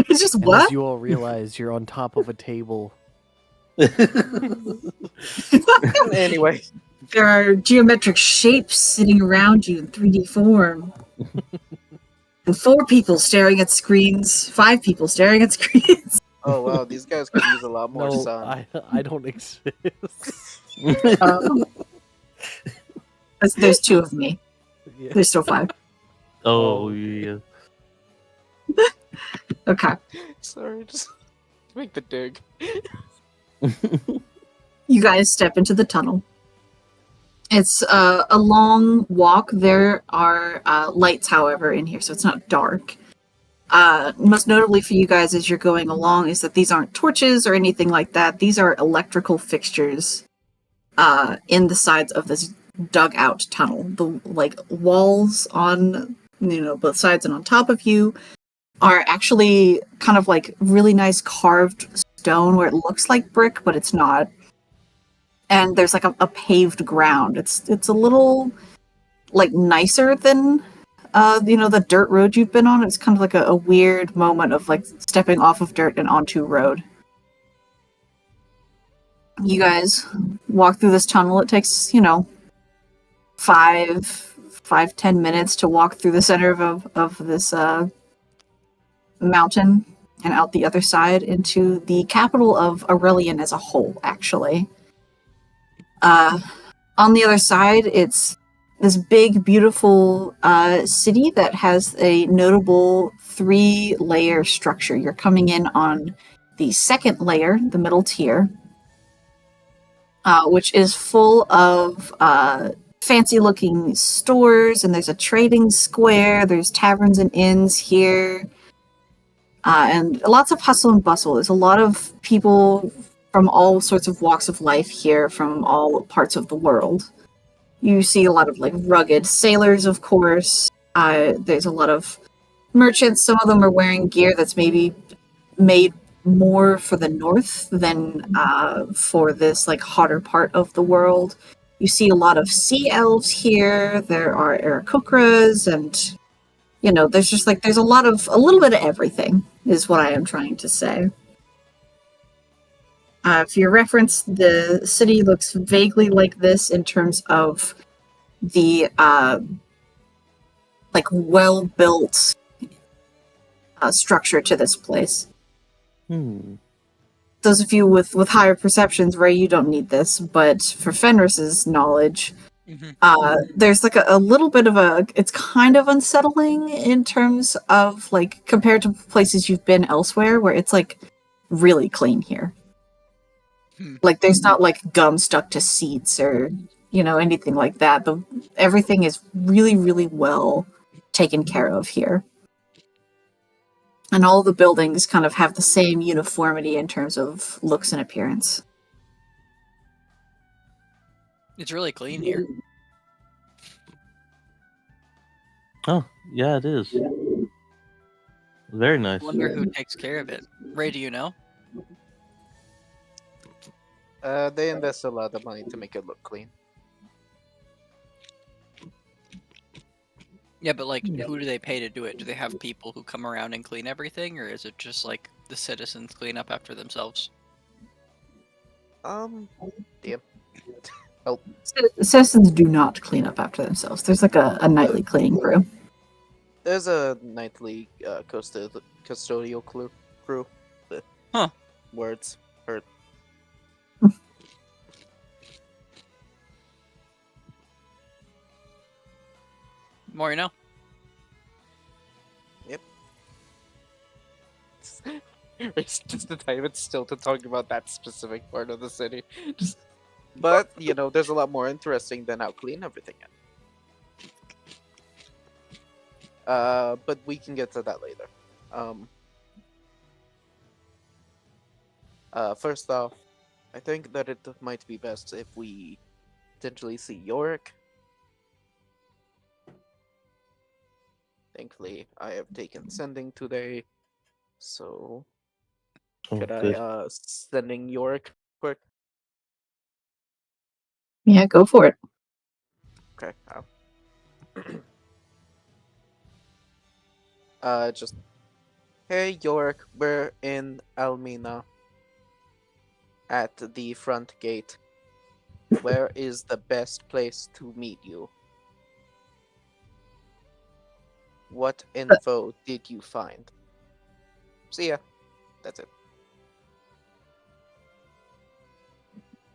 It's just And what? as you all realize, you're on top of a table. Anyway, There are geometric shapes sitting around you in 3D form. And 4 people staring at screens. 5 people staring at screens. oh wow, these guys could use a lot more No, sun. I don't exist. There's two of me. Yeah. There's still five. Oh, Oh. yeah. Okay. Sorry, just make the dig. You guys step into the tunnel. It's a long walk. There are lights, however, in here, so it's not dark. Most notably for you guys as you're going along is that these aren't torches or anything like that. These are electrical fixtures in the sides of this dugout tunnel. The walls on both sides and on top of you are actually kind of like really nice carved stone where it looks like brick, but it's not. And there's like a paved ground. It's a little like nicer than the dirt road you've been on. It's kind of like a weird moment of like stepping off of dirt and onto road. You guys walk through this tunnel. It takes, 5-10 minutes to walk through the center of this mountain and out the other side into the capital of Aurelian as a whole, actually. On the other side, it's this big, beautiful city that has a notable 3-layer structure. You're coming in on the second layer, the middle tier, which is full of fancy-looking stores, and there's a trading square. There's taverns and inns here, and lots of hustle and bustle. There's a lot of people from all sorts of walks of life here, from all parts of the world. You see a lot of like rugged sailors, of course. There's a lot of merchants. Some of them are wearing gear that's maybe made more for the north than for this like hotter part of the world. You see a lot of sea elves here. There are Aarakocras, and there's a little bit of everything, is what I am trying to say. For your reference, the city looks vaguely like this in terms of the well-built structure to this place. Those of you with higher perceptions, Ray, you don't need this, but for Fenris's knowledge, there's like a little bit of it's kind of unsettling in terms of like compared to places you've been elsewhere where it's like really clean here. Like there's not like gum stuck to seats or anything like that. Everything is really, really well taken care of here. And all the buildings kind of have the same uniformity in terms of looks and appearance. It's really clean here. Oh, yeah, it is. Very nice. I wonder who takes care of it. Ray, do you know? They invest a lot of money to make it look clean. Yeah, but like, who do they pay to do it? Do they have people who come around and clean everything, or is it just like the citizens clean up after themselves? Damn. Citizens do not clean up after themselves. There's like a nightly cleaning crew. There's a nightly custodial crew. Huh. Words hurt. More you know. Yep. It's just the time it's still to talk about that specific part of the city. But there's a lot more interesting than how clean everything is. But we can get to that later. First off, I think that it might be best if we potentially see Yorick. Thankfully, I have taken sending today, so could I sending Yorick quick? Yeah, go for it. Okay. Just hey Yorick, we're in Almina at the front gate. Where is the best place to meet you? What info did you find? See ya. That's it.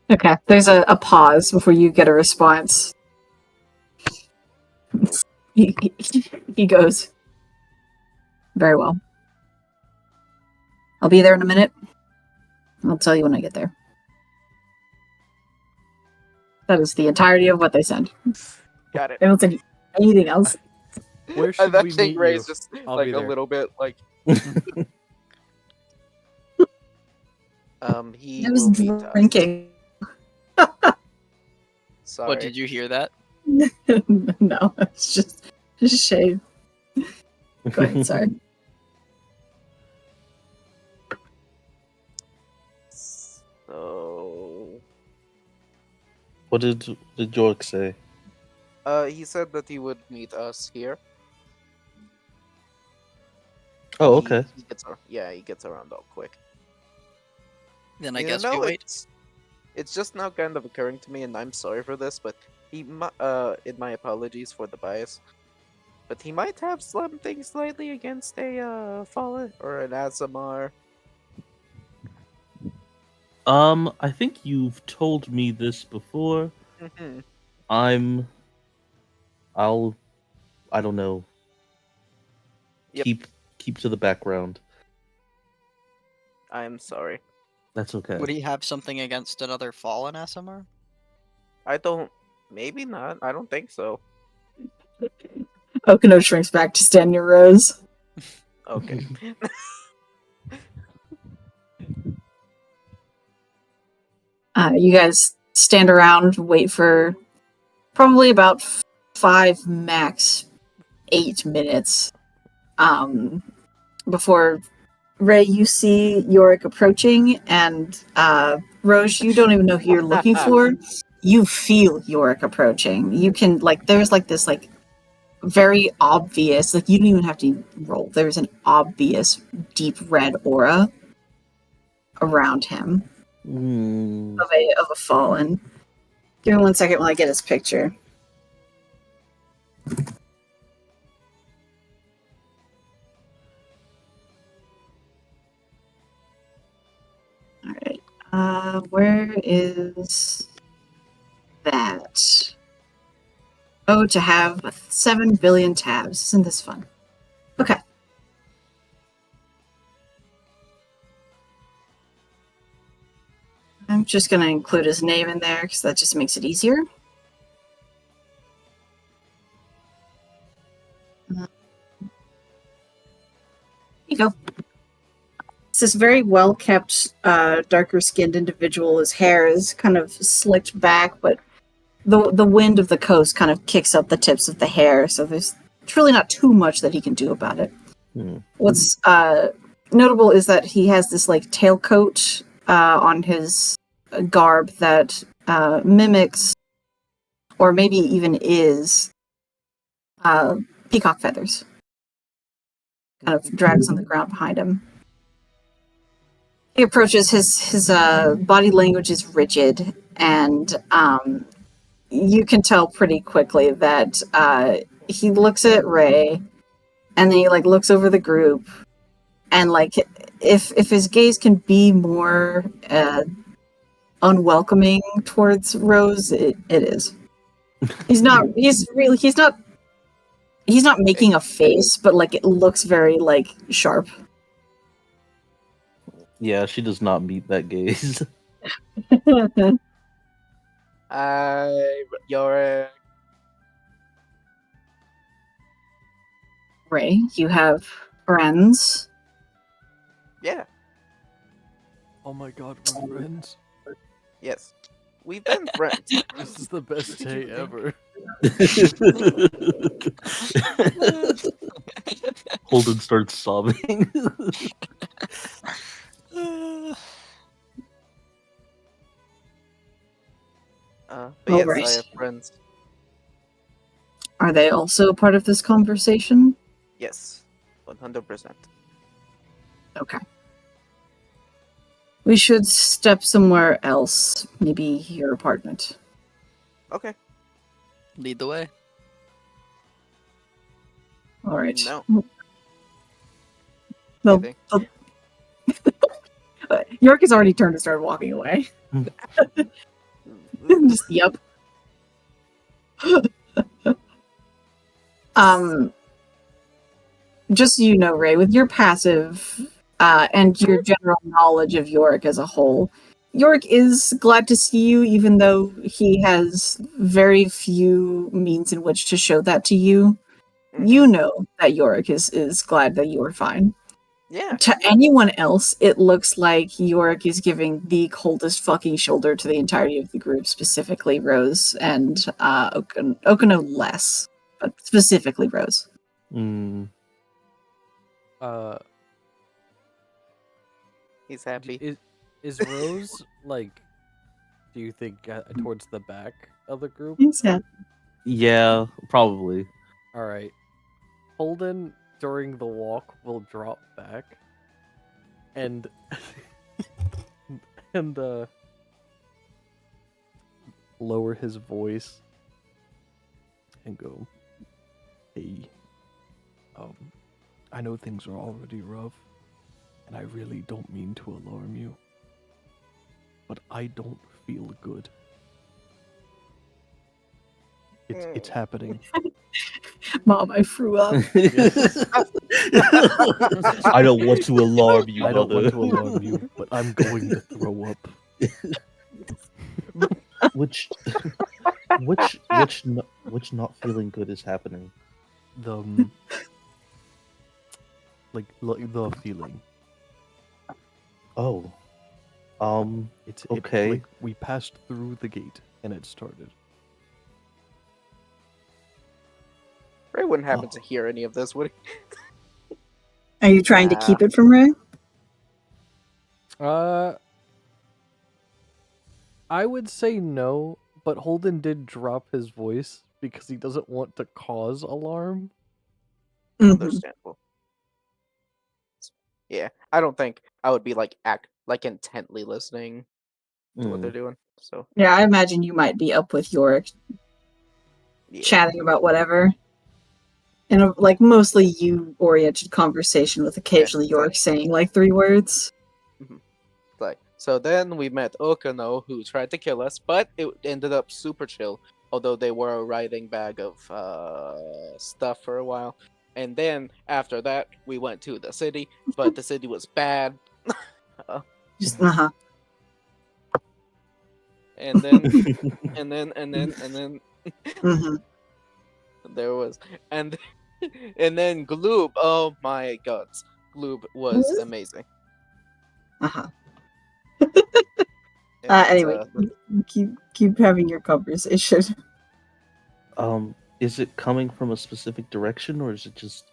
Okay, there's a pause before you get a response. He goes, very well. I'll be there in a minute. I'll tell you when I get there. That is the entirety of what they said. Got it. They don't say anything else. Where I should think we meet Ray's you? just I'll like be a there. little bit like he I was will meet us. drinking. Sorry. What, did you hear that? No, it's just shade. Go ahead, sorry. So What did York say? he said that he would meet us here. Oh, okay. He gets around all quick. Then I You guess know, we wait. It's just now kind of occurring to me, and I'm sorry for this, but in my apologies for the bias, but he might have something slightly against a fallen or an Azamar. I think you've told me this before. Mm-hmm. I don't know. Yep. Keep to the background. I'm sorry. That's okay. Would he have something against another fallen SMR? I don't. Maybe not. I don't think so. Okino shrinks back to stand near Rose. Okay. You guys stand around, wait for probably about 5, max 8 minutes. Before Ray, you see Yorick approaching, and Rose, you don't even know who you're looking for. You feel Yorick approaching. You can there's this very obvious, you don't even have to roll. There's an obvious deep red aura around him of a fallen. Give me 1 second while I get his picture. All right. Where is that? Oh, to have 7 billion tabs. Isn't this fun? Okay. I'm just going to include his name in there because that just makes it easier. Here you go. It's this very well-kept, darker-skinned individual. His hair is kind of slicked back, but the wind of the coast kind of kicks up the tips of the hair, so there's truly not too much that he can do about it. What's notable is that he has this tailcoat on his garb that mimics, or maybe even is, peacock feathers. Kind of drags on the ground behind him. He approaches. His body language is rigid, and you can tell pretty quickly that he looks at Ray, and then he looks over the group, and if his gaze can be more unwelcoming towards Rose, it is. He's not making a face, but it looks very sharp. Yeah, she does not meet that gaze. You're Ray, you have friends. yeah. Oh my god, we're friends. Yes. We've been friends. This is the best day ever. Holden starts sobbing. But yes, Alright. I have friends. Are they also part of this conversation? Yes, 100%. Okay. We should step somewhere else. Maybe your apartment. Okay. Lead the way. All right. No. No. Kidding. York has already turned and started walking away. Just, yep. Just so you know, Ray, with your passive and your general knowledge of Yorick as a whole, Yorick is glad to see you, even though he has very few means in which to show that to you. You know that Yorick is glad that you are fine. Yeah. To anyone else, it looks like Yorick is giving the coldest fucking shoulder to the entirety of the group, specifically Rose and Okano less, but specifically Rose. Mm. He's happy. Is Rose like? Do you think towards the back of the group? Yeah, probably. All right. Holden during the walk will drop back and lower his voice and go, "Hey, I know things are already rough, and I really don't mean to alarm you, but I don't feel good. It's happening." Mom, I threw up. I don't want to alarm you, I don't want mother. to alarm you, but I'm going to throw up. Which not feeling good is happening? The like the feeling. Oh, It's Okay. like we passed through the gate and it started. Ray wouldn't happen Oh. to hear any of this, would he? Are you trying to Nah. keep it from Ray? I would say no, but Holden did drop his voice because he doesn't want to cause alarm. Mhm. Understandable. Yeah, I don't think I would be like intently listening to what they're doing. So Yeah, I imagine you might be up with Yorick, yeah. chatting about whatever. In a like mostly you-oriented conversation with occasionally exactly. Yorick saying like 3 words. Like, so then we met Okano, who tried to kill us, but it ended up super chill. Although they were a riding bag of stuff for a while, and then after that we went to the city, but the city was bad. Just And then and then mhm. there was and then Gloob. Oh my god, Gloob was amazing. And, Anyway, keep having your conversation. Is it coming from a specific direction, or is it just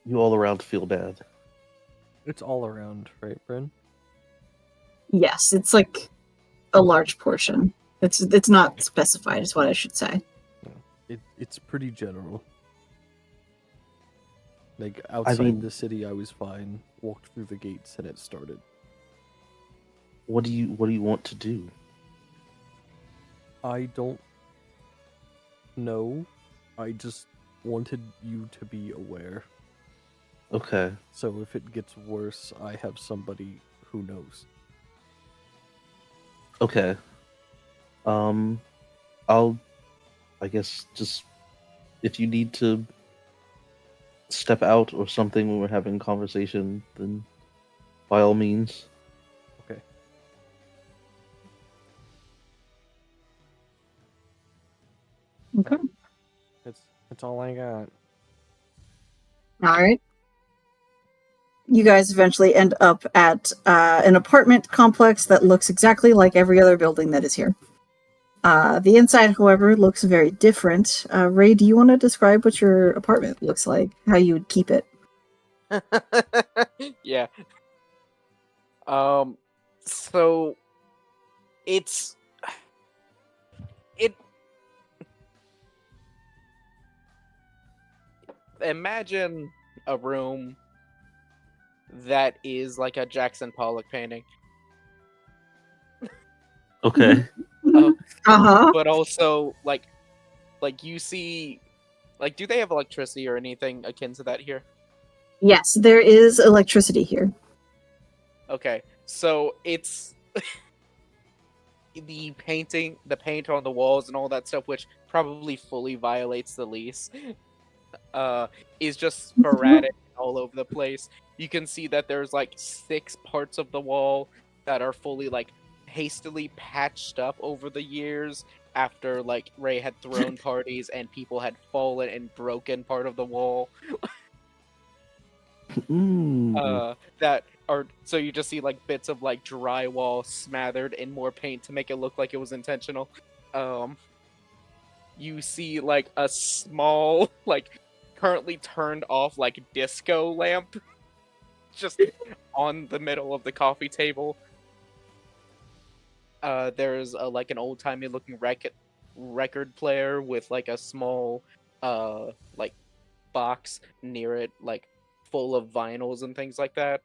you all around feel bad? It's all around, right, Bryn? Yes, it's like a large portion. It's not specified, is what I should say. It's pretty general. Like outside mean- the city, I was fine. Walked through the gates and it started. What do you want to do? I don't know. I just wanted you to be aware. Okay. So if it gets worse, I have somebody who knows. Okay. I'll I guess just if you need to step out or something when we're having a conversation, then by all means. Okay. Okay. That's all I got. Alright. You guys eventually end up at an apartment complex that looks exactly like every other building that is here. The inside, however, looks very different. Ray, do you want to describe what your apartment looks like? How you would keep it? Yeah. So it imagine a room that is like a Jackson Pollock painting, Okay. Uh-huh. but also like you see, like, do they have electricity or anything akin to that here? Yes, there is electricity here. Okay, so it's the paint on the walls and all that stuff, which probably fully violates the lease, is just sporadic all over the place. You can see that there's like 6 parts of the wall that are fully like hastily patched up over the years after like Ray had thrown parties and people had fallen and broken part of the wall. That are so you just see like bits of like drywall smothered in more paint to make it look like it was intentional. You see like a small like currently turned off like disco lamp just on the middle of the coffee table. There's like an old timey looking record player with like a small like box near it, like full of vinyls and things like that.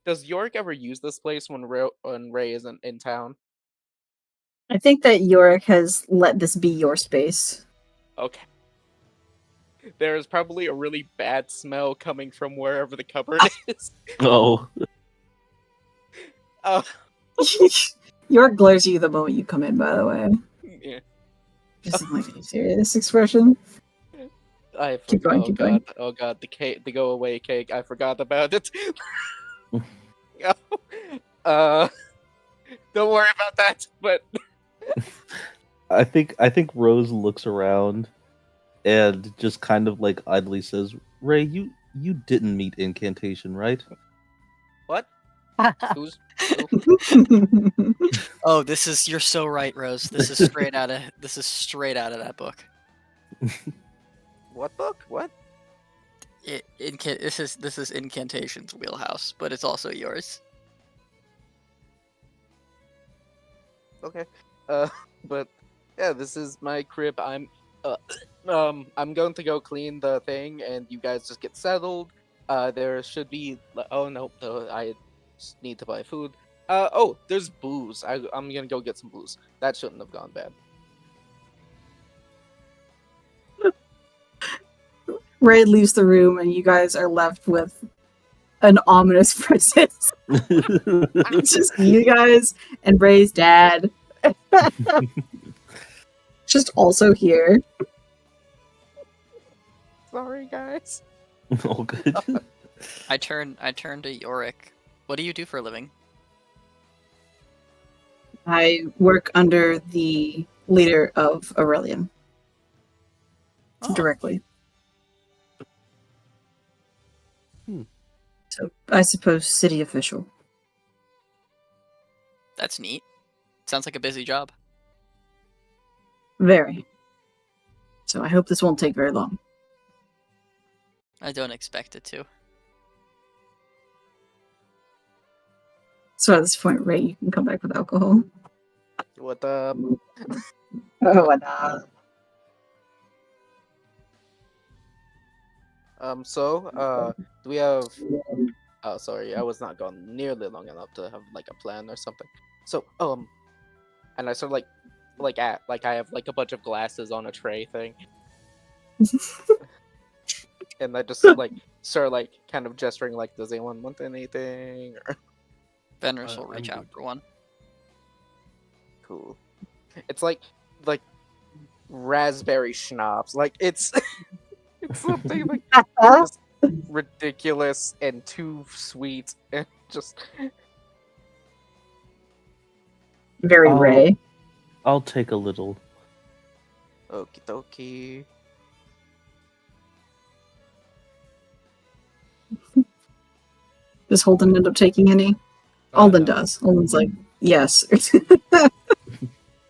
Does Yorick ever use this place when Ray isn't in town? I think that Yorick has let this be your space. Okay. There is probably a really bad smell coming from wherever the cupboard is. Oh. Oh, Yorick glares at you the moment you come in, by the way. yeah. Just like a serious expression. I forgot. Keep going, Oh keep god. going. Oh god. The cake, the go away cake. I forgot about it. Don't worry about that. But I think Rose looks around and just kind of like idly says, "Ray, you didn't meet incantation, right?" what? Who's? Oh, you're so right, Rose. This is straight out of that book. What book? What? This is Incantation's wheelhouse, but it's also yours. Okay. But yeah, this is my crib. I'm going to go clean the thing, and you guys just get settled. There should be. Oh no, I just need to buy food. Oh, there's booze. I'm gonna go get some booze. That shouldn't have gone bad. Ray leaves the room, and you guys are left with an ominous presence. It's just you guys and Ray's dad. Just also here. Sorry, guys. All good. I turn to Yorick. What do you do for a living? I work under the leader of Aurelian. Oh. Directly. Hmm. So I suppose city official. That's neat. Sounds like a busy job. Very. So I hope this won't take very long. I don't expect it to. So at this point, Ray, you can come back with alcohol. What up? Oh, and Do we have? Oh, sorry, I was not gone nearly long enough to have like a plan or something. So, and I sort of like I have like a bunch of glasses on a tray thing, and I just like start like kind of gesturing like, does anyone want anything? Or... Fenris will reach I'm out good. for one. Cool. It's like raspberry schnapps. Like it's it's something like just ridiculous and too sweet and just very Oh. Ray. I'll take a little. okie dokie. Does Holden end up taking any? Alden No. does. Alden's like, yes.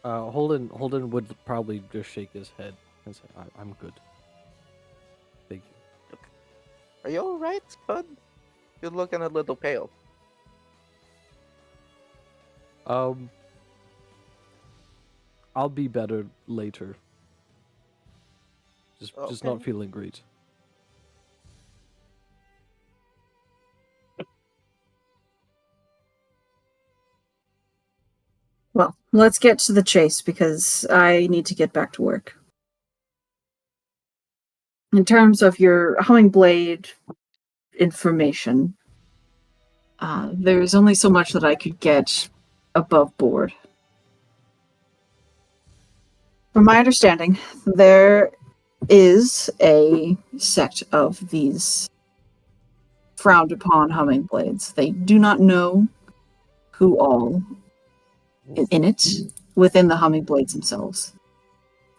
Holden would probably just shake his head and say, I'm good. Thank you. Are you alright, bud? You're looking a little pale. I'll be better later. Just not Okay. feeling great. Well, let's get to the chase because I need to get back to work. In terms of your Humming Blade information, there's only so much that I could get above board. From my understanding, there is a sect of these frowned upon hummingblades. They do not know who all is in it within the hummingblades themselves.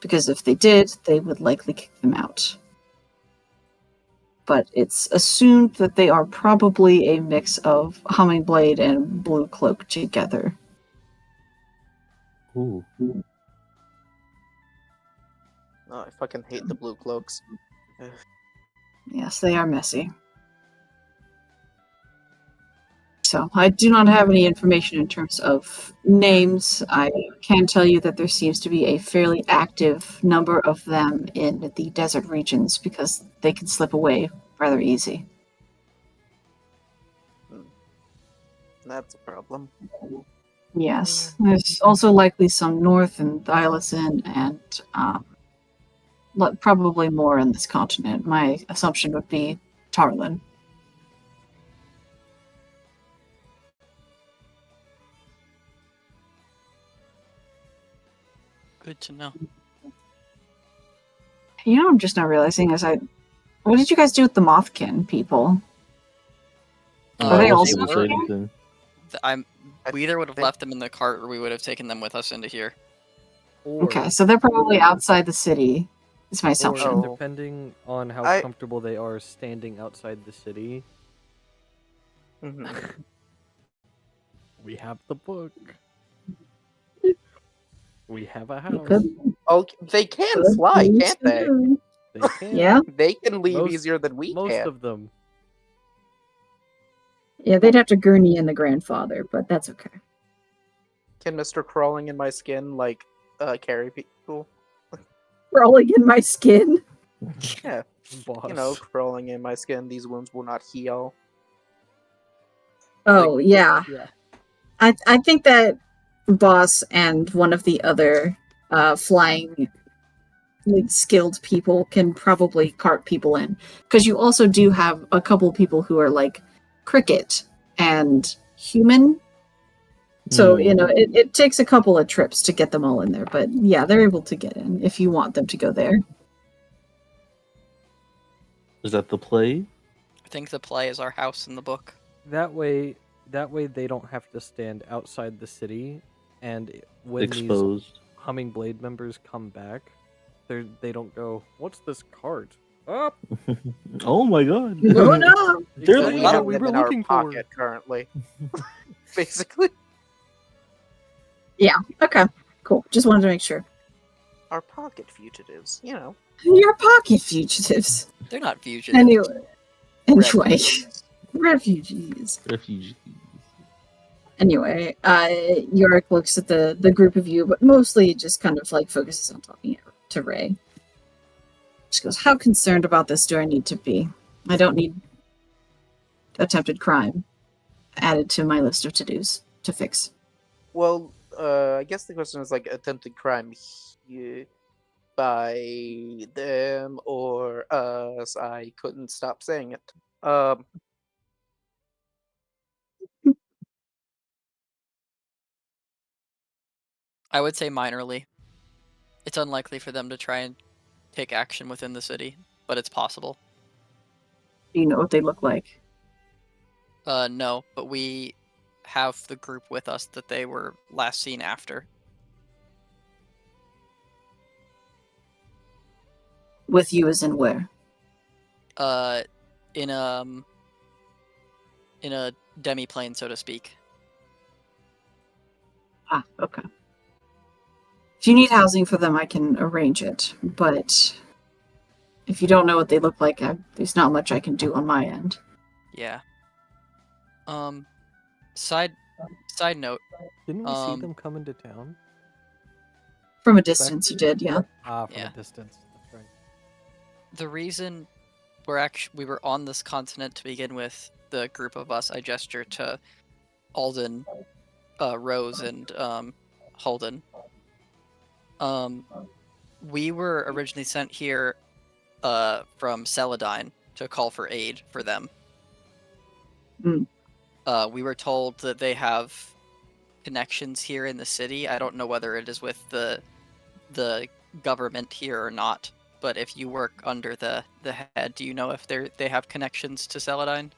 Because if they did, they would likely kick them out. But it's assumed that they are probably a mix of Hummingblade and Blue Cloak together. Ooh. Oh, I fucking hate the blue cloaks. Ugh. Yes, they are messy. So, I do not have any information in terms of names. I can tell you that there seems to be a fairly active number of them in the desert regions because they can slip away rather easy. That's a problem. Yes, there's also likely some north in Thylacine and probably more in this continent. My assumption would be Tarlin. Good to know. You know, I'm just not realizing what did you guys do with the Mothkin people? Are they I also wasn't able to say anything. We either would have think- left them in the cart or we would have taken them with us into here. Or, Okay, so they're probably outside the city. Is my assumption. or Oh. depending on how I- comfortable they are standing outside the city, Mhm. we have the book. We have a house. Oh, they can fly, can't they? They can. Yeah, They can leave Most- easier than we Most can. of them. yeah, they'd have to gurney in the grandfather, but that's okay. Can Mr. Crawling in my skin carry people? Crawling in my skin. Yeah, Boss. you know, crawling in my skin. These wounds will not heal. Oh yeah. Yeah. I think that Boss and one of the other flying skilled people can probably cart people in, because you also do have a couple people who are like cricket and human. So you know it takes a couple of trips to get them all in there, but yeah, they're able to get in if you want them to go there. Is that the play? I think the play is our house in the book. That way they don't have to stand outside the city, and when these Exposed. Hummingblade members come back, they don't go, "What's this cart?" Up. Oh my god. Oh no! They're Exactly the- what have we them were in our looking for. pocket currently. Basically, Okay, cool. Just wanted to make sure. our pocket fugitives. You know. Your pocket fugitives. They're not fugitives. Anyway, refugees. Refugees. Anyway, Yorick looks at the group of you, but mostly just kind of like focuses on talking to Ray. She goes, "How concerned about this do I need to be? I don't need attempted crime added to my list of to-dos to fix." Well, I guess the question is like attempted crime by them or us. I couldn't stop saying it. I would say minorly. It's unlikely for them to try and take action within the city, but it's possible. Do you know what they look like? No, but we have the group with us that they were last seen after. With you as in where? In a demi-plane, so to speak. Ah, okay. If you need housing for them, I can arrange it, but if you don't know what they look like, there's not much I can do on my end. Yeah. Side note, Didn't we see Um, them come into town? From a distance, you did, yeah. Ah, from Yeah. a distance. That's right. the reason we were on this continent to begin with, the group of us, I gesture to Alden, Rose, and Holden. We were originally sent here from Celadine to call for aid for them. we were told that they have connections here in the city. I don't know whether it is with the government here or not. But if you work under the head, do you know if they have connections to Celadine?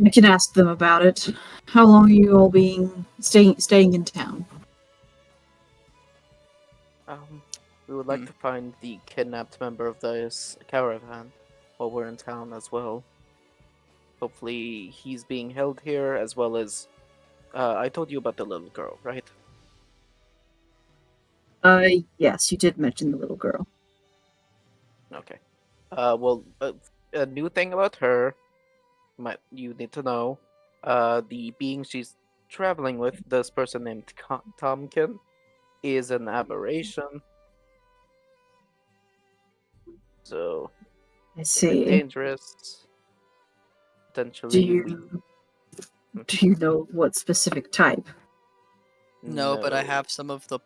I can ask them about it. How long are you all staying in town? We would like Hmm. to find the kidnapped member of this caravan while we're in town as well. Hopefully, he's being held here as well as. I told you about the little girl, right? Yes, you did mention the little girl. Okay. Well, a new thing about her, you need to know. The being she's traveling with, this person named Tomkin, is an aberration. So, I a bit see. dangerous. Do Potentially, we you know what specific type? No, but I no. have some of the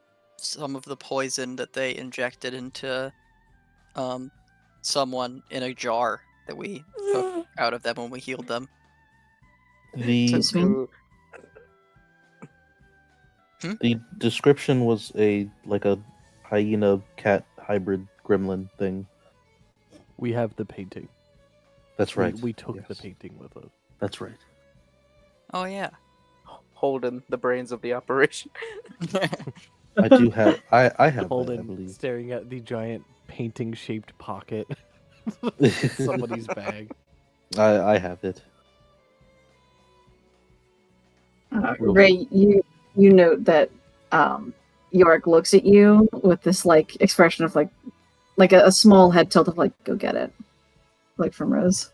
poison that they injected into someone in a jar that we took out of them when we healed them. The So it's me? the description was a hyena cat hybrid gremlin thing. We have the painting. That's right. We took the yes. painting with us. That's right. Oh yeah. Holden, the brains of the operation. I do have. I have that, I Holden believe. staring at the giant painting-shaped pocket in somebody's bag. I have it. Ray, you note that Yorick looks at you with this like expression of like a small head tilt of like, go get it. Like from Rose.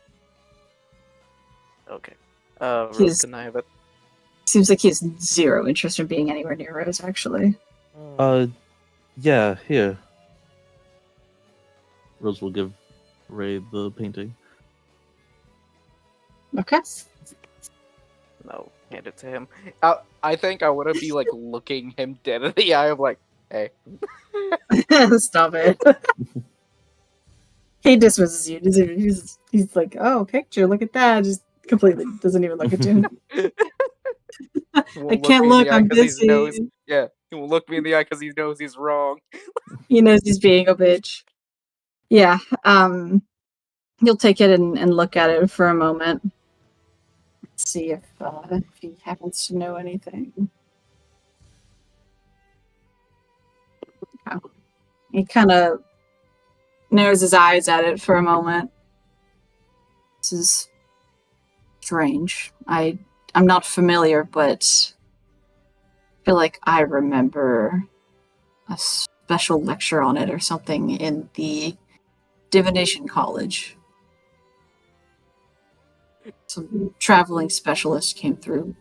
Okay. Rose, He's- can I have it? Seems like he has zero interest in being anywhere near Rose, actually. Yeah. Here. Rose will give Ray the painting. Okay. No, hand it to him. I think I want to be like looking him dead in the eye of like, hey. Stop it. He dismisses you. He's like, oh, picture, look at that. Just completely doesn't even look at you. He won't I can't me in look, the eye I'm 'cause he knows. busy. Yeah, he won't look me in the eye because he knows he's wrong. He knows he's being a bitch. Yeah, he'll take it and look at it for a moment. Let's see if he happens to know anything. Okay. He kind of narrows his eyes at it for a moment. This is strange. I'm not familiar, but I feel like I remember a special lecture on it or something in the divination college. Some traveling specialist came through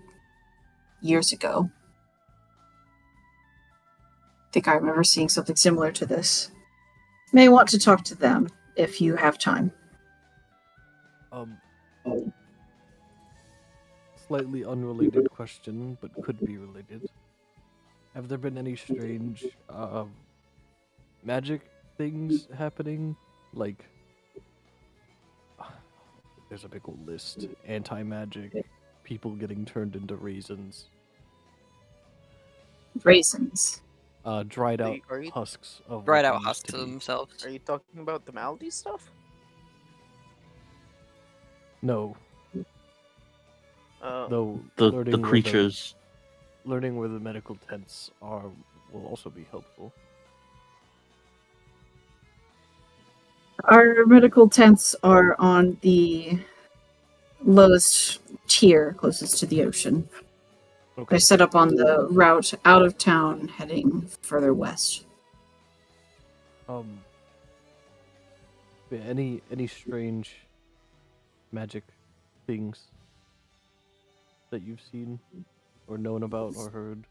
years ago. I think I remember seeing something similar to this. May want to talk to them if you have time. Slightly unrelated question, but could be related. Have there been any strange magic things happening? Like, there's a big old list. Anti-magic, people getting turned into raisins, Raisins. dried out Are you husks of Dried what out they used husks to to be. themselves. are you talking about the malady stuff? No, though The learning creatures. learning where the medical tents are will also be helpful. Our medical tents are on the lowest tier closest to the ocean. Okay. They're set up on the route out of town heading further west. Yeah, any strange magic things that you've seen or known about or heard?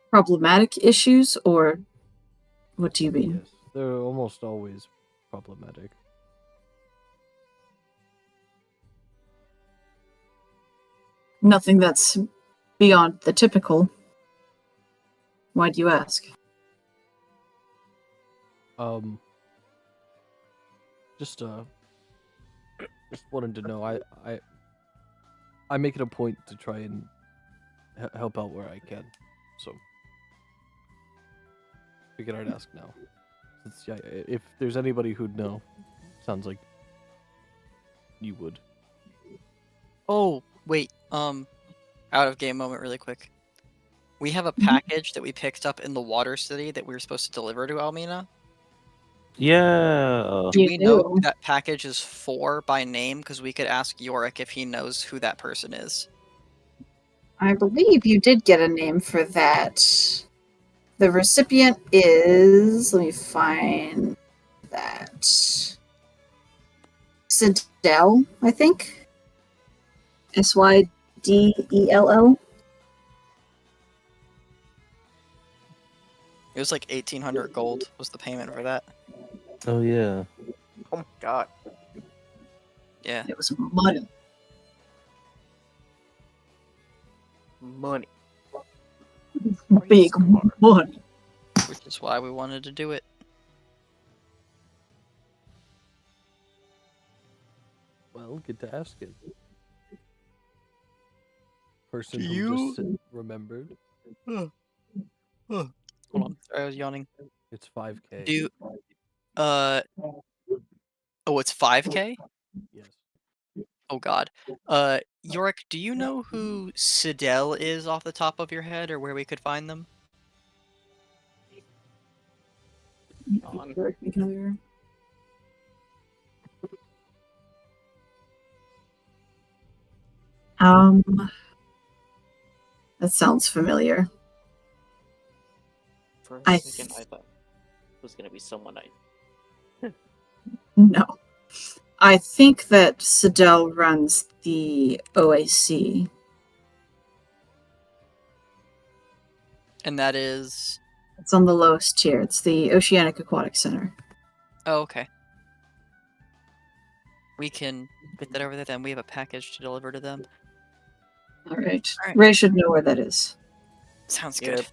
Problematic issues, or what do you mean? Yes, they're almost always problematic. Nothing that's beyond the typical. Why do you ask? Just Just wanted to know. I make it a point to try and help out where I can. So figured I'd ask now. Since yeah, if there's anybody who'd know, sounds like you would. Oh, wait. Out of game moment, really quick. We have a package that we picked up in the Water City that we were supposed to deliver to Almina. Yeah. Do You we know do. who that package is for by name? Because we could ask Yorick if he knows who that person is. I believe you did get a name for that. The recipient is. Let me find that. Sydell, I think. Sydell. It was like 1,800 gold was the payment for that. Oh yeah. Oh my god. Yeah. It was money. Money. Big money. Which is why we wanted to do it. Well, get to ask it. Person Do who you- just remembered. Hold on. Sorry, I was yawning. It's 5K. Do you, oh, it's 5K? Yes. Oh god. Yorick, do you know who Sydell is off the top of your head, or where we could find them? On. That sounds familiar. For a I second, I thought it was gonna be someone I. No. I think that Sydell runs the OAC. And that is... It's on the lowest tier. It's the Oceanic Aquatic Center. Oh, okay. We can get that over there then. We have a package to deliver to them. All right. All right. Ray should know where that is. Sounds Yep. good.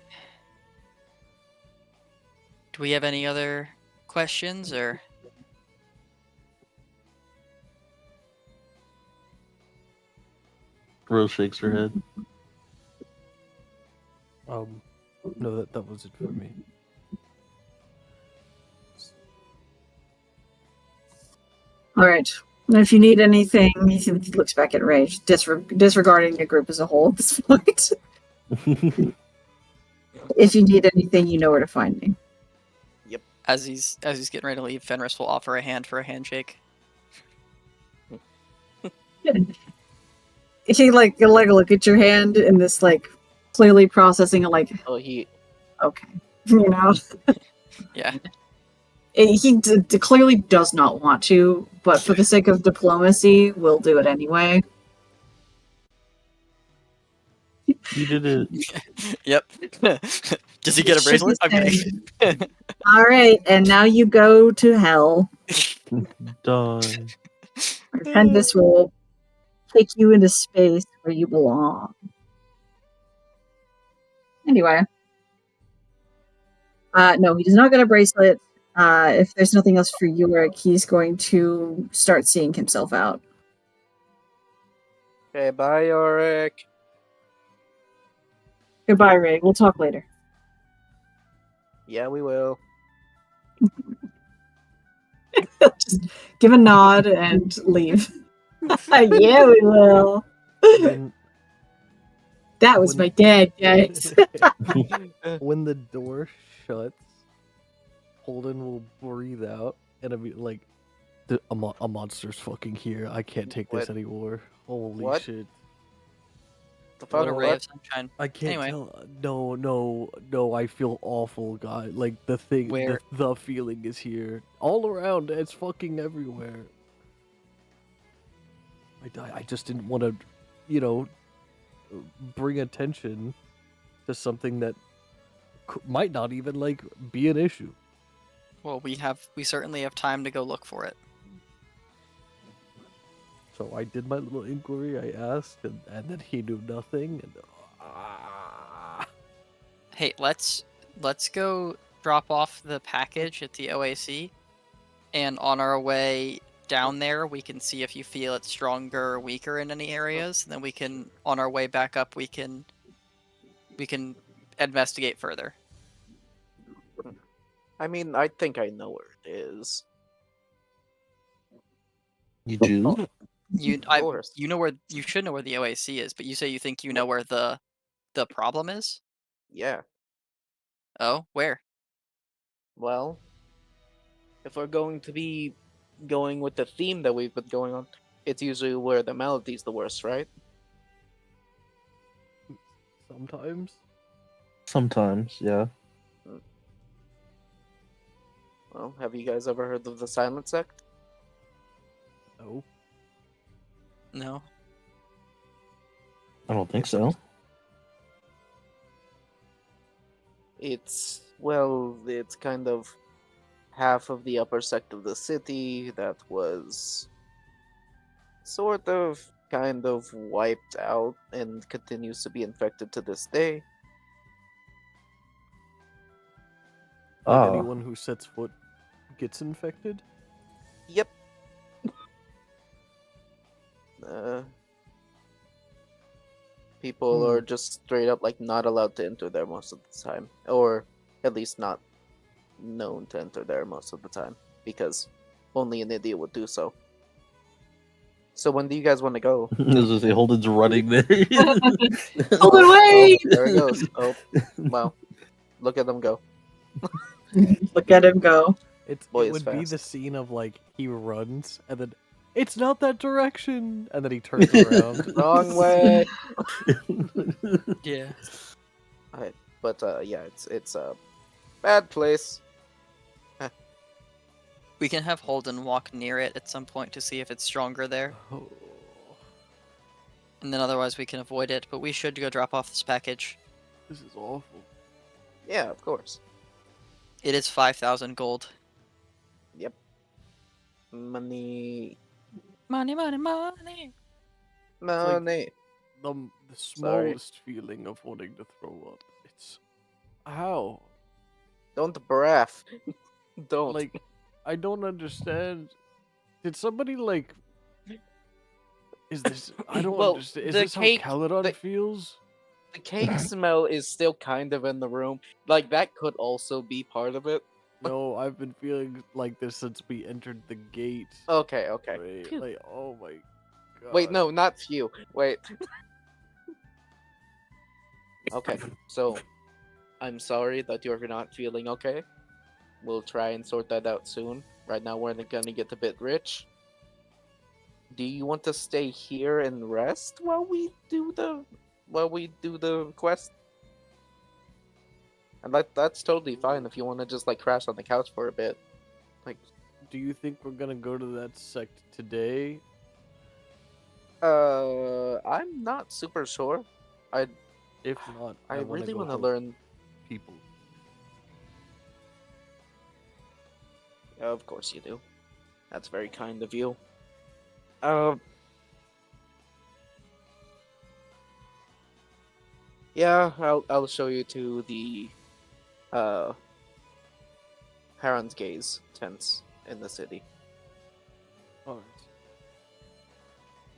Do we have any other questions, or... Rose shakes her head. No, that was it for me. All right. And if you need anything, he looks back at Ray, disregarding the group as a whole at this point. If you need anything, you know where to find me. As he's getting ready to leave, Fenris will offer a hand for a handshake. If you like look at your hand in this like clearly processing like Oh, he. okay, you know. Yeah. He clearly does not want to, but for the sake of diplomacy, we'll do it anyway. You did it. Yep. Does he get a bracelet? I'm kidding. All right, and now you go to hell. Die. And this will take you into space where you belong. Anyway. No, he does not get a bracelet. If there's nothing else for Yorick, he's going to start seeing himself out. Okay, bye, Yorick. Goodbye, Ray. We'll talk later. Yeah, we will. Just give a nod and leave. Yeah, we will. When, That was when- my dad, guys. when the door shuts, Holden will breathe out and I'll be like, a monster's fucking here. I can't take this What? anymore. Holy What? shit. The What a fuck? ray What? of sunshine. I can't Anyway. tell. No. I feel awful, guy. Like the thing, Where- the feeling is here, all around. It's fucking everywhere. I just didn't want to, bring attention to something that might not even like be an issue. Well, we certainly have time to go look for it. So I did my little inquiry. I asked, and then he knew nothing. And Hey, let's go drop off the package at the OAC, and on our way down there, we can see if you feel it's stronger or weaker in any areas. And then we can, on our way back up, we can investigate further. I mean, I think I know where it is. You do? Of course. You know where you should know where the OAC is, but you say you think you know where the problem is. Yeah. Oh, where? Well, if we're going to be going with the theme that we've been going on, it's usually where the melody's the worst, right? Sometimes. Sometimes, yeah. Well, have you guys ever heard of the Silent Sect? No. No. I don't think so. It's kind of half of the upper sect of the city that was sort of kind of wiped out and continues to be infected to this day. Like Ah. anyone who sets foot gets infected. Yep. Uh, people are just straight up like not allowed to enter there most of the time, or at least not known to enter there most of the time, because only an idiot would do so. So when do you guys want to go? As I say, Holden's running there. Holden, Oh, wait! there it goes. Oh, wow. Look at them go. Look at him go. Boy It is would be fast. the scene of like he runs and then it's not that direction, and then he turns around. Wrong way. Yeah. But yeah, it's a bad place. We can have Holden walk near it at some point to see if it's stronger there. Oh, And then otherwise we can avoid it, but we should go drop off this package. this is awful. Yeah, of course. It is 5,000 gold. Yep. Money. Money, money, money. Money. The smallest feeling of wanting to throw up. It's how? Don't braff. Don't. Like, I don't understand. Did somebody like? Is this? I don't Well, understand. Is the this cake- how Caledon the- feels? The cake smell is still kind of in the room. Like, that could also be part of it. No, I've been feeling like this since we entered the gate. Okay, okay. Wait, Phew. like, oh my god. Wait, no, not you. Wait. Okay, so I'm sorry that you're not feeling okay. We'll try and sort that out soon. Right now, we're gonna get a bit rich. Do you want to stay here and rest while we do the quest? And that's totally fine if you want to just like crash on the couch for a bit. Like, Do you think we're gonna go to that sect today? I'm not super sure. If not, I wanna really go want to help learn. people. Of course you do. That's very kind of you. Yeah, I'll show you to the Heron's Gaze tents in the city. Alright.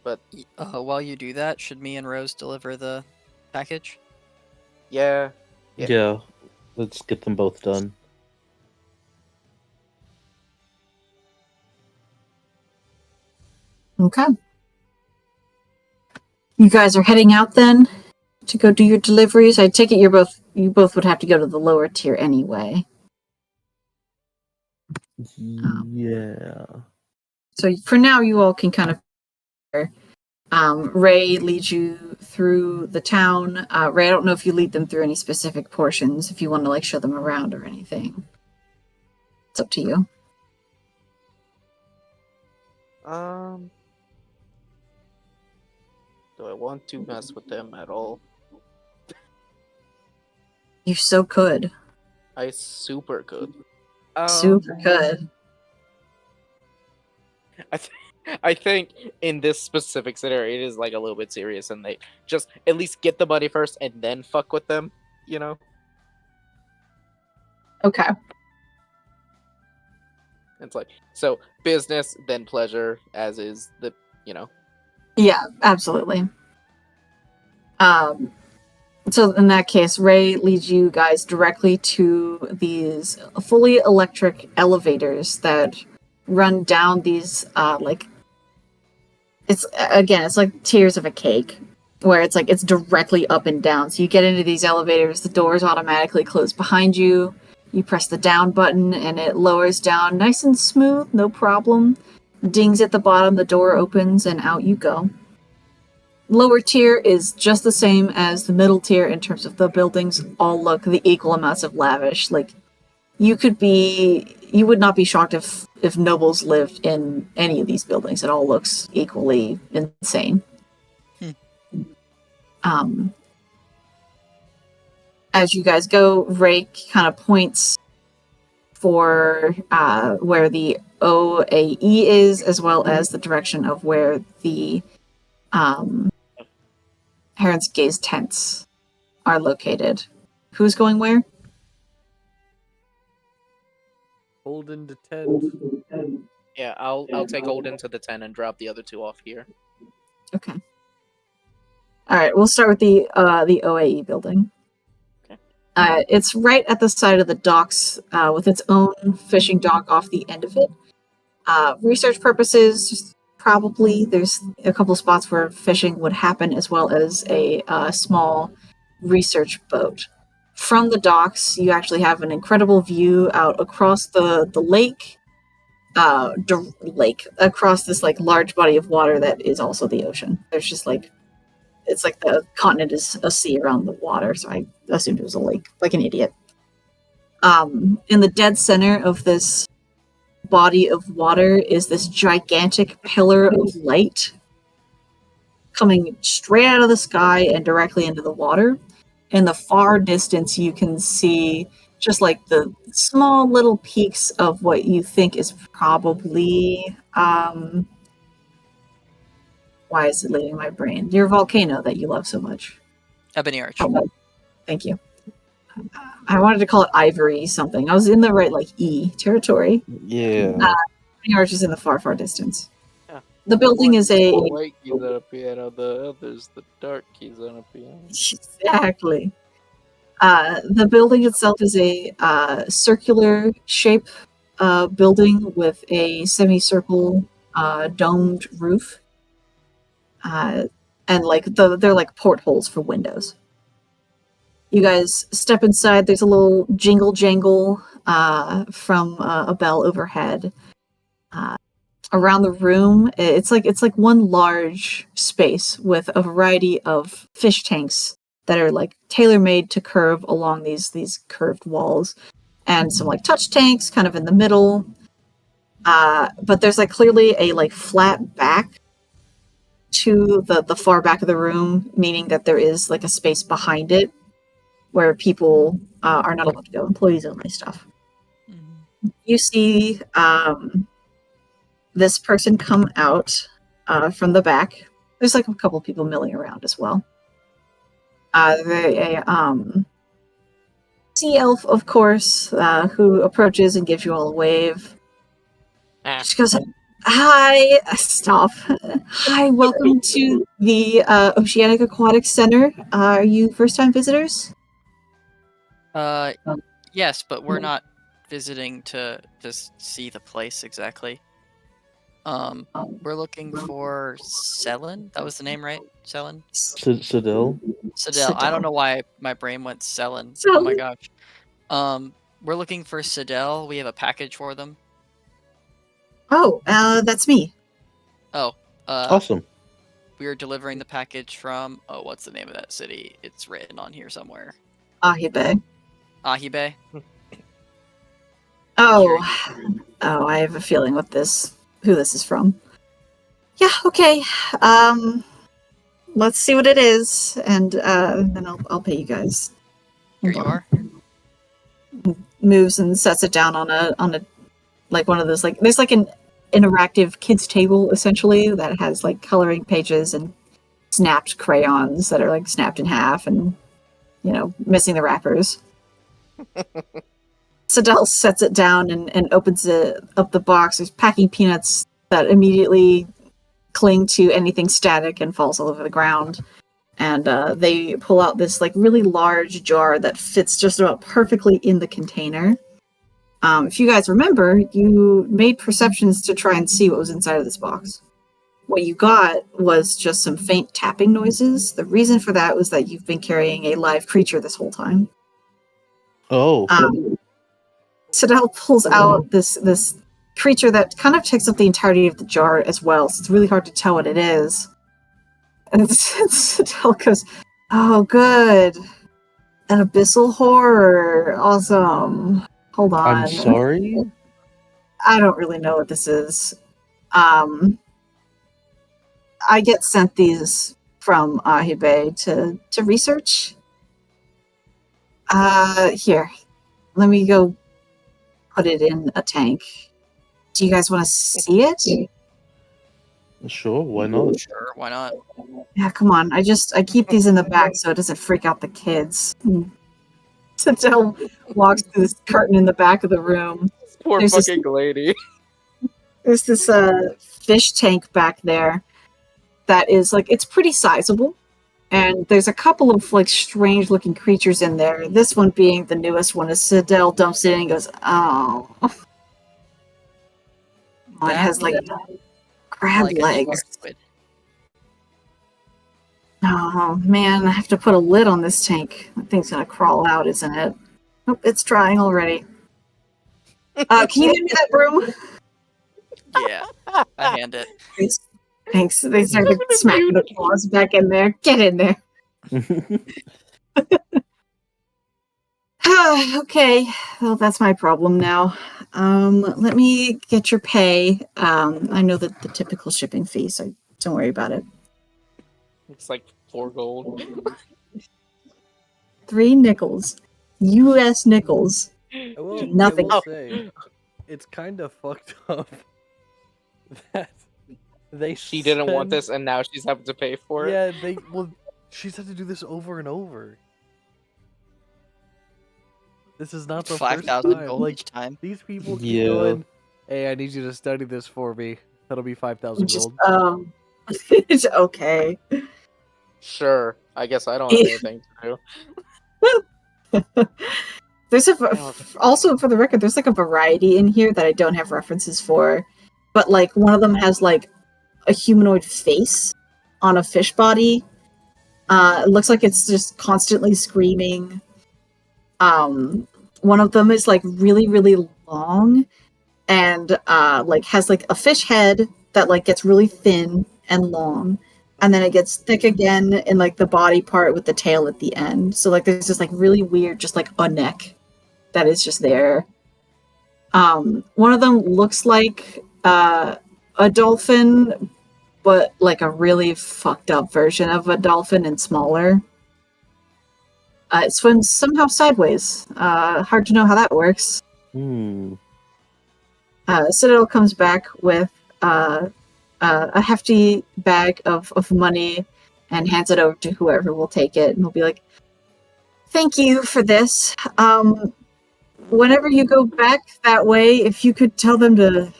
But While you do that, should me and Rose deliver the package? yeah, Yeah. Yeah. Let's get them both done. Okay. You guys are heading out then to go do your deliveries. I take it you both would have to go to the lower tier anyway. Yeah. So for now, you all can kind of. Ray leads you through the town. Ray, I don't know if you lead them through any specific portions. If you want to like show them around or anything, it's up to you. Do I want to mess with them at all? You so could. I super could. Super could. I think in this specific scenario, it is like a little bit serious, and they just at least get the money first and then fuck with them. You know. Okay. It's like, so business, then pleasure, as is the, Yeah, absolutely. So in that case, Ray leads you guys directly to these fully electric elevators that run down these it's like tiers of a cake, where it's like it's directly up and down. So you get into these elevators, the doors automatically close behind you. You press the down button and it lowers down nice and smooth, no problem. Dings at the bottom, the door opens and out you go. Lower tier is just the same as the middle tier in terms of the buildings all look the equal amounts of lavish. Like, you would not be shocked if nobles lived in any of these buildings. It all looks equally insane. As you guys go, Ray kind of points for where the OAE is, as well as the direction of where the Heron's Gaze tents are located. Who's going where? Holden to 10. yeah. I'll take Holden to the 10 and drop the other two off here. Okay. All right, we'll start with the OAE building. Okay. It's right at the side of the docks, with its own fishing dock off the end of it. Research purposes, probably there's a couple spots where fishing would happen, as well as a small research boat. From the docks, you actually have an incredible view out across the lake, across this like large body of water that is also the ocean. There's just like, it's like the continent is a sea around the water, so I assumed it was a lake, like an idiot. In the dead center of this body of water is this gigantic pillar of light coming straight out of the sky and directly into the water. In the far distance, you can see just like the small little peaks of what you think is probably why is it leaving my brain? Your volcano that you love so much. Ebony Arch. Thank you. I wanted to call it Ivory something. I was in the right like E territory. Yeah. Ebony Arch is in the far, far distance. Yeah. The building is a white keys on a piano, the others the dark keys on a piano. exactly. The building itself is a circular shape building with a semicircle domed roof. And like they're like portholes for windows. You guys step inside. There's a little jingle jangle from a bell overhead. Around the room, it's like one large space with a variety of fish tanks that are like tailor-made to curve along these curved walls, and some like touch tanks kind of in the middle. But there's like clearly a like flat back to the far back of the room, meaning that there is like a space behind it where people are not allowed to go, employees only stuff. Mm-hmm. You see this person come out from the back. There's like a couple people milling around as well. Sea elf, of course, who approaches and gives you all a wave. She goes, "Hi, stop. Hi, welcome to the Oceanic Aquatic Center. Are you first-time visitors?" Yes, but we're not visiting to just see the place exactly. We're looking for Selen. That was the name, right? Selen? Sidel. Sidel. I don't know why my brain went Selen. Oh my gosh. We're looking for Sidel. We have a package for them. Oh, that's me. Awesome. We are delivering the package from, what's the name of that city? It's written on here somewhere. Ahibe. Ahibe? Oh, I have a feeling who this is from. Yeah, okay. Let's see what it is, and then I'll pay you guys. Here you are. Moves and sets it down on a like one of those like there's like an interactive kids table essentially that has like coloring pages and snapped crayons that are like snapped in half and missing the wrappers. Sadell sets it down and opens up the box. There's packing peanuts that immediately cling to anything static and falls all over the ground. And they pull out this like really large jar that fits just about perfectly in the container. If you guys remember, you made perceptions to try and see what was inside of this box. What you got was just some faint tapping noises. The reason for that was that you've been carrying a live creature this whole time. Oh, Sadell pulls out this creature that kind of takes up the entirety of the jar as well, so it's really hard to tell what it is. And Sadell goes, "Oh, good. An abyssal horror. Awesome. Hold on. I'm sorry. I don't really know what this is. I get sent these from Ahibe to research. Here. Let me go put it in a tank. Do you guys want to see it? Sure, why not? Sure, why not? Yeah, come on. I keep these in the back so it doesn't freak out the kids. Sadell walks through this curtain in the back of the room. Poor There's this- fucking lady. There's this fish tank back there that is like, it's pretty sizable. And there's a couple of like strange looking creatures in there. This one being the newest one. As Sadell dumps it in and goes, "Oh." Oh, it has like crab Like a legs. squid. Oh man, I have to put a lid on this tank. That thing's gonna crawl out, isn't it? Oh, it's trying already. Can you hand me that broom? Yeah, I hand it. Thanks. They started smacking the claws back in there. Get in there. Okay. Well, that's my problem now. Let me get your pay. I know the typical shipping fee, so don't worry about it. It's like 4 gold. 3 nickels. US nickels. I will, Nothing. I will say, it's kind of fucked up that they She didn't want send- this, and now she's having to pay for it. Yeah, she's had to do this over and over. This is not the first 5,000 time. gold Like, each time. these people keep Yeah. going, "Hey, I need you to study this for me. That'll be 5,000 Just, gold." it's okay. Sure. I guess I don't have anything to do. There's also for the record, there's like a variety in here that I don't have references for, but like one of them has like a humanoid face on a fish body. It looks like it's just constantly screaming. One of them is like really, really long and like has like a fish head that like gets really thin and long, and then it gets thick again in like the body part with the tail at the end. So like there's this like really weird, just like a neck that is just there. One of them looks like a dolphin, but like a really fucked up version of a dolphin and smaller. It swims somehow sideways. Hard to know how that works. Citadel comes back with a hefty bag of money and hands it over to whoever will take it, and he'll be like, "Thank you for this. Whenever you go back that way, if you could tell them to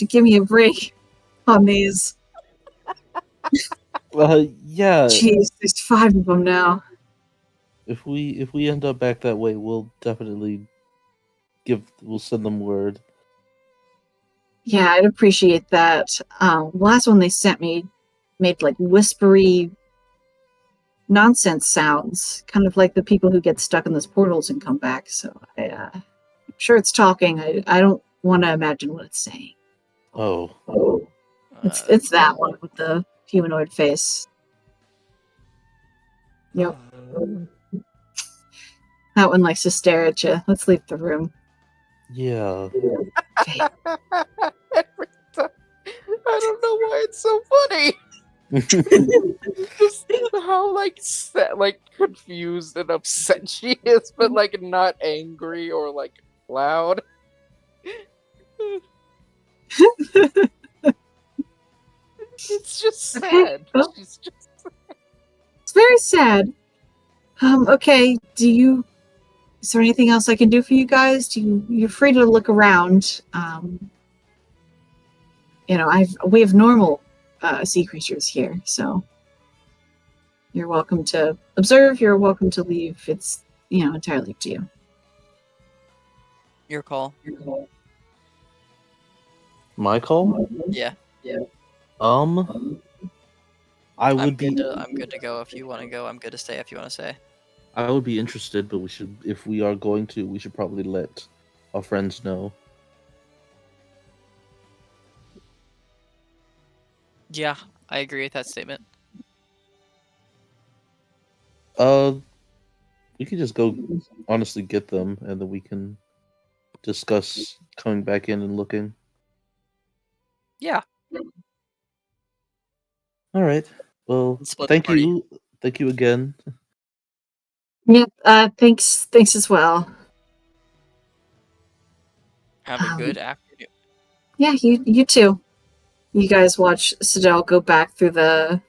give me a break on these." Yeah. Jeez, there's 5 of them now. If we end up back that way, we'll definitely we'll send them word. Yeah, I'd appreciate that. Last one they sent me made like whispery nonsense sounds, kind of like the people who get stuck in those portals and come back. So I'm sure it's talking. I don't want to imagine what it's saying. Oh. It's that one with the humanoid face. Yep. That one likes to stare at you. Let's leave the room. Yeah. Okay. Every time. I don't know why it's so funny. Just how like confused and upset she is, but like not angry or like loud. It's just sad. Well, She's just it's very sad. Okay, do you Is there anything else I can do for you guys? You're free to look around. We have normal sea creatures here, so you're welcome to observe. You're welcome to leave. It's entirely up to you. Your call. My call? Yeah. I I'm would be. good to go if you want to go. I'm good to stay if you want to stay. I would be interested, but if we are going to, we should probably let our friends know. Yeah, I agree with that statement. We could just go honestly get them, and then we can discuss coming back in and looking. Yeah. All right. Well, Split the thank party. you. Thank you again. Yep. Thanks as well. Have a good afternoon. Yeah, you too. You guys watch Sidel go back through the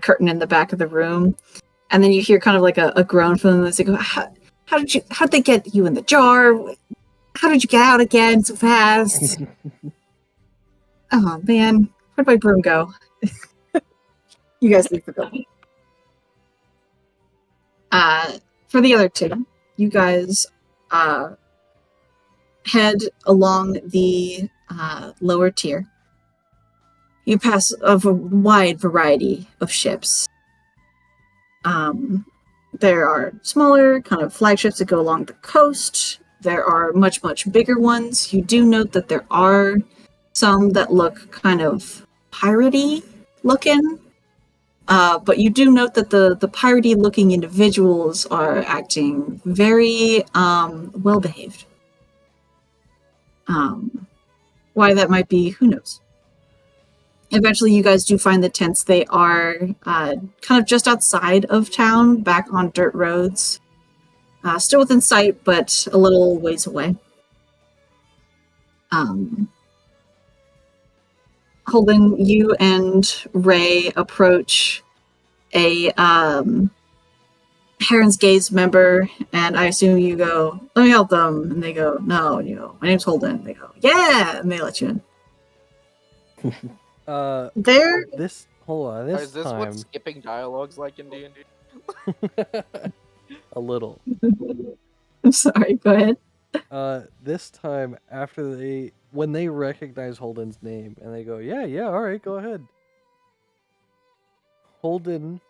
curtain in the back of the room, and then you hear kind of like a groan from them as they go, how'd they get you in the jar? How did you get out again so fast? Oh man, where'd my broom go? You guys leave the building. For the other two, you guys head along the lower tier. You pass a wide variety of ships. There are smaller kind of flagships that go along the coast. There are much, much bigger ones. You do note that there are some that look kind of piratey looking. But you do note that the piratey looking individuals are acting very well behaved. Why that might be, who knows? Eventually, you guys do find the tents. They are kind of just outside of town, back on dirt roads. Still within sight, but a little ways away. Holden, you and Ray approach a Heron's Gaze member, and I assume you go, let me help them. And they go, no. And you go, my name's Holden. They go, yeah! And they let you in. There. Is this time what skipping dialogue's like in D&D? a little. I'm sorry, go ahead. This time when they recognize Holden's name and they go, yeah, all right, go ahead. Holden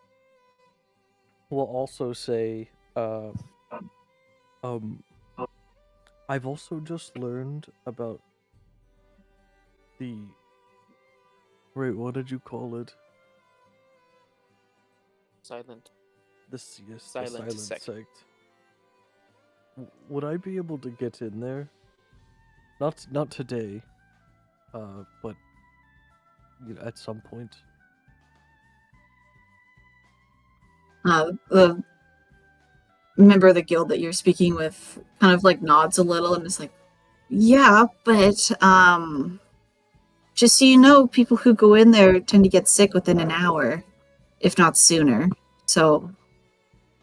will also say, I've also just learned about wait, what did you call it? Silent. The Silent sect. Would I be able to get in there? Not today, but at some point. The member of the guild that you're speaking with kind of like nods a little and is like, yeah, but just so you know, people who go in there tend to get sick within an hour, if not sooner. So,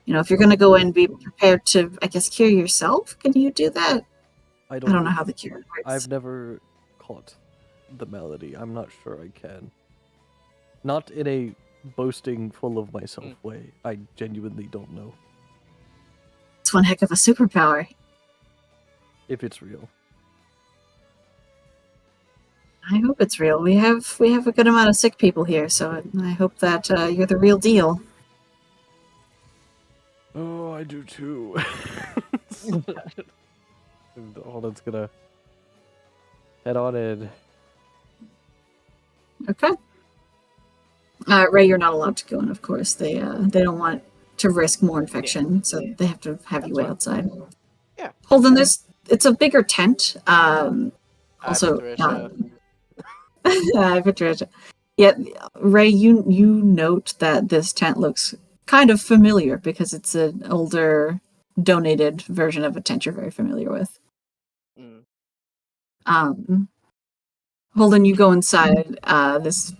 if you're going to go in, be prepared to, I guess, cure yourself. Can you do that? I don't know how the cure works. I've never caught the malady. I'm not sure I can. Not in a boasting full of myself way. I genuinely don't know. It's one heck of a superpower. If it's real. I hope it's real. We have a good amount of sick people here, so I hope that you're the real deal. Oh, I do too. Holden's gonna head on in. Okay. Ray, you're not allowed to go in, of course. They don't want to risk more infection, so they have to have you wait outside. Yeah. Holden, it's a bigger tent. Also, Patricia. Yeah, Ray, you note that this tent looks kind of familiar because it's an older, donated version of a tent you're very familiar with. Holden, you go inside this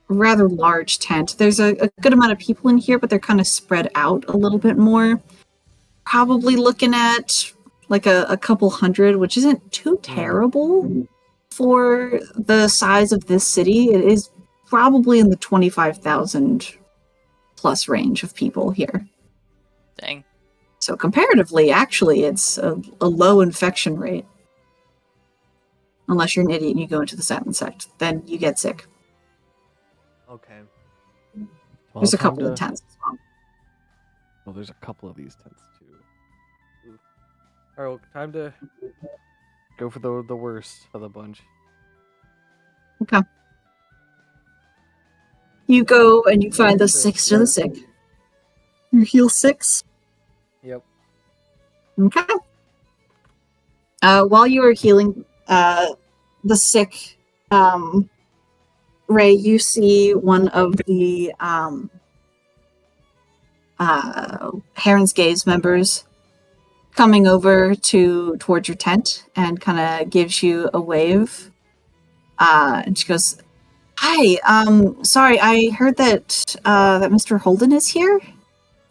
rather large tent. There's a good amount of people in here, but they're kind of spread out a little bit more. probably looking at like a couple hundred, which isn't too terrible for the size of this city. It is probably in the 25,000 plus range of people here. Dang. So comparatively, actually, it's a low infection rate. Unless you're an idiot and you go into the silent sect, then you get sick. Okay. There's a couple of tents as well. Oh, there's a couple of these tents too. Oof. All right, well, time to go for the worst of the bunch. Okay. You go and you find the six to the sick. You heal 6. Yep. Okay. While you are healing the sick, Ray, you see one of the Heron's Gaze members coming over towards your tent and kind of gives you a wave. And she goes, "Hi, sorry, I heard that that Mr. Holden is here.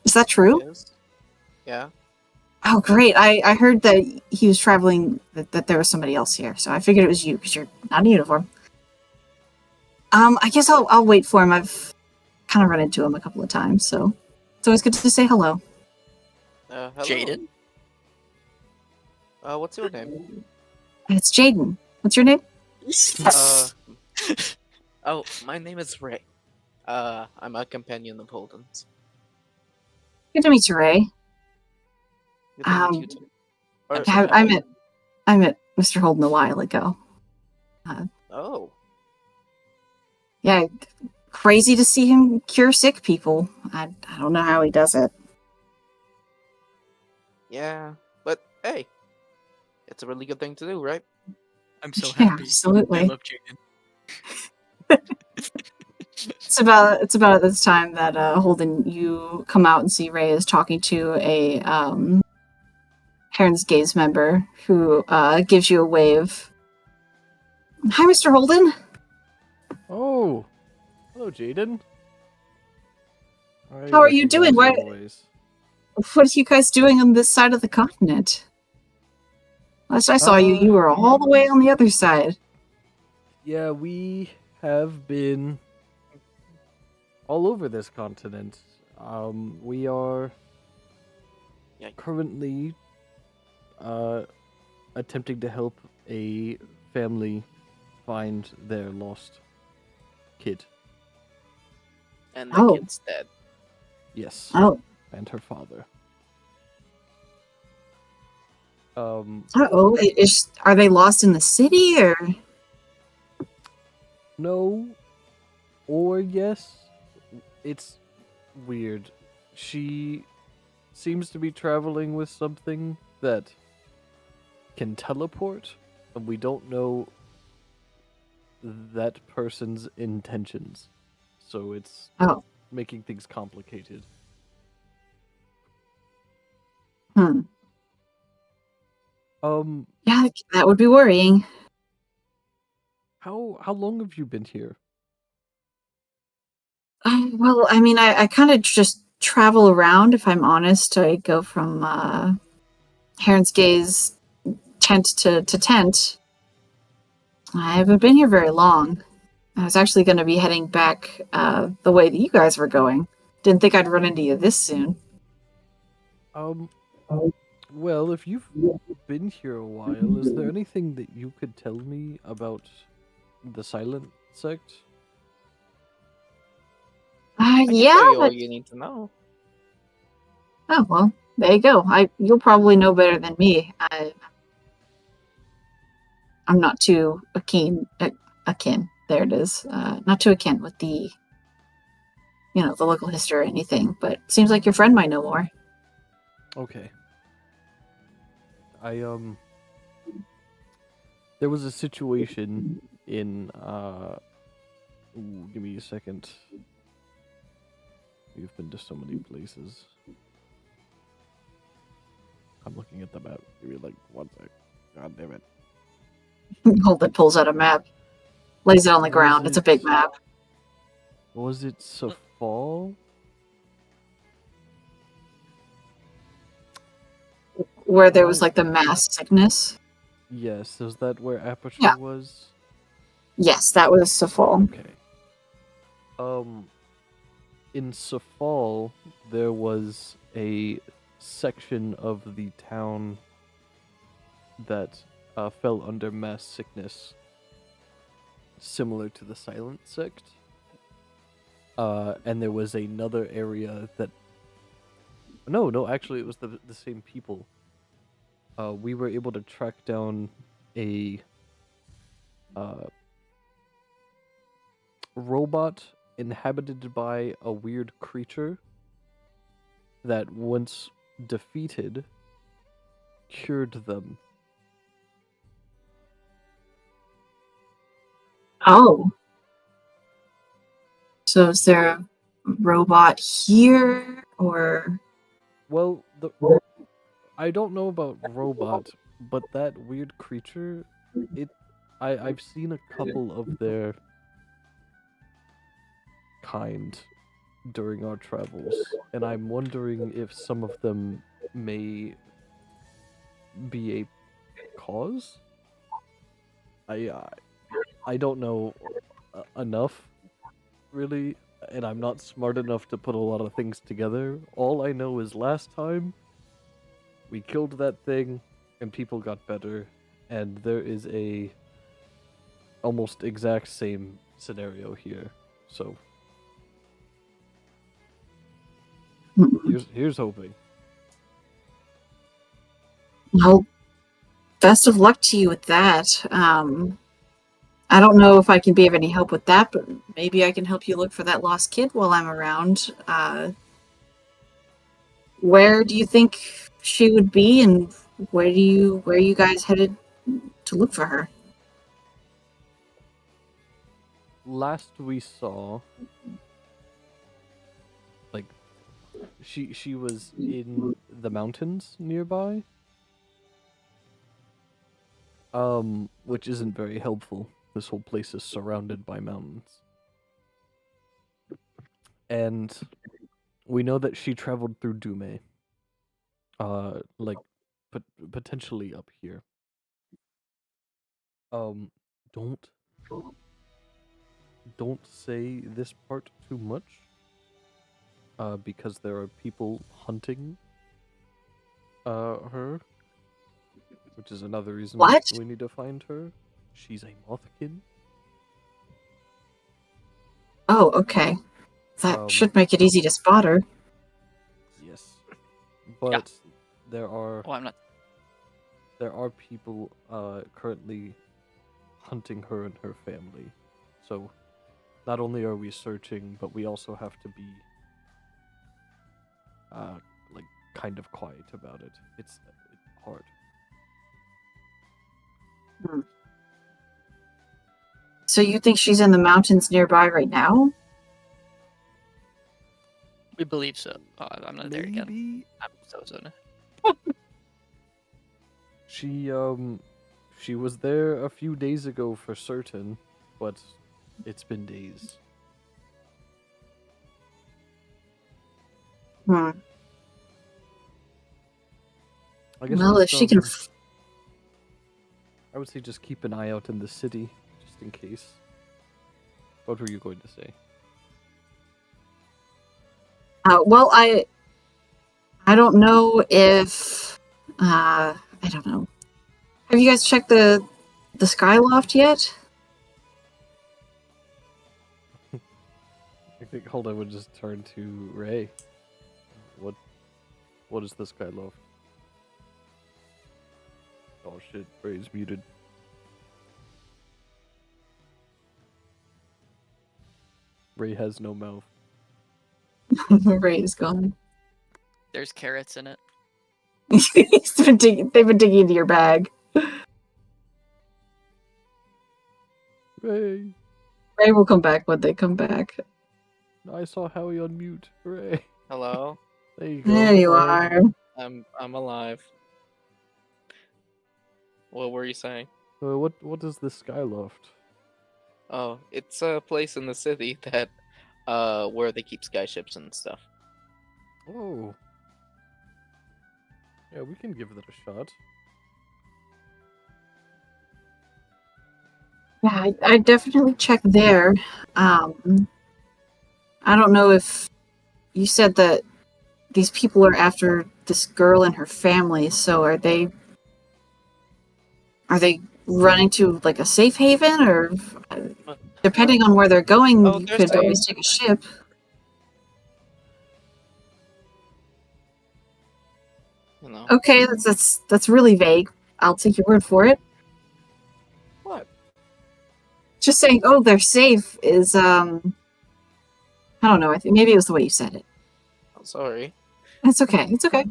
Is that true?" Yes. Yeah. Oh, great. I heard that he was traveling, that there was somebody else here, so I figured it was you because you're not in uniform. I guess I'll wait for him. I've kind of run into him a couple of times, so it's always good to say hello. Hello. Jaden? What's your name? It's Jaden. What's your name? Oh, my name is Ray. I'm a companion of Holden's. Good to meet you, Ray. Good to meet you too. Or- I met Mr. Holden a while ago. Oh. Yeah, crazy to see him cure sick people. I don't know how he does it. Yeah. But hey, it's a really good thing to do, right? I'm so Yeah, happy. absolutely. I love Jaden. It's about this time that Holden, you come out and see Ray is talking to a Heron's Gaze member who gives you a wave. Hi, Mr. Holden. Oh, hello, Jaden. How are you doing? What? What are you guys doing on this side of the continent? Last I saw you were all the way on the other side. Yeah, we have been all over this continent. We are currently attempting to help a family find their lost kid. And the kid's dead. Yes. Oh. And her father. Are they lost in the city or? No. Or yes. It's weird. She seems to be traveling with something that can teleport, and we don't know that person's intentions. So it's making things complicated. Yeah, that would be worrying. How long have you been here? Well, I mean, I kind of just travel around, if I'm honest. I go from Heron's Gaze tent to tent. I haven't been here very long. I was actually going to be heading back the way that you guys were going. Didn't think I'd run into you this soon. Well, if you've been here a while, is there anything that you could tell me about the Silent Sect? I can Yeah. tell you all you need to know. Oh, well, there you go. You'll probably know better than me. I'm not too akin. There it is. Not too akin with the, the local history or anything. But seems like your friend might know more. Okay. There was a situation in give me a second. We've been to so many places. I'm looking at the map. Give me like 1 sec. God damn it. Holden pulls out a map, lays it on the ground. It's a big map. Was it Safal? where there was Right. like the mass sickness. Yes, is that where Aperture Yeah. was? Yes, that was Safal. Okay. In Safal, there was a section of the town that fell under mass sickness, similar to the Silent Sect. And there was another area that. No, actually, it was the same people. We were able to track down a robot inhabited by a weird creature that, once defeated, cured them. Oh. So is there a robot here or Well, I don't know about robot, but that weird creature, I've seen a couple of their kind during our travels, and I'm wondering if some of them may be a cause. I don't know enough, really, and I'm not smart enough to put a lot of things together. All I know is last time we killed that thing and people got better, and there is a almost exact same scenario here. So here's hoping. well, best of luck to you with that. I don't know if I can be of any help with that, but maybe I can help you look for that lost kid while I'm around. Where do you think she would be, and where are you guys headed to look for her? Last we saw, like, she was in the mountains nearby. Which isn't very helpful. This whole place is surrounded by mountains. And we know that she traveled through Dume. Like, potentially up here. Um, don't say this part too much. Because there are people hunting her, which is another reason What? we need to find her. She's a Mothkin. Oh, okay. That Um, should make it easy to spot her. Yes, but there are Oh, I'm not. people currently hunting her and her family. So not only are we searching, but we also have to be like kind of quiet about it. It's hard. So you think she's in the mountains nearby right now? We believe so. Oh, I'm not there again. Maybe I'm so. she was there a few days ago for certain, but it's been days. Hmm. I guess Well, if just, she can. I would say just keep an eye out in the city, just in case. What were you going to say? Well, I don't know if. I don't know. Have you guys checked the Skyloft yet? I think Hulda would just turn to Ray. What is this guy love? Oh shit, Ray's muted. Ray has no mouth. Ray is gone. There's carrots in it. They've been digging into your bag. Ray! Ray will come back when they come back. I saw Howie on mute. Ray! Hello, There you go. There you Hello. are. I'm alive. What were you saying? What is this Skyloft? Oh, it's a place in the city that where they keep skyships and stuff. Oh. Yeah, we can give that a shot. Yeah, I definitely check there. I don't know if you said that these people are after this girl and her family, so are they running to like a safe haven, or depending on where they're going, Oh, you they're could safe. always take a ship. You know. Okay, that's really vague. I'll take your word for it. What? Just saying, oh, they're safe is I don't know. I think maybe it was the way you said it. I'm sorry. It's okay. It's okay.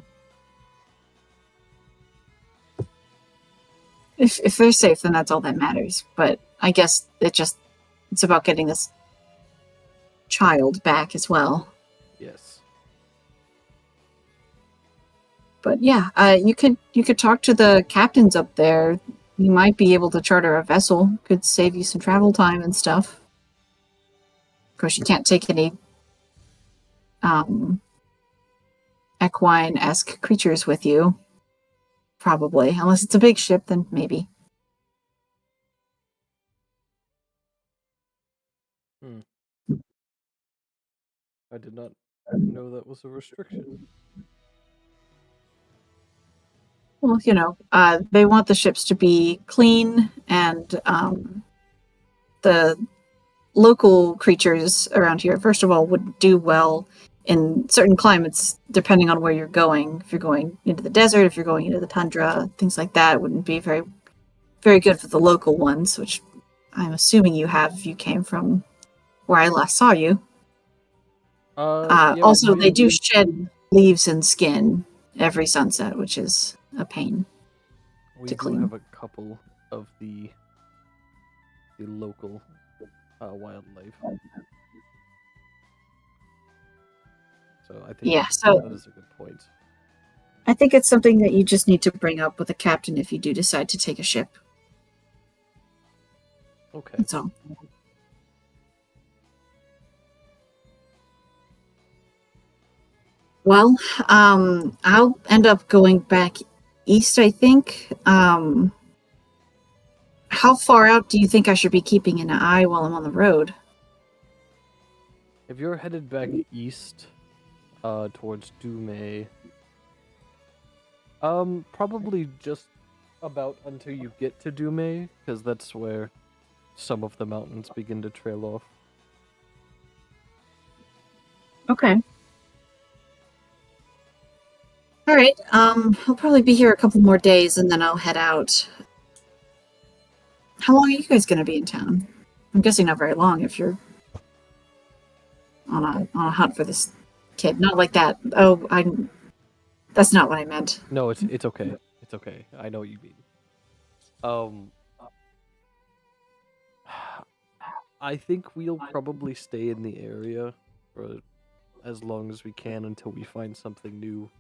If they're safe, then that's all that matters. But I guess it's about getting this child back as well. Yes. But yeah, you could talk to the captains up there. You might be able to charter a vessel. Could save you some travel time and stuff. Of course, you can't take any equine-esque creatures with you. Probably, unless it's a big ship, then maybe. I did not know that was a restriction. Well, they want the ships to be clean, and the local creatures around here, first of all, would do well in certain climates, depending on where you're going. If you're going into the desert, if you're going into the tundra, things like that wouldn't be very, very good for the local ones, which I'm assuming you have if you came from where I last saw you. Yeah, Also, we- they do shed leaves and skin every sunset, which is a pain. We to do clean. have a couple of the local wildlife. So I think Yeah, so that is a good point. I think it's something that you just need to bring up with the captain if you do decide to take a ship. Okay. That's all. Well, I'll end up going back east, I think. How far out do you think I should be keeping an eye while I'm on the road? If you're headed back east, towards Dume, probably just about until you get to Dume, because that's where some of the mountains begin to trail off. Okay. All right. I'll probably be here a couple more days, and then I'll head out. How long are you guys going to be in town? I'm guessing not very long if you're on a hunt for this kid. Not like that. Oh, that's not what I meant. No, it's okay. It's okay. I know what you mean. I think we'll probably stay in the area for as long as we can until we find something new.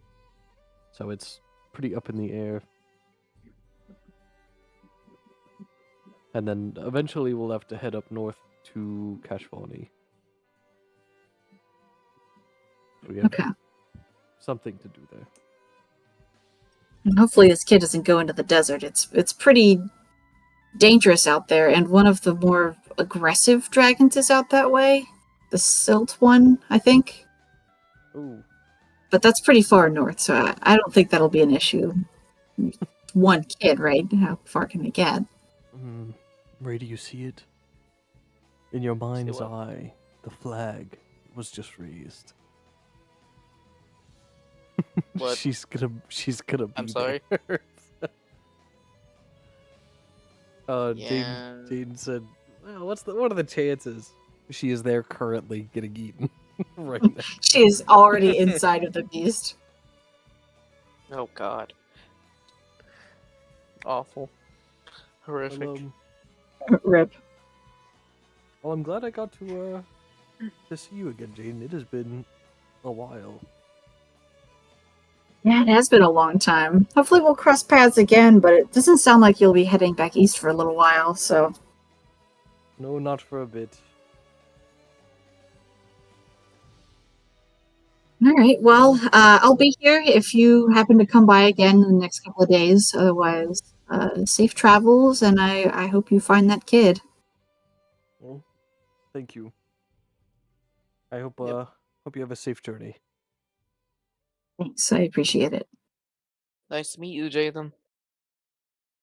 So it's pretty up in the air. And then eventually we'll have to head up north to Kashvani. We have Okay. something to do there. And hopefully this kid doesn't go into the desert. It's pretty dangerous out there, and one of the more aggressive dragons is out that way. The silt one, I think. Ooh. But that's pretty far north, so I don't think that'll be an issue. One kid, right? How far can they get? Ray, do you see it? In your mind's what? eye, the flag was just raised. What? She's gonna be I'm sorry? there. Yeah. Jane said, well, what are the chances? She is there currently getting eaten right now. She is already inside of the beast. Oh God. Awful. Horrific. Well, Rip. I'm glad I got to see you again, Jane. It has been a while. Yeah, it has been a long time. Hopefully we'll cross paths again, but it doesn't sound like you'll be heading back east for a little while, so... No, not for a bit. All All right. Well, I'll be here if you happen to come by again in the next couple of days. Otherwise, safe travels, and I hope you find that kid. Well, thank you. I hope Yep. hope you have a safe journey. Thanks. I appreciate it. Nice to meet you, Jathan.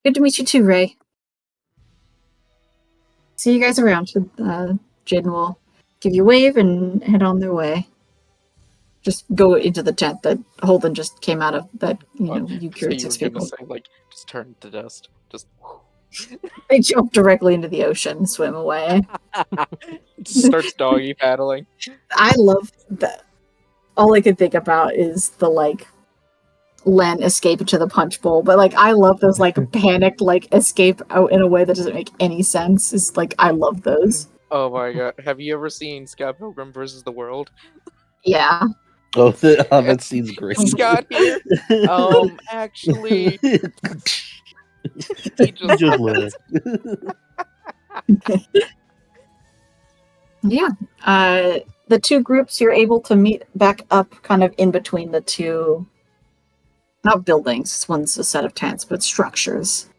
Good to meet you too, Ray. See you guys around. Jaden will give you a wave and head on their way. Just go into the tent that Holden just came out of. That you So cured you were 6 gonna people. say like just turn to dust. Just They jump directly into the ocean, swim away. starts doggy paddling. I love that. All I could think about is the Len escape into the punch bowl, but I love those panicked escape out in a way that doesn't make any sense. It's I love those. Oh my god. Have you ever seen Scott Pilgrim versus the World? Yeah. Oh, that scene's great. Scott here. Actually, he He just just laughed. Yeah. The two groups you're able to meet back up kind of in between the two, not buildings, one's a set of tents, but structures,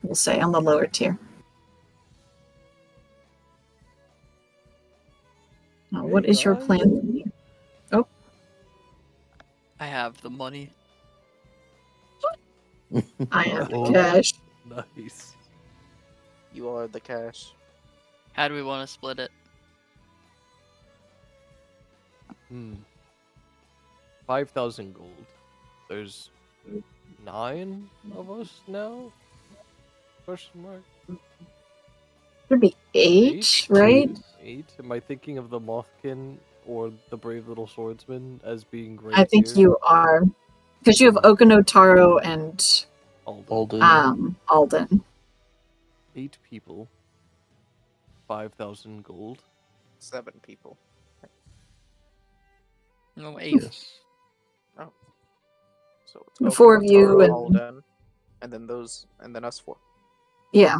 we'll say, on the lower tier. Now, what Hey, is your guys. plan? I have the money. I have Oh. cash. Nice. You are the cash. How do we want to split it? 5,000 gold. There's 9 of us now? Question mark. Should be eight, right? 8? Am I thinking of the Mothkin or the Brave Little Swordsman as being great? I think you are. Because you have Okano, Taro, and Alden. Alden. 8 people. 5,000 gold. 7 people. No, 8. Yes. So it's The 4 of Okano, you Taro, and- Alden, and then us 4. Yeah.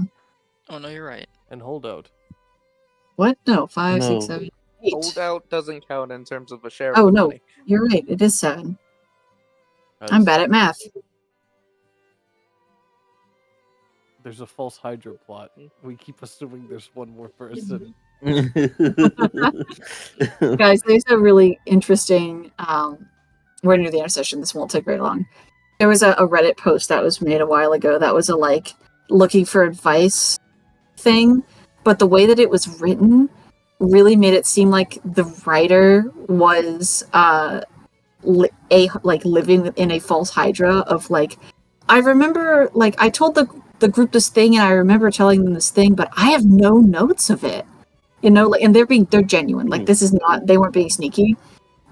Oh no, you're right. And holdout. What? No, 5, No. 6, 7, 8. Holdout doesn't count in terms of a share Oh, of the no. money. You're right. It is 7. I'm Guys, bad at math. There's a false Hydra plot. We keep assuming there's one more person. Guys, there's a really interesting we're near the intersection, this won't take very long. There was a Reddit post that was made a while ago that was a looking for advice thing, but the way that it was written really made it seem like the writer was living in a false Hydra of I remember I told the group this thing and I remember telling them this thing, but I have no notes of it. And they're genuine. This is not, they weren't being sneaky.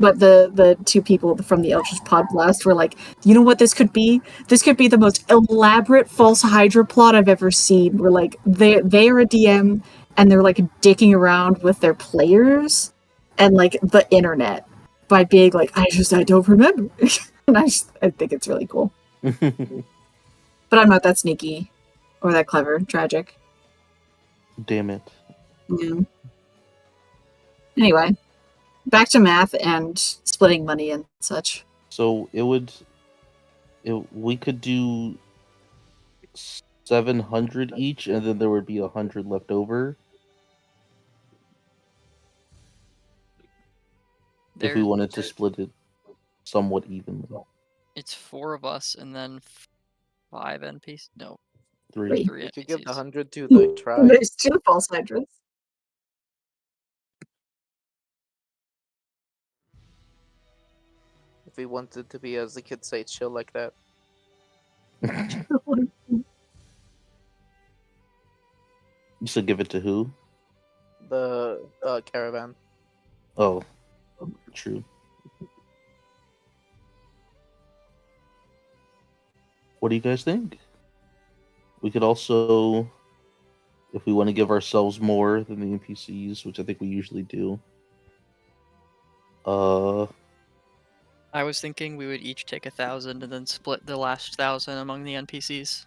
But the two people from the Eldritch Pod Blast were you know what this could be? This could be the most elaborate false Hydra plot I've ever seen. Where they are a DM and they're dicking around with their players and the internet by being I don't remember. And I think it's really cool. But I'm not that sneaky or that clever. Tragic. Damn it. Yeah. Anyway, back to math and splitting money and such. So we could do 700 each, and then there would be 100 left over if we There, wanted to split it somewhat evenly. it's 4 of us and then 5 NPCs. No, 3. 3 We could give the NPCs. 100 to the tribe. There's 2 false Hydras. If we wanted to be, as the kids say, chill like that. You said give it to who? The caravan. Oh, true. What do you guys think? We could also, if we want to give ourselves more than the NPCs, which I think we usually do. I was thinking we would each take 1,000 and then split the last 1,000 among the NPCs.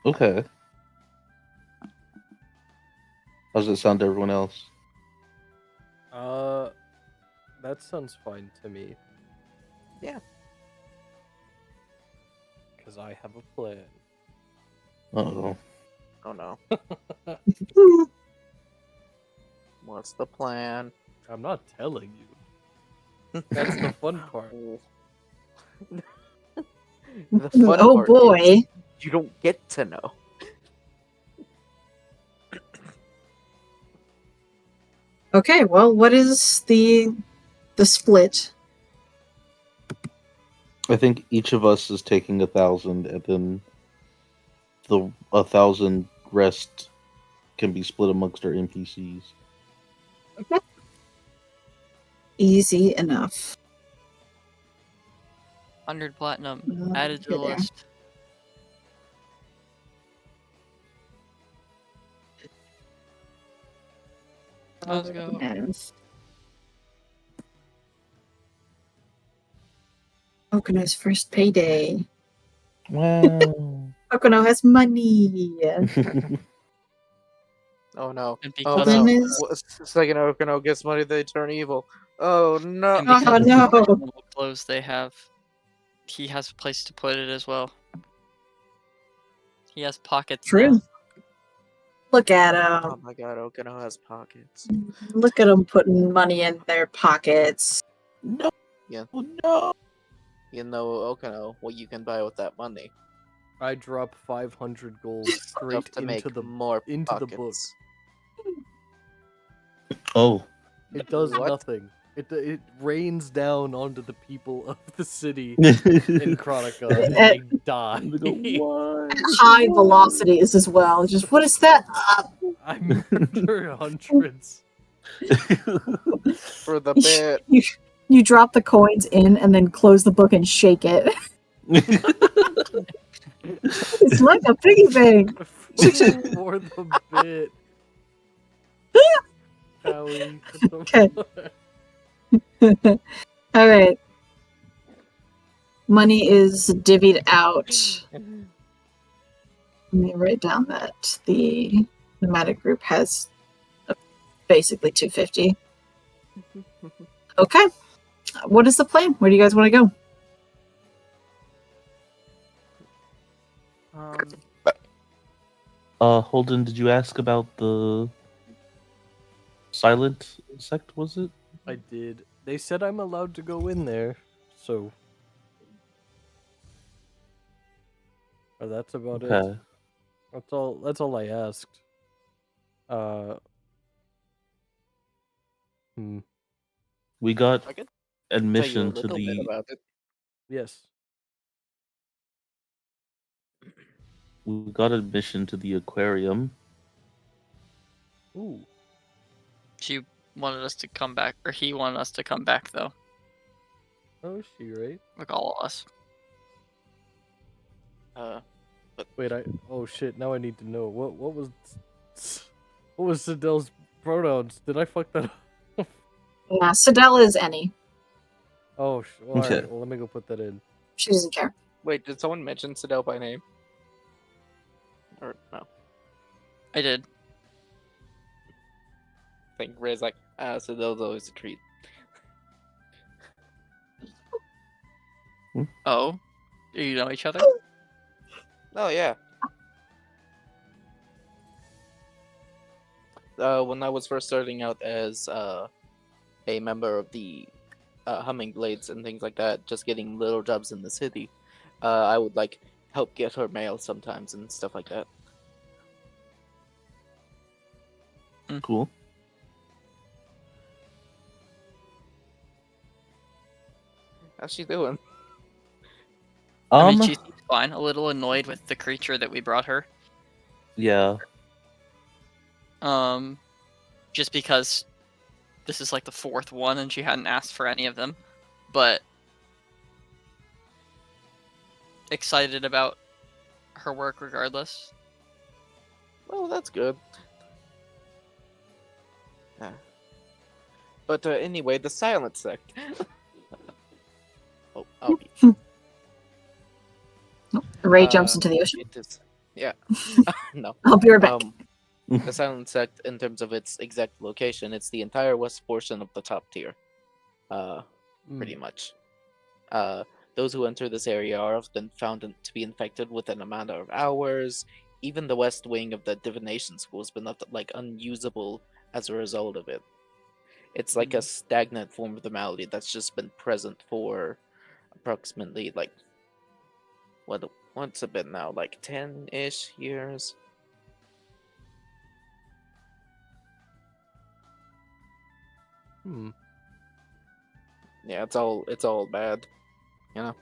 Okay. How does it sound to everyone else? That sounds fine to me. Yeah. Because I have a plan. Uh-oh. Oh no. What's the plan? I'm not telling you. That's the fun part. The fun Oh part boy. is you don't get to know. Okay, well, what is the split? I think each of us is taking 1,000, and then the 1,000 rest can be split amongst our NPCs. Easy enough. 100 platinum Uh, added to the get there. list. Let's go. Yes. Okuno's first payday. Wow. Okuno has money. Oh no. And Oh because no. of Goodness. Second Okino gets money, they turn evil. Oh no. and because Oh, of no. the normal clothes they have, he has a place to put it as well. He has pockets True. now. Look at Oh him. my god, Okino has pockets. Look at him putting money in their pockets. No. Yeah. No. You know, Okino, what you can buy with that money. I drop 500 gold straight Enough to make into the more into the book. pockets. Oh. It does What? nothing. It rains down onto the people of the city in Chronica, and At they die. Why? high velocities as well. Just, what is that? I murder hundreds. For the bit. You drop the coins in and then close the book and shake it. It's like a piggy bank. For the bit. Howie, what the Okay. fuck? All right. Money is divvied out. Let me write down that the nomadic group has basically 250. Okay. What is the plan? Where do you guys want to go? Holden, did you ask about the silent sect, was it? I did. They said I'm allowed to go in there, so. But that's about it. Okay. That's all I asked. We got I could tell you a admission to little bit the about it. Yes. aquarium. Ooh. She wanted us to come back, or he wanted us to come back though. Oh, is she right? Like all of us. Wait, oh shit, now I need to know. What was Sidel's pronouns? Did I fuck that up? Yeah, Sidella is any. Oh, well, Okay. alright, well, let me go put that in. She doesn't care. Wait, did someone mention Sidel by name? Or no? I did. I think Ray's like, Sidel's always a treat. Oh, do you know each other? Oh yeah. When I was first starting out as a member of the Humming Blades and things like that, just getting little jobs in the city, I would like help get her mail sometimes and stuff like that. Cool. How's she doing? I mean, she seems fine. A little annoyed with the creature that we brought her. Yeah. Just because this is like the fourth one and she hadn't asked for any of them, but excited about her work regardless. Well, that's good. But anyway, the Silent Sect. Oh, Ray jumps into the ocean. it is. Yeah. No. I'll be right back. The Silent Sect, in terms of its exact location, it's the entire west portion of the top tier. pretty much. Those who enter this area are often found to be infected within a matter of hours. Even the west wing of the divination school has been left like unusable as a result of it. It's like a stagnant form of the malady that's just been present for approximately like what's it been now? Like 10-ish years. Hmm. Yeah, it's all bad. You know?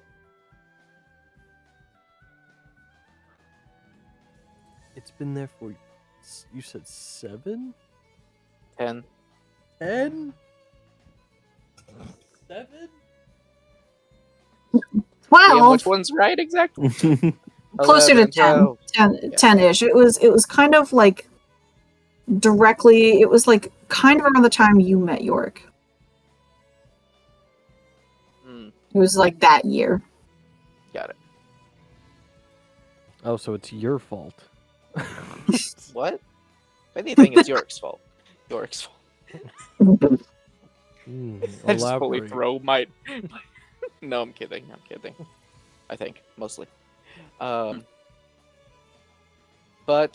It's been there for, you said 7? 10. 10? 7? Liam, 12, which one's right exactly? closer to 11, 12. 10-ish. It was kind of like directly. It was like kind of around the time you met Yorick. Hmm, It was like that year. got it. Oh, so it's your fault. What? Why do you think it's York's fault? York's fault. I just fully Elaborate. throw my. No, I'm kidding. I'm kidding. I think mostly. But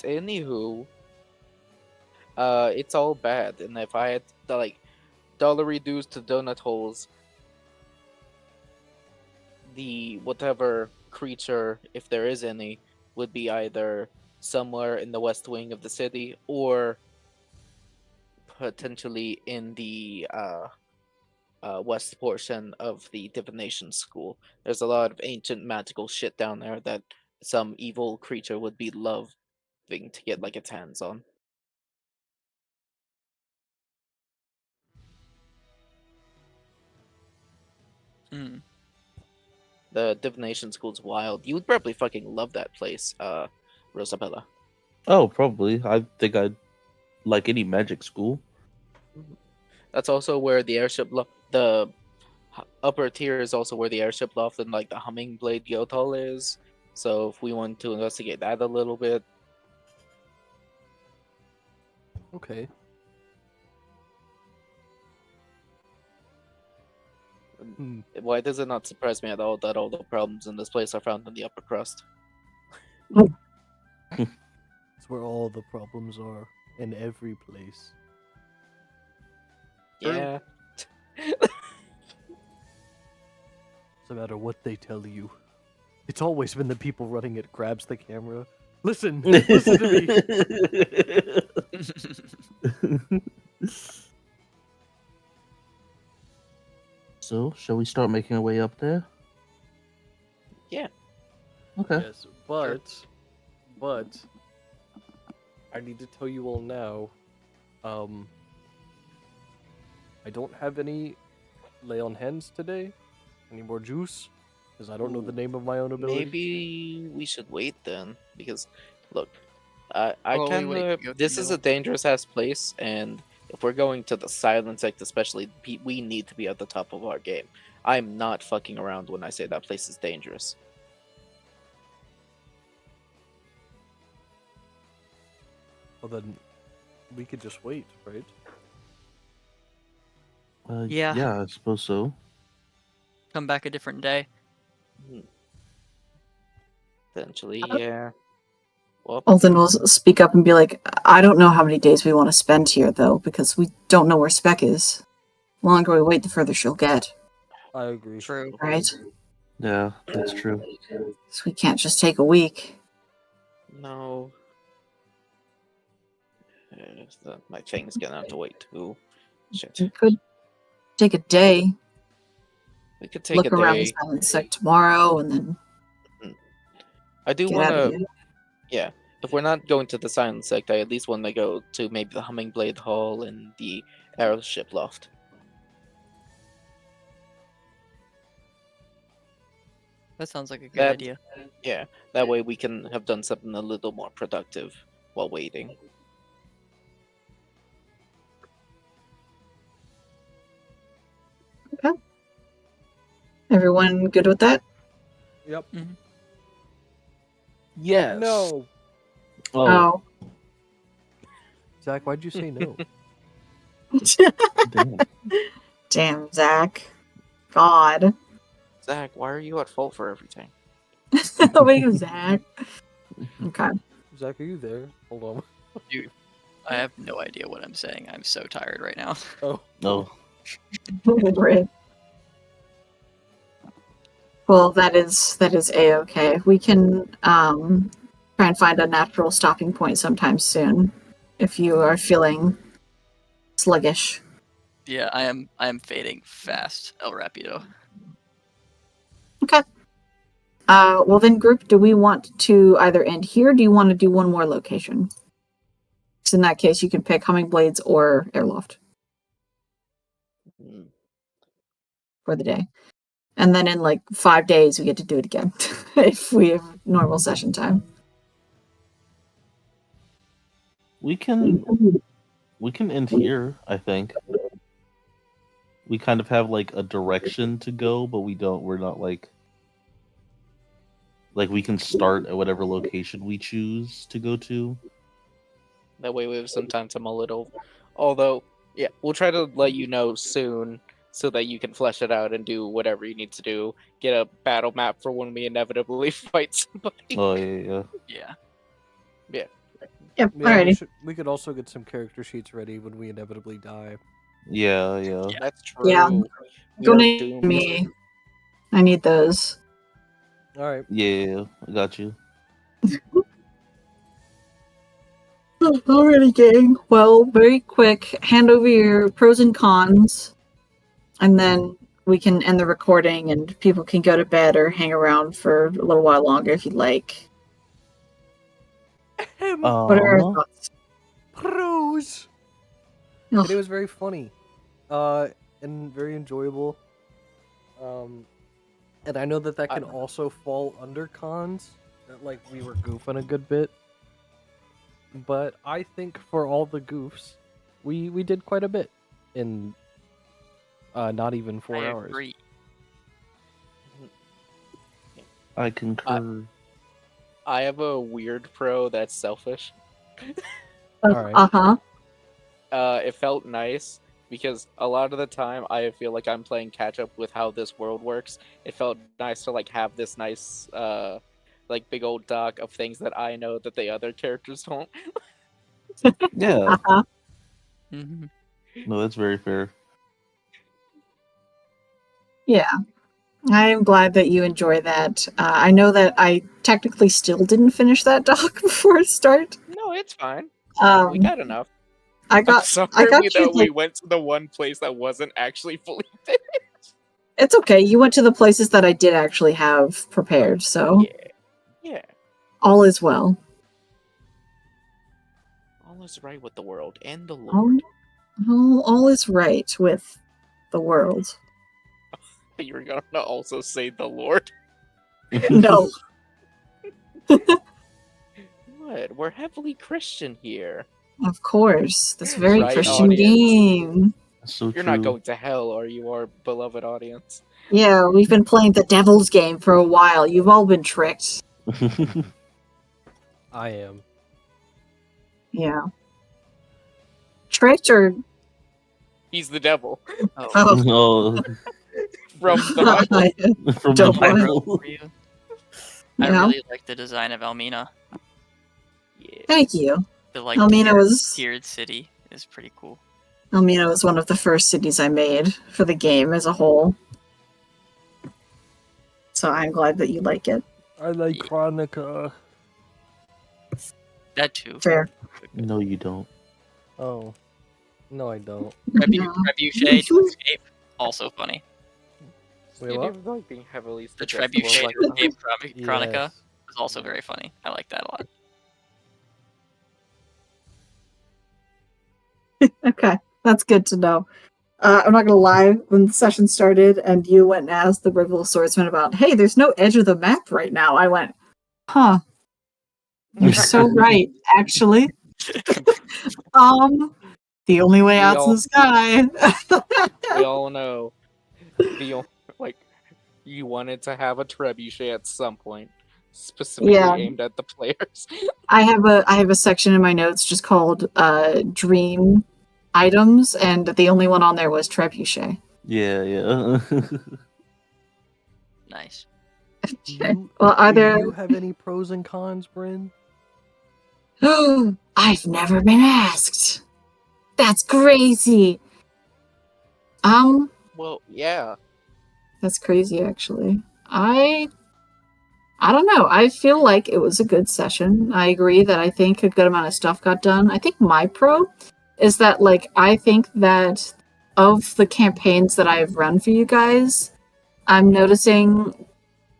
anywho, it's all bad. And if I had to, like dollar reduced to donut holes, the whatever creature, if there is any, would be either somewhere in the west wing of the city or potentially in the west portion of the divination school. There's a lot of ancient magical shit down there that some evil creature would be loving to get like its hands on. Hmm. The divination school's wild. You would probably fucking love that place, Rosabella. Oh, probably. I think I'd like any magic school. That's also where the the upper tier is also where the airship loft and like the Hummingblade Guild Hall is. So if we want to investigate that a little bit, Okay. why does it not surprise me at all that all the problems in this place are found in the upper crust? It's where all the problems are in every place. True. Yeah. No matter what they tell you. It's always been the people running it grabs the camera. Listen, listen to me. So, shall we start making our way up there? Yeah. Okay. Yes, but I need to tell you all now. I don't have any lay on hands today. Any more juice? Because I don't know the Ooh, name of my own ability. Maybe we should wait then, because look, I Well, we kind wait to of go this through is the- a dangerous ass place, and if we're going to the silent sect, especially, we need to be at the top of our game. I'm not fucking around when I say that place is dangerous. Well, then we could just wait, right? Yeah. Yeah, I suppose so. Come back a different day. Potentially, yeah. Well, Alden will speak up and be like, I don't know how many days we want to spend here, though, because we don't know where Spec is. The longer we wait, the further she'll get, I agree. True. right? Yeah, that's true. So we can't just take a week. no. My thing's gonna have to wait too. Shit. We could take a day, We could take look a around the day. silent sect tomorrow, and then I do get want out of to. here. Yeah, if we're not going to the silent sect, I at least want to go to maybe the Hummingblade Hall and the airship loft. That sounds like a good That- idea. Yeah, that way we can have done something a little more productive while waiting. Everyone good with that? Yep. Yes. No. Oh, Zach, why'd you say no? damn. Damn, Zach. God. Zach, why are you at fault for everything? Wait, Zach. Okay. Zach, are you there? Hold on. Dude, I have no idea what I'm saying. I'm so tired right now. Oh. No. Great. Well, that is a-okay. We can try and find a natural stopping point sometime soon if you are feeling sluggish. Yeah, I am fading fast, El Rapido. Okay. Well then, group, do we want to either end here? Or do you want to do one more location? So in that case, you can pick Humming Blades or Airloft Hmm. for the day. And then in like 5 days, we get to do it again if we have normal session time. We can end here, I think. We kind of have like a direction to go, but we're not like we can start at whatever location we choose to go to. That way we have some time to mull it over. Although, yeah, we'll try to let you know soon so that you can flesh it out and do whatever you need to do. Get a battle map for when we inevitably fight somebody. Oh yeah. Yeah. Yep, Yeah, we, alrighty. we could also get some character sheets ready when we inevitably die. Yeah. That's true. Yeah. We are Donate doomed. me. I need those. All right. Yeah, I got you. Alrighty, gang. Well, very quick, hand over your pros and cons, and then we can end the recording and people can go to bed or hang around for a little while longer if you'd like. What are our thoughts? Pros. Ugh. It was very funny, and very enjoyable. And I know that can also fall under cons. That like we were goofing a good bit, but I think for all the goofs, we did quite a bit in not even 4 I hours. agree. I concur. I have a weird pro that's selfish. Alright. Uh-huh. It felt nice because a lot of the time I feel like I'm playing catch up with how this world works. It felt nice to like have this nice like big old doc of things that I know that the other characters don't. Yeah. Uh-huh. Mm-hmm. No, that's very fair. Yeah. I am glad that you enjoy that. I know that I technically still didn't finish that doc before it start. No, it's fine. We Um, got enough. I I'm got sorry you that we the- went to the one place that wasn't actually fully finished. It's okay. You went to the places that I did actually have prepared, so Yeah. all is well. All is right with the world and the Lord. All is right with the world. You're gonna also say the Lord. No. What? We're heavily Christian here. Of course. This very Right, Christian audience. game. So You're true. not going to hell, are you, our beloved audience? Yeah, we've been playing the devil's game for a while. You've all been tricked. I am. Yeah. Tricked or He's the devil Oh, oh, Oh, from the Bible. from Don't the worry. Bible. for you. I Yeah. really like the design of Elmina. Yeah. Thank you. The like Elmina was tiered city is pretty cool. Elmina was one of the first cities I made for the game as a whole. So I'm glad that you like it. I like Yeah. Chronica. That too. Fair. No, you don't. Oh. No, I don't. Trebuchet to escape, also funny. Wait, You what? do like being heavily The suggestible Trebuchet like to that. escape Chronica Yes. was also very funny. I like that a lot. Okay, that's good to know. I'm not gonna lie, when the session started and you went and asked the Rival Swordsman about, hey, there's no edge of the map right now, I went, huh, you're so right, actually. The only way We out's all- the sky. We all know. Like, you wanted to have a trebuchet at some point, specifically Yeah. aimed at the players. I have a section in my notes just called dream items, and the only one on there was trebuchet. Yeah. Nice. Well, are Do there? you have any pros and cons, Bryn? I've never been asked. That's crazy. Well, yeah. That's crazy actually. I don't know. I feel like it was a good session. I agree that I think a good amount of stuff got done. I think my pro is that like I think that of the campaigns that I've run for you guys, I'm noticing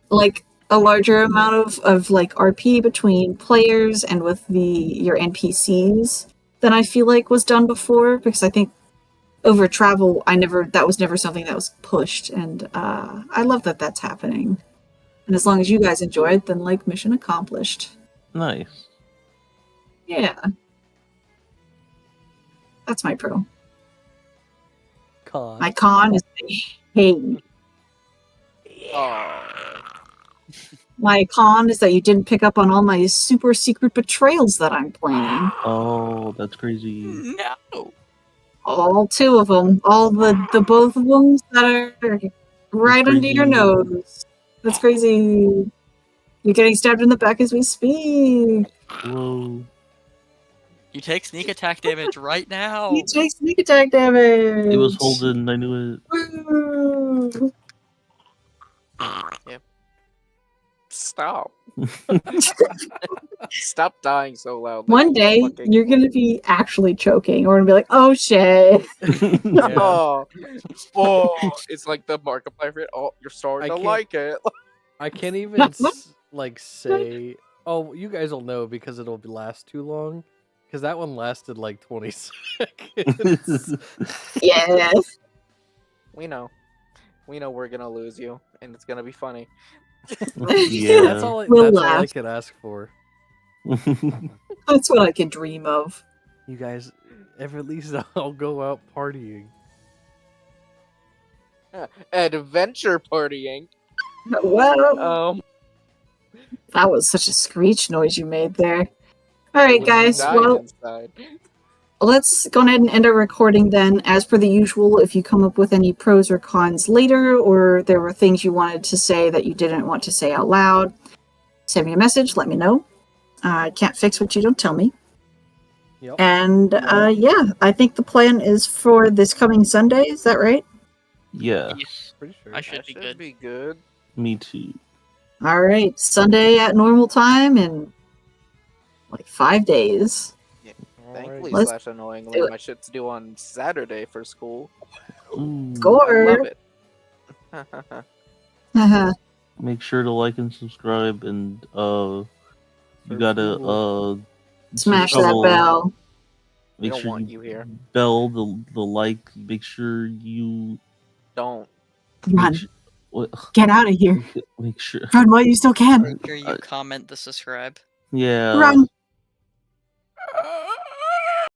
like a larger amount of like RP between players and with your NPCs than I feel like was done before because I think over travel that was never something that was pushed and I love that that's happening. And as long as you guys enjoy it, then like mission accomplished. Nice. Yeah. That's my pro. Con. My con is I hate. Oh. My con is that you didn't pick up on all my super secret betrayals that I'm planning. Oh, that's crazy. No. All two of them. All the both of them that are right under your crazy. nose. That's crazy. You're getting stabbed in the back as we speak. Whoa. You take sneak attack damage right now. You take sneak attack damage. It was Holden, I knew it. Woo. Stop. Stop dying so loudly. One day Fucking- you're gonna be actually choking, or gonna be like, "Oh shit!" Yeah. Oh, it's like the Markiplier fit. Oh, you're starting I to can't- like it. I can't even like say. Oh, you guys will know because it'll last too long. Because that one lasted like 20 seconds. Yes. We know we're gonna lose you, and it's gonna be funny. Yeah. That's all. We'll That's all I laugh. could ask for. That's what I could dream of. You guys, if at least I'll go out partying. Adventure partying. Well, that was such a screech noise you made there. All right, guys. Dying Well, inside. let's go ahead and end our recording then. As per the usual, if you come up with any pros or cons later, or there were things you wanted to say that you didn't want to say out loud, send me a message. Let me know. I can't fix what you don't tell me. Yep. And yeah, I think the plan is for this coming Sunday. Is that right? Yeah, Pretty sure. I should be good. Be good. me too. All right, Sunday at normal time in like 5 days. Thankfully, Let's slash annoyingly, do it. my shit's due on Saturday for school. Ooh. I Score. love it. Haha. Make sure to like and subscribe, and you gotta Smash that trouble. bell. We Make don't sure want you you here. bell the like. Make sure you Don't. Run. what, Get out of here. make sure. Run while you still can. Make sure you comment the subscribe. Yeah. Run.